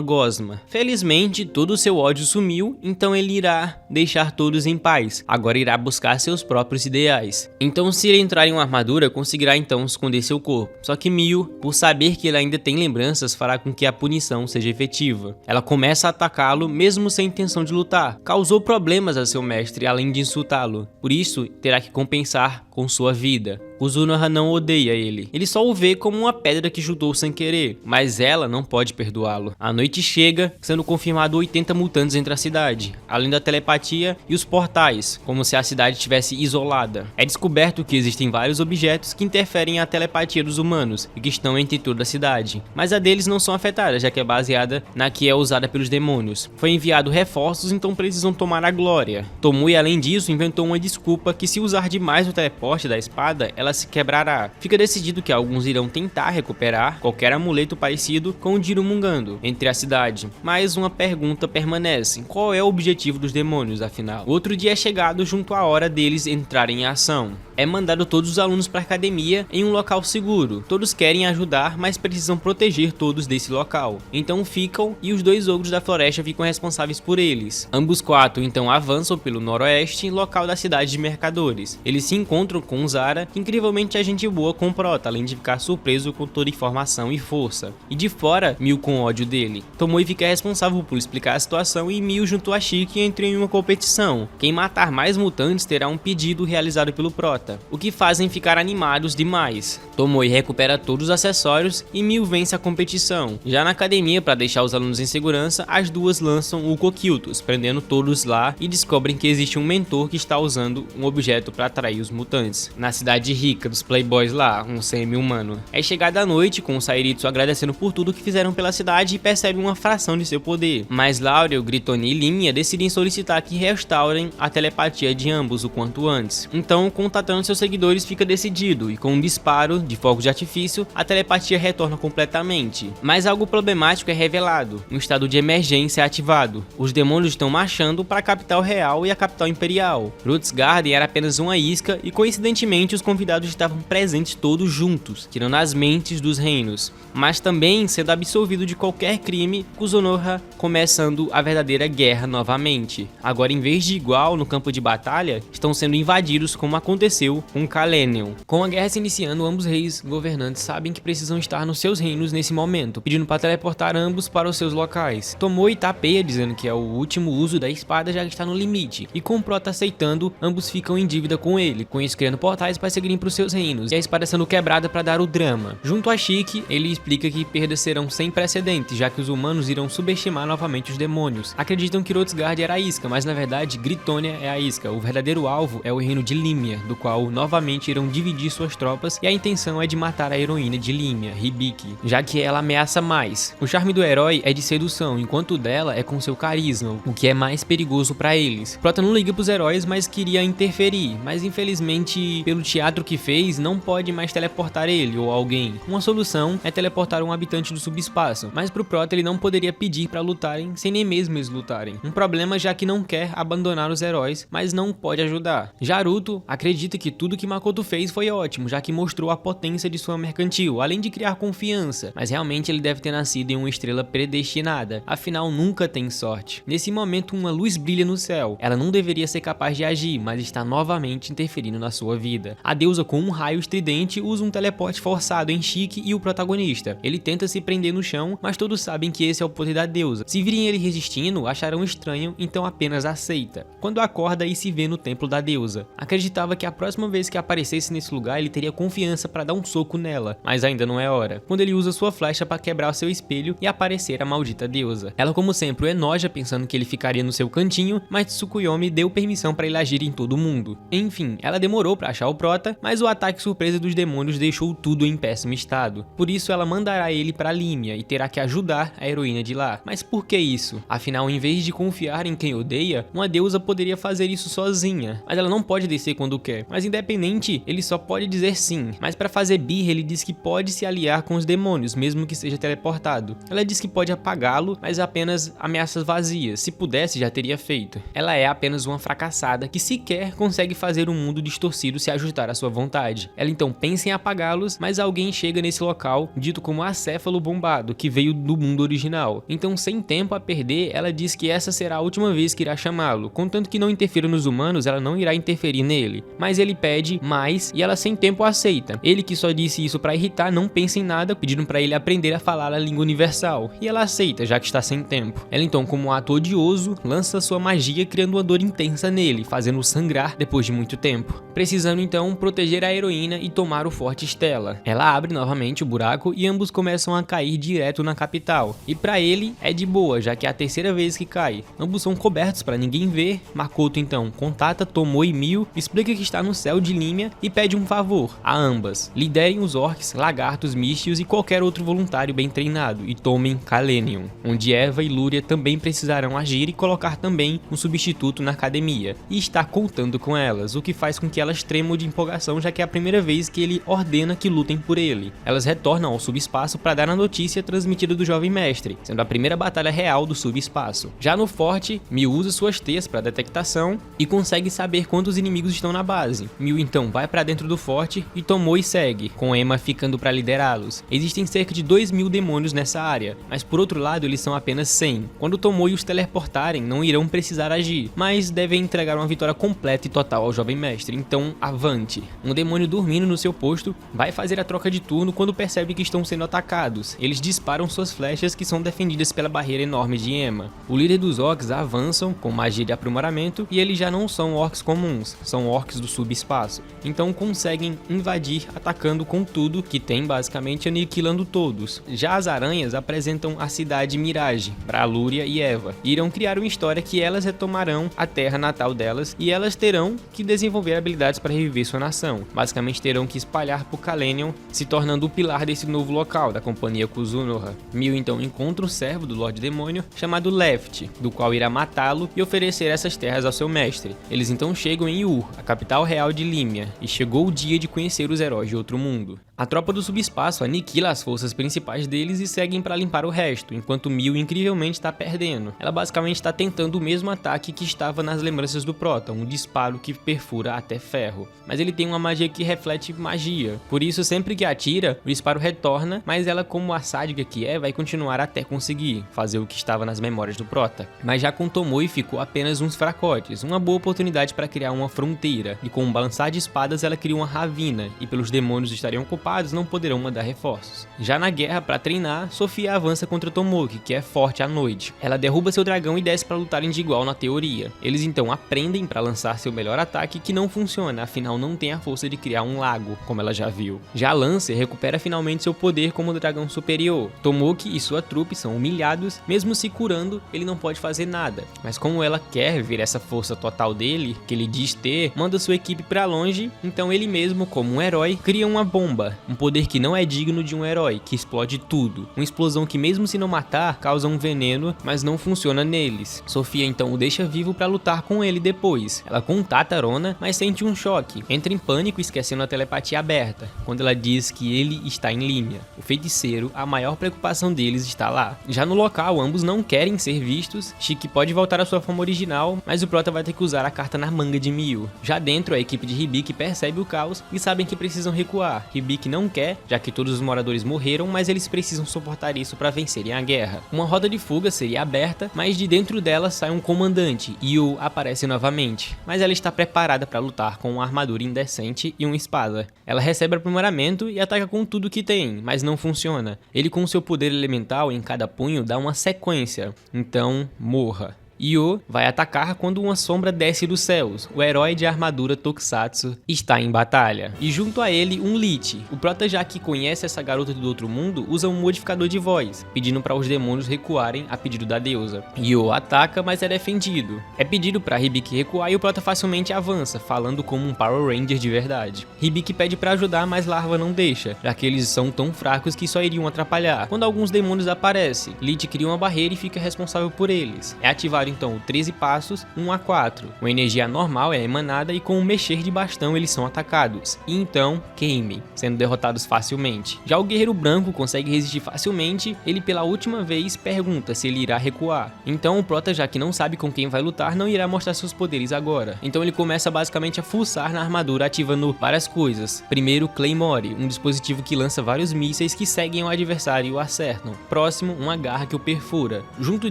gosma. Felizmente todo o seu ódio sumiu, então ele irá deixar todos em paz. Agora irá buscar seus próprios ideais. Então se ele entrar em uma armadura, conseguirá então esconder seu corpo. Só que Mio, por saber que ele ainda tem lembranças, fará com que a punição seja efetiva. Ela começa a atacá-lo mesmo sem intenção de lutar. Causou problemas a seu mestre, além de insultá-lo. Por isso, terá que compensar com sua vida. Kozunoha não odeia ele. Ele só o vê como uma pedra que chutou sem querer, mas ela não pode perdoá-lo. A noite chega, sendo confirmado 80 mutantes entre a cidade, além da telepatia e os portais, como se a cidade estivesse isolada. É descoberto que existem vários objetos que interferem a telepatia dos humanos e que estão entre toda a cidade, mas a deles não são afetadas, já que é baseada na que é usada pelos demônios. Foi enviado reforços, então precisam tomar a glória. Tomoe, além disso, inventou uma desculpa que se usar demais o teleporte da espada, ela se quebrará. Fica decidido que alguns irão tentar recuperar qualquer amuleto parecido com o Dirumungando entre a cidade. Mas uma pergunta permanece: qual é o objetivo dos demônios, afinal? Outro dia é chegado junto à hora deles entrarem em ação. é mandado todos os alunos para a academia em um local seguro. Todos querem ajudar, mas precisam proteger todos desse local. Então ficam e os 2 ogros da floresta ficam responsáveis por eles. Ambos 4 então avançam pelo noroeste, local da cidade de mercadores. Eles se encontram com Zara, que incrivelmente é gente boa com o Prota, além de ficar surpreso com toda a informação e força. E de fora, Mil com ódio dele. Tomoe fica responsável por explicar a situação e Mil junto a Shiki entram em uma competição. Quem matar mais mutantes terá um pedido realizado pelo Prota, o que fazem ficar animados demais. Tomoe recupera todos os acessórios e Mil vence a competição. Já na academia, para deixar os alunos em segurança, as duas lançam o Coquiltos, prendendo todos lá e descobrem que existe um mentor que está usando um objeto para atrair os mutantes. Na cidade rica dos playboys lá, um semi-humano. É chegada a noite com o Sairitsu agradecendo por tudo que fizeram pela cidade e percebe uma fração de seu poder. Mas Laurel, Gritone e Limia decidem solicitar que restaurem a telepatia de ambos o quanto antes. Então, contatando seus seguidores fica decidido e com um disparo de fogos de artifício, a telepatia retorna completamente. Mas algo problemático é revelado. Um estado de emergência é ativado. Os demônios estão marchando para a capital real e a capital imperial. Roots Garden era apenas uma isca e coincidentemente os convidados estavam presentes todos juntos, tirando as mentes dos reinos, mas também sendo absolvido de qualquer crime, Kuzunoha começando a verdadeira guerra novamente. Agora, em vez de igual no campo de batalha, estão sendo invadidos como aconteceu com Kalenion. Com a guerra se iniciando, ambos reis governantes sabem que precisam estar nos seus reinos nesse momento, pedindo para teleportar ambos para os seus locais. Tomoe tapeia dizendo que é o último uso da espada já que está no limite, e com o Prota aceitando, ambos ficam em dívida com ele, com isso criando portais para seguirem para os seus reinos, e a espada sendo quebrada para dar o drama. Junto a Shiki, ele explica que perdas serão sem precedentes, já que os humanos irão subestimar novamente os demônios. Acreditam que Rhotsguard era a isca, mas na verdade Gritonia é a isca. O verdadeiro alvo é o reino de Limia, do qual novamente irão dividir suas tropas, e a intenção é de matar a heroína de Limia, Hibiki, já que ela ameaça mais. O charme do herói é de sedução, enquanto o dela é com seu carisma, o que é mais perigoso para eles. Prota não liga pros heróis, mas queria interferir, mas infelizmente pelo teatro que fez, não pode mais teleportar ele ou alguém. Uma solução é teleportar um habitante do subespaço, mas pro Prota ele não poderia pedir para lutarem sem nem mesmo eles lutarem. Um problema já que não quer abandonar os heróis, mas não pode ajudar. Naruto acredita que tudo que Makoto fez foi ótimo, já que mostrou a potência de sua mercantil, além de criar confiança, mas realmente ele deve ter nascido em uma estrela predestinada, afinal nunca tem sorte. Nesse momento uma luz brilha no céu, ela não deveria ser capaz de agir, mas está novamente interferindo na sua vida. A deusa com um raio estridente usa um teleporte forçado em Shiki e o protagonista. Ele tenta se prender no chão, mas todos sabem que esse é o poder da deusa. Se virem ele resistindo, acharão estranho, então apenas aceita. Quando acorda e se vê no templo da deusa, acreditava que a próxima vez que aparecesse nesse lugar ele teria confiança para dar um soco nela, mas ainda não é hora. Quando ele usa sua flecha para quebrar o seu espelho e aparecer a maldita deusa. Ela como sempre o enoja pensando que ele ficaria no seu cantinho, mas Tsukuyomi deu permissão para ele agir em todo mundo. Enfim, ela demorou para achar o Prota, mas o ataque surpresa dos demônios deixou tudo em péssimo estado. Por isso ela mandará ele para Limia e terá que ajudar a heroína de lá. Mas por que isso? Afinal, em vez de confiar em quem odeia, uma deusa poderia fazer isso sozinha, mas ela não pode descer quando quer. Mas independente, ele só pode dizer sim. Mas para fazer birra, ele diz que pode se aliar com os demônios, mesmo que seja teleportado. Ela diz que pode apagá-lo, mas apenas ameaças vazias. Se pudesse, já teria feito. Ela é apenas uma fracassada que sequer consegue fazer um mundo distorcido se ajustar à sua vontade. Ela então pensa em apagá-los, mas alguém chega nesse local, dito como acéfalo bombado, que veio do mundo original. Então, sem tempo a perder, ela diz que essa será a última vez que irá chamá-lo. Contanto que não interfira nos humanos, ela não irá interferir nele. Mas ele pede mais e ela sem tempo aceita. Ele que só disse isso pra irritar, não pensa em nada, pedindo pra ele aprender a falar a língua universal. E ela aceita, já que está sem tempo. Ela então, como um ato odioso, lança sua magia criando uma dor intensa nele, fazendo-o sangrar depois de muito tempo. Precisando então proteger a heroína e tomar o forte Stella. Ela abre novamente o buraco e ambos começam a cair direto na capital. E pra ele é de boa, já que é a terceira vez que cai. Ambos são cobertos pra ninguém ver. Makoto então contata Tomoe e Mil, explica que está no céu de Limia e pede um favor a ambas. Liderem os orcs, lagartos, místios e qualquer outro voluntário bem treinado e tomem Kalenion, onde Eva e Lúria também precisarão agir e colocar também um substituto na academia. E está contando com elas, o que faz com que elas tremam de empolgação, já que é a primeira vez que ele ordena que lutem por ele. Elas retornam ao subespaço para dar a notícia transmitida do jovem mestre, sendo a primeira batalha escala real do subespaço. Já no forte, Mil usa suas teias para detectação e consegue saber quantos inimigos estão na base. Mil então vai para dentro do forte e Tomoe segue, com Emma ficando para liderá-los. Existem cerca de 2.000 demônios nessa área, mas por outro lado eles são apenas 100. Quando Tomoe os teleportarem, não irão precisar agir, mas devem entregar uma vitória completa e total ao jovem mestre, então avante. Um demônio dormindo no seu posto vai fazer a troca de turno quando percebe que estão sendo atacados. Eles disparam suas flechas que são defendidas pela barreira enorme de Emma. O líder dos orcs avançam com magia de aprimoramento e eles já não são orcs comuns, são orcs do subespaço. Então conseguem invadir atacando com tudo que tem, basicamente aniquilando todos. Já as aranhas apresentam a cidade Mirage para Lúria e Eva e irão criar uma história que elas retomarão a terra natal delas e elas terão que desenvolver habilidades para reviver sua nação. Basicamente terão que espalhar por Kalenion, se tornando o pilar desse novo local da companhia Kuzunoha. Mil então encontra um servo do Lorde Demônio chamado Left, do qual irá matá-lo e oferecer essas terras ao seu mestre. Eles então chegam em Ur, a capital real de Límia, e chegou o dia de conhecer os heróis de outro mundo. A tropa do subespaço aniquila as forças principais deles e seguem para limpar o resto, enquanto Mil incrivelmente está perdendo. Ela basicamente está tentando o mesmo ataque que estava nas lembranças do Prota, um disparo que perfura até ferro. Mas ele tem uma magia que reflete magia, por isso sempre que atira, o disparo retorna, mas ela, como a sádica que é, vai continuar até conseguir fazer o que estava nas memórias do Prota. Mas já com Tomoe ficou apenas uns fracotes, uma boa oportunidade para criar uma fronteira, e com um balançar de espadas ela cria uma ravina, e pelos demônios estariam ocupados não poderão mandar reforços. Já na guerra, para treinar, Sofia avança contra Tomoki, que é forte à noite. Ela derruba seu dragão e desce para lutarem de igual na teoria. Eles então aprendem para lançar seu melhor ataque, que não funciona, afinal não tem a força de criar um lago, como ela já viu. Já Lancer recupera finalmente seu poder como dragão superior. Tomoki e sua trupe são humilhados, mesmo se curando, ele não pode fazer nada. Mas como ela quer ver essa força total dele, que ele diz ter, manda sua equipe para longe, então ele mesmo, como um herói, cria uma bomba. Um poder que não é digno de um herói, que explode tudo. Uma explosão que mesmo se não matar, causa um veneno, mas não funciona neles. Sofia então o deixa vivo para lutar com ele depois. Ela contata Arona, mas sente um choque. Entra em pânico, esquecendo a telepatia aberta, quando ela diz que ele está em Límia. O feiticeiro, a maior preocupação deles está lá. Já no local, ambos não querem ser vistos. Shiki pode voltar à sua forma original, mas o Prota vai ter que usar a carta na manga de Mil. Já dentro, a equipe de Hibiki percebe o caos e sabem que precisam recuar. Hibiki não quer, já que todos os moradores morreram, mas eles precisam suportar isso para vencerem a guerra. Uma roda de fuga seria aberta, mas de dentro dela sai um comandante, e Yu aparece novamente, mas ela está preparada para lutar com uma armadura indecente e uma espada. Ela recebe aprimoramento e ataca com tudo que tem, mas não funciona. Ele, com seu poder elemental em cada punho, dá uma sequência, então morra. Io vai atacar quando uma sombra desce dos céus. O herói de armadura Tokusatsu está em batalha. E junto a ele, um Lich. O Prota, já que conhece essa garota do outro mundo, usa um modificador de voz, pedindo para os demônios recuarem a pedido da deusa. Io ataca, mas é defendido. É pedido para Hibiki recuar e o Prota facilmente avança, falando como um Power Ranger de verdade. Hibiki pede para ajudar, mas Larva não deixa, já que eles são tão fracos que só iriam atrapalhar. Quando alguns demônios aparecem, Lich cria uma barreira e fica responsável por eles. É ativado então o 13 passos, 1 a 4. Uma energia normal é emanada e com o mexer de bastão eles são atacados. E então queimem, sendo derrotados facilmente. Já o guerreiro branco consegue resistir facilmente, ele pela última vez pergunta se ele irá recuar. Então o Prota, já que não sabe com quem vai lutar, não irá mostrar seus poderes agora. Então ele começa basicamente a fuçar na armadura, ativando várias coisas. Primeiro, Claymore, um dispositivo que lança vários mísseis que seguem o adversário e o acertam. Próximo, uma garra que o perfura. Junto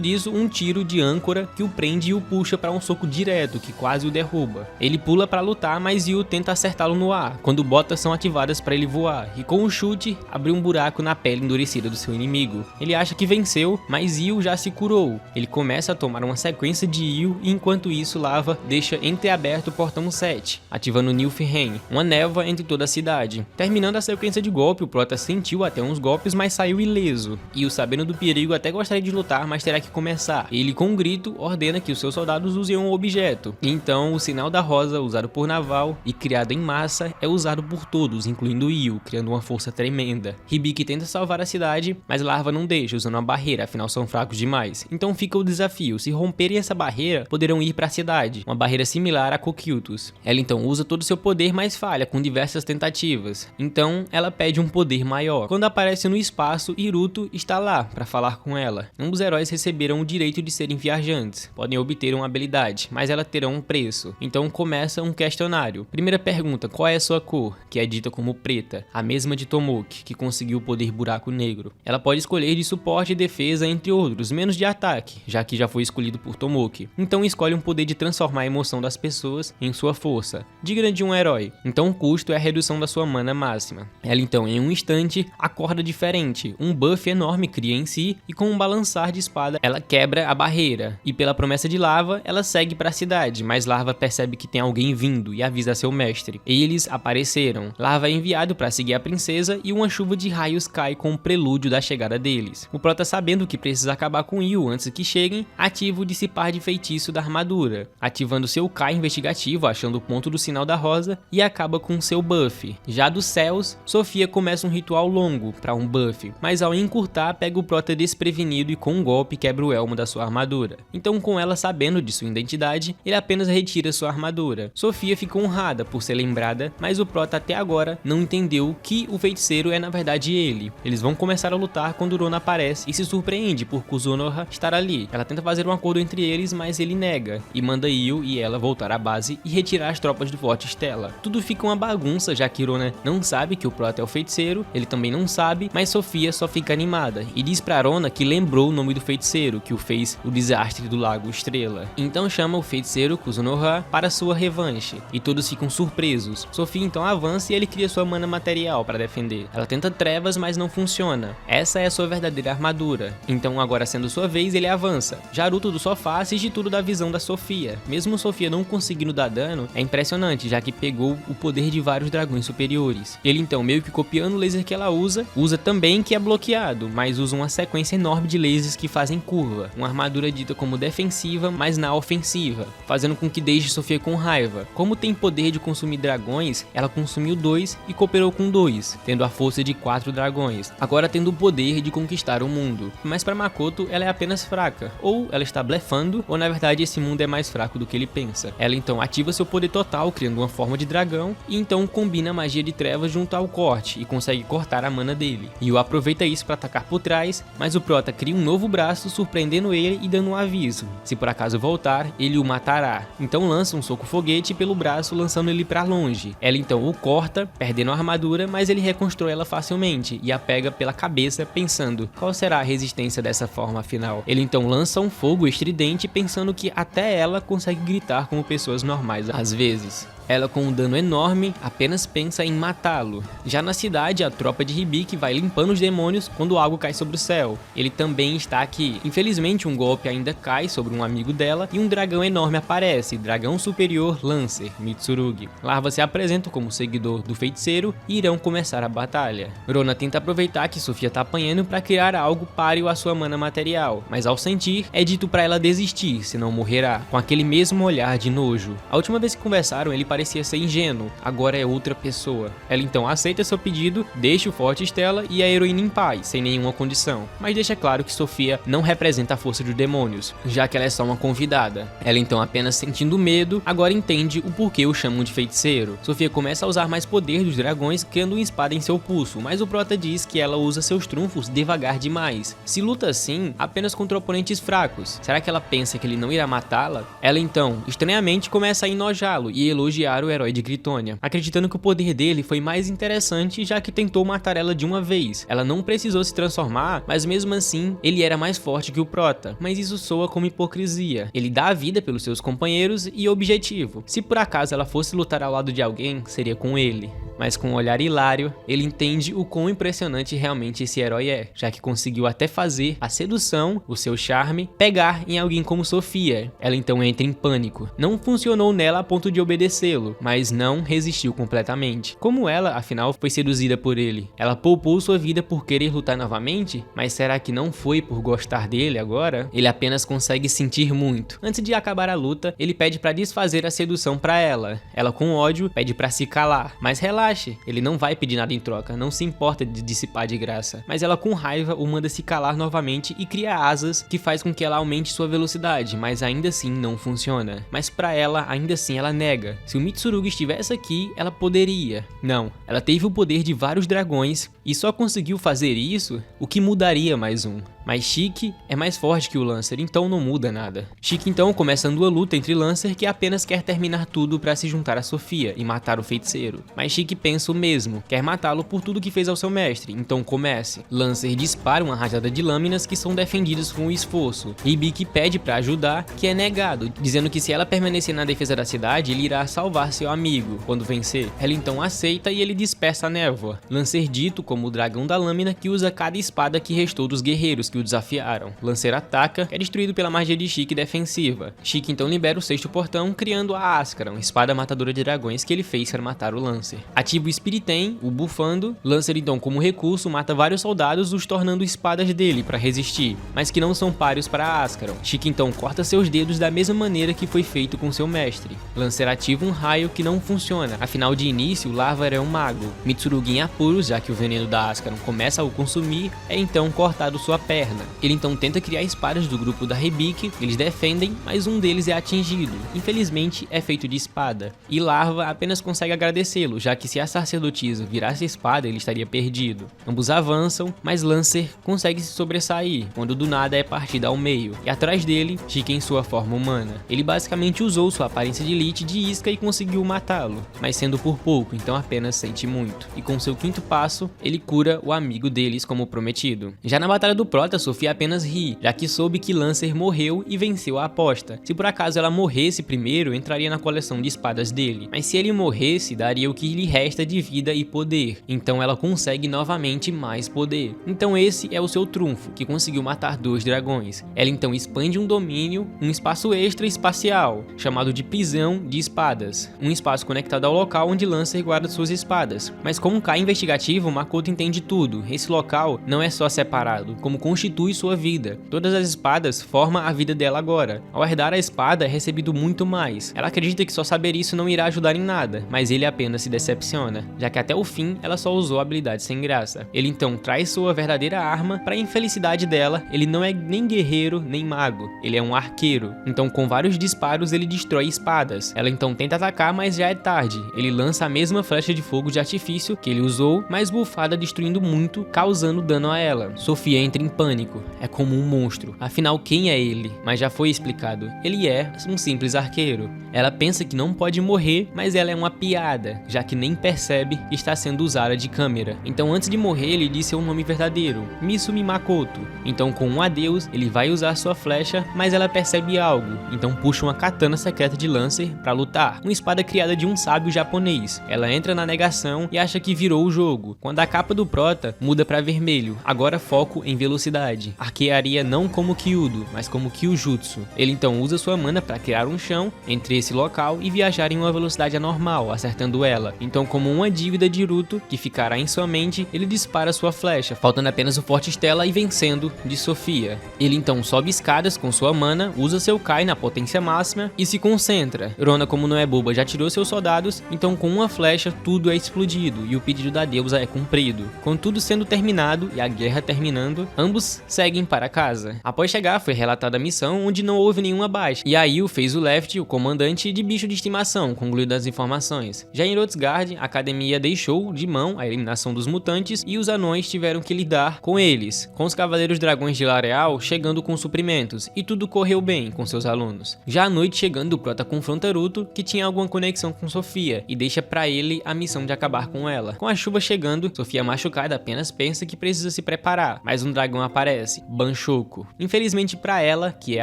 disso, um tiro de âncora que o prende e o puxa para um soco direto, que quase o derruba. Ele pula para lutar, mas Yu tenta acertá-lo no ar, quando botas são ativadas para ele voar, e com o chute, abre um buraco na pele endurecida do seu inimigo. Ele acha que venceu, mas Yu já se curou. Ele começa a tomar uma sequência de Yu, e enquanto isso, Lava deixa entreaberto o portão 7, ativando Nilfheim, uma névoa entre toda a cidade. Terminando a sequência de golpe, o Prota sentiu até uns golpes, mas saiu ileso. Yu, sabendo do perigo, até gostaria de lutar, mas terá que começar. Ele, com um grito, ordena que os seus soldados usem um objeto. Então, o sinal da rosa, usado por Naval e criado em massa, é usado por todos, incluindo Yu, criando uma força tremenda. Hibiki tenta salvar a cidade, mas Larva não deixa, usando uma barreira, afinal são fracos demais. Então fica o desafio: se romperem essa barreira, poderão ir para a cidade, uma barreira similar a Cocytus. Ela então usa todo o seu poder, mas falha com diversas tentativas. Então ela pede um poder maior. Quando aparece no espaço, Hiruto está lá para falar com ela. Ambos heróis receberam o direito de serem viajantes, podem obter uma habilidade, mas ela terá um preço. Então começa um questionário. Primeira pergunta: qual é a sua cor? Que é dita como preta, a mesma de Tomoki, que conseguiu o poder buraco negro. Ela pode escolher de suporte e defesa, entre outros, menos de ataque, já que já foi escolhido por Tomoki. Então escolhe um poder de transformar a emoção das pessoas em sua força, digna de um herói. Então o custo é a redução da sua mana máxima. Ela então, em um instante, acorda diferente. Um buff enorme cria em si, e com um balançar de espada, ela quebra a barreira. E pela promessa de Larva, ela segue para a cidade, mas Larva percebe que tem alguém vindo e avisa seu mestre. Eles apareceram. Larva é enviado para seguir a princesa e uma chuva de raios cai com o prelúdio da chegada deles. O Prota, sabendo que precisa acabar com Yu antes que cheguem, ativa o dissipar de feitiço da armadura, ativando seu Kai investigativo, achando o ponto do sinal da rosa, e acaba com seu buff. Já dos céus, Sofia começa um ritual longo para um buff, mas ao encurtar, pega o Prota desprevenido e com um golpe quebra o elmo da sua armadura. Então, com ela sabendo de sua identidade, ele apenas retira sua armadura. Sofia fica honrada por ser lembrada, mas o Prota até agora não entendeu que o feiticeiro é na verdade ele. Eles vão começar a lutar quando Rona aparece e se surpreende por Kuzunoha estar ali. Ela tenta fazer um acordo entre eles, mas ele nega e manda Yu e ela voltar à base e retirar as tropas do Forte Stella. Tudo fica uma bagunça, já que Rona não sabe que o Prota é o feiticeiro, ele também não sabe, mas Sofia só fica animada e diz pra Rona que lembrou o nome do feiticeiro que o fez o desastre do Lago Estrela. Então chama o feiticeiro Kuzunoha para sua revanche e todos ficam surpresos. Sofia então avança e ele cria sua mana material para defender. Ela tenta trevas, mas não funciona. Essa é a sua verdadeira armadura. Então, agora sendo sua vez, ele avança. Naruto do sofá assiste tudo da visão da Sofia. Mesmo Sofia não conseguindo dar dano, é impressionante, já que pegou o poder de vários dragões superiores. Ele então, meio que copiando o laser que ela usa também que é bloqueado, mas usa uma sequência enorme de lasers que fazem curva. Uma armadura dita como defensiva, mas na ofensiva, fazendo com que deixe Sofia com raiva. Como tem poder de consumir dragões, ela consumiu 2 e cooperou com 2, tendo a força de 4 dragões, agora tendo o poder de conquistar o mundo. Mas para Makoto, ela é apenas fraca, ou ela está blefando, ou na verdade esse mundo é mais fraco do que ele pensa. Ela então ativa seu poder total, criando uma forma de dragão, e então combina a magia de trevas junto ao corte, e consegue cortar a mana dele. Yu aproveita isso para atacar por trás, mas o Prota cria um novo braço, surpreendendo ele e dando um aviso: se por acaso voltar, ele o matará. Então lança um soco foguete pelo braço, lançando ele para longe. Ela então o corta, perdendo a armadura, mas ele reconstrói ela facilmente, e a pega pela cabeça, pensando: qual será a resistência dessa forma afinal? Ele então lança um fogo estridente, pensando que até ela consegue gritar como pessoas normais às vezes. Ela, com um dano enorme, apenas pensa em matá-lo. Já na cidade, a tropa de Hibiki vai limpando os demônios quando algo cai sobre o céu. Ele também está aqui. Infelizmente, um golpe ainda cai sobre um amigo dela e um dragão enorme aparece, Dragão Superior Lancer, Mitsurugi. Larva se apresenta como seguidor do feiticeiro e irão começar a batalha. Rona tenta aproveitar que Sofia tá apanhando para criar algo páreo à sua mana material, mas ao sentir, é dito para ela desistir, senão morrerá, com aquele mesmo olhar de nojo. A última vez que conversaram, ele parecia ser ingênuo, agora é outra pessoa. Ela então aceita seu pedido, deixa o Forte Stella e a heroína em paz, sem nenhuma condição, mas deixa claro que Sofia não representa a força dos demônios, já que ela é só uma convidada. Ela então, apenas sentindo medo, agora entende o porquê o chamam de feiticeiro. Sofia começa a usar mais poder dos dragões, criando uma espada em seu pulso, mas o Prota diz que ela usa seus trunfos devagar demais. Se luta assim, apenas contra oponentes fracos, será que ela pensa que ele não irá matá-la? Ela então, estranhamente, começa a enojá-lo e elogiar o herói de Gritônia, acreditando que o poder dele foi mais interessante, já que tentou matar ela de uma vez. Ela não precisou se transformar, mas mesmo assim, ele era mais forte que o Prota. Mas isso soa como hipocrisia. Ele dá a vida pelos seus companheiros e objetivo. Se por acaso ela fosse lutar ao lado de alguém, seria com ele. Mas com um olhar hilário, ele entende o quão impressionante realmente esse herói é, já que conseguiu até fazer a sedução, o seu charme, pegar em alguém como Sofia. Ela então entra em pânico. Não funcionou nela a ponto de obedecê-lo, mas não resistiu completamente. Como ela, afinal, foi seduzida por ele? Ela poupou sua vida por querer lutar novamente? Mas será que não foi por gostar dele agora? Ele apenas consegue sentir muito. Antes de acabar a luta, ele pede para desfazer a sedução para ela. Ela, com ódio, pede para se calar. Mas relaxe, ele não vai pedir nada em troca, não se importa de dissipar de graça. Mas ela, com raiva, o manda se calar novamente e cria asas que faz com que ela aumente sua velocidade, mas ainda assim não funciona. Mas para ela, ainda assim ela nega. Se o Mitsurugi estivesse aqui, ela poderia. Não, ela teve o poder de vários dragões e só conseguiu fazer isso, o que mudaria mais um. Mas Shiki é mais forte que o Lancer, então não muda nada. Shiki então começando a luta entre Lancer, que apenas quer terminar tudo para se juntar a Sofia e matar o feiticeiro. Mas Shiki pensa o mesmo, quer matá-lo por tudo que fez ao seu mestre, então comece. Lancer dispara uma rajada de lâminas que são defendidas com esforço. Hibiki pede para ajudar, que é negado, dizendo que se ela permanecer na defesa da cidade, ele irá salvar seu amigo quando vencer. Ela então aceita e ele dispersa a névoa. Lancer dito como o dragão da lâmina que usa cada espada que restou dos guerreiros que o desafiaram. Lancer ataca, é destruído pela magia de Shiki defensiva. Shiki então libera o sexto portão, criando a Askaran, espada matadora de dragões que ele fez para matar o Lancer. Ativa o Spiritem, o bufando. Lancer então, como recurso, mata vários soldados, os tornando espadas dele para resistir, mas que não são páreos para Askaran. Shiki então corta seus dedos da mesma maneira que foi feito com seu mestre. Lancer ativa um raio que não funciona, afinal de início, Larva era um mago. Mitsurugi em apuros, já que o veneno da Askaran começa a o consumir, é então cortado sua perna. Ele então tenta criar espadas do grupo da Hibiki, eles defendem, mas um deles é atingido. Infelizmente é feito de espada. E Larva apenas consegue agradecê-lo, já que se a sacerdotisa virasse a espada ele estaria perdido. Ambos avançam, mas Lancer consegue se sobressair, quando do nada é partida ao meio. E atrás dele, Shiki em sua forma humana. Ele basicamente usou sua aparência de Lich de isca e conseguiu matá-lo, mas sendo por pouco, então apenas sente muito. E com seu quinto passo, ele cura o amigo deles como prometido. Já na batalha do Prota, Sofia apenas ri, já que soube que Lancer morreu e venceu a aposta. Se por acaso ela morresse primeiro, entraria na coleção de espadas dele, mas se ele morresse, daria o que lhe resta de vida e poder, então ela consegue novamente mais poder. Então esse é o seu trunfo, que conseguiu matar 2 dragões. Ela então expande um domínio, um espaço extra espacial, chamado de prisão de espadas, um espaço conectado ao local onde Lancer guarda suas espadas. Mas como um Kai investigativo, Makoto entende tudo. Esse local não é só separado, como constitui sua vida. Todas as espadas formam a vida dela agora. Ao herdar a espada, é recebido muito mais. Ela acredita que só saber isso não irá ajudar em nada, mas ele apenas se decepciona, já que até o fim ela só usou habilidades sem graça. Ele então traz sua verdadeira arma. Para a infelicidade dela, ele não é nem guerreiro nem mago, ele é um arqueiro. Então com vários disparos ele destrói espadas. Ela então tenta atacar, mas já é tarde. Ele lança a mesma flecha de fogo de artifício que ele usou, mas bufada, destruindo muito, causando dano a ela. Sofia entra em pânico. É como um monstro. Afinal, quem é ele? Mas já foi explicado. Ele é um simples arqueiro. Ela pensa que não pode morrer, mas ela é uma piada, já que nem percebe que está sendo usada de câmera. Então antes de morrer, ele diz seu nome verdadeiro, Misumi Makoto. Então com um adeus, ele vai usar sua flecha, mas ela percebe algo. Então puxa uma katana secreta de Lancer para lutar, uma espada criada de um sábio japonês. Ela entra na negação e acha que virou o jogo, quando a capa do Prota muda para vermelho, agora foco em velocidade. Arquearia não como Kyudo, mas como Kyujutsu. Ele então usa sua mana para criar um chão entre esse local e viajar em uma velocidade anormal, acertando ela. Então, como uma dívida de Ruto que ficará em sua mente, ele dispara sua flecha, faltando apenas o Forte Stella e vencendo de Sofia. Ele então sobe escadas com sua mana, usa seu Kai na potência máxima e se concentra. Rona, como não é boba, já tirou seus soldados, então com uma flecha tudo é explodido e o pedido da deusa é cumprido. Com tudo sendo terminado e a guerra terminando, ambos seguem para casa. Após chegar, foi relatada a missão onde não houve nenhuma baixa, e Aiu fez o Left, o comandante, de bicho de estimação, concluindo as informações. Já em Rotsgard, a academia deixou de mão a eliminação dos mutantes e os anões tiveram que lidar com eles, com os cavaleiros dragões de Lareal chegando com suprimentos, e tudo correu bem com seus alunos. Já à noite chegando, o Prota confronta Ruto, que tinha alguma conexão com Sofia, e deixa pra ele a missão de acabar com ela. Com a chuva chegando, Sofia machucada apenas pensa que precisa se preparar, mas um dragão aparece, Banshoku. Infelizmente pra ela, que é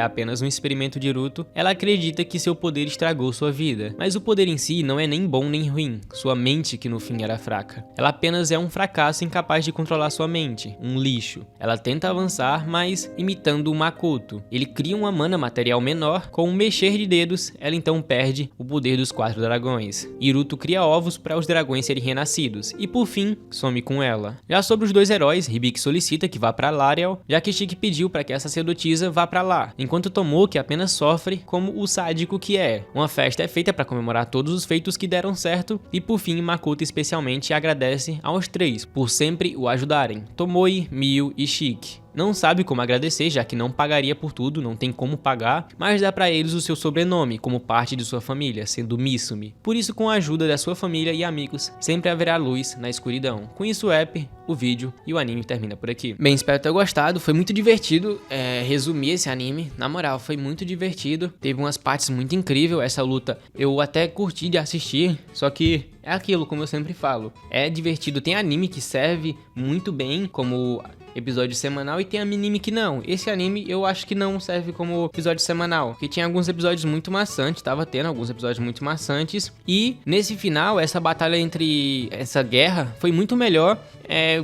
apenas um experimento de Iruto, ela acredita que seu poder estragou sua vida. Mas o poder em si não é nem bom nem ruim, sua mente que no fim era fraca. Ela apenas é um fracasso incapaz de controlar sua mente, um lixo. Ela tenta avançar, mas imitando o Makoto. Ele cria uma mana material menor, com um mexer de dedos, ela então perde o poder dos 4 dragões. Iruto cria ovos para os dragões serem renascidos, e por fim, some com ela. Já sobre os dois heróis, Hibiki solicita que vá para Lariel, já que Shiki pediu para que a sacerdotisa vá para lá, enquanto Tomoki apenas sofre como o sádico que é. Uma festa é feita para comemorar todos os feitos que deram certo, e por fim Makoto especialmente agradece aos 3 por sempre o ajudarem, Tomoe, Mio e Shiki. Não sabe como agradecer, já que não pagaria por tudo, não tem como pagar, mas dá pra eles o seu sobrenome, como parte de sua família, sendo Misumi. Por isso, com a ajuda da sua família e amigos, sempre haverá luz na escuridão. Com isso, o app, o vídeo e o anime termina por aqui. Bem, espero ter gostado, foi muito divertido resumir esse anime, na moral, foi muito divertido. Teve umas partes muito incríveis, essa luta eu até curti de assistir, só que é aquilo, como eu sempre falo, é divertido, tem anime que serve muito bem como episódio semanal e tem anime que não. Esse anime eu acho que não serve como episódio semanal, porque tinha alguns episódios muito maçantes, tava tendo alguns episódios muito maçantes, e nesse final, essa batalha entre essa guerra foi muito melhor,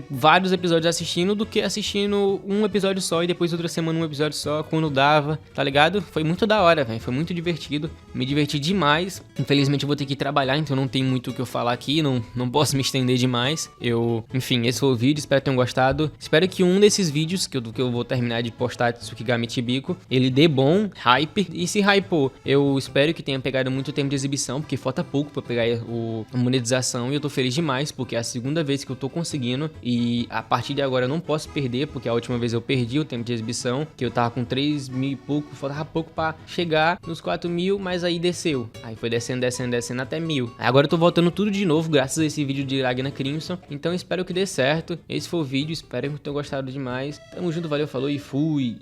vários episódios assistindo do que assistindo um episódio só e depois outra semana um episódio só, quando dava, tá ligado? Foi muito da hora, velho, foi muito divertido, me diverti demais. Infelizmente eu vou ter que trabalhar, então não tem muito o que eu falar aqui, não posso me estender demais. Enfim, esse foi o vídeo, espero que tenham gostado. Espero que um desses vídeos que eu vou terminar de postar de Tsukigami Chibiuko, ele dê bom hype, e se hypou, eu espero que tenha pegado muito tempo de exibição, porque falta pouco pra pegar a monetização, e eu tô feliz demais, porque é a segunda vez que eu tô conseguindo, e a partir de agora eu não posso perder, porque a última vez eu perdi o tempo de exibição, que eu tava com 3.000 e pouco, faltava pouco pra chegar nos 4.000, mas aí desceu, aí foi descendo até 1.000. Aí agora eu tô voltando tudo de novo, graças a esse vídeo de Ragnar Crimson, então espero que dê certo. Esse foi o vídeo, espero que tenham gostado demais. Tamo junto, valeu, falou e fui!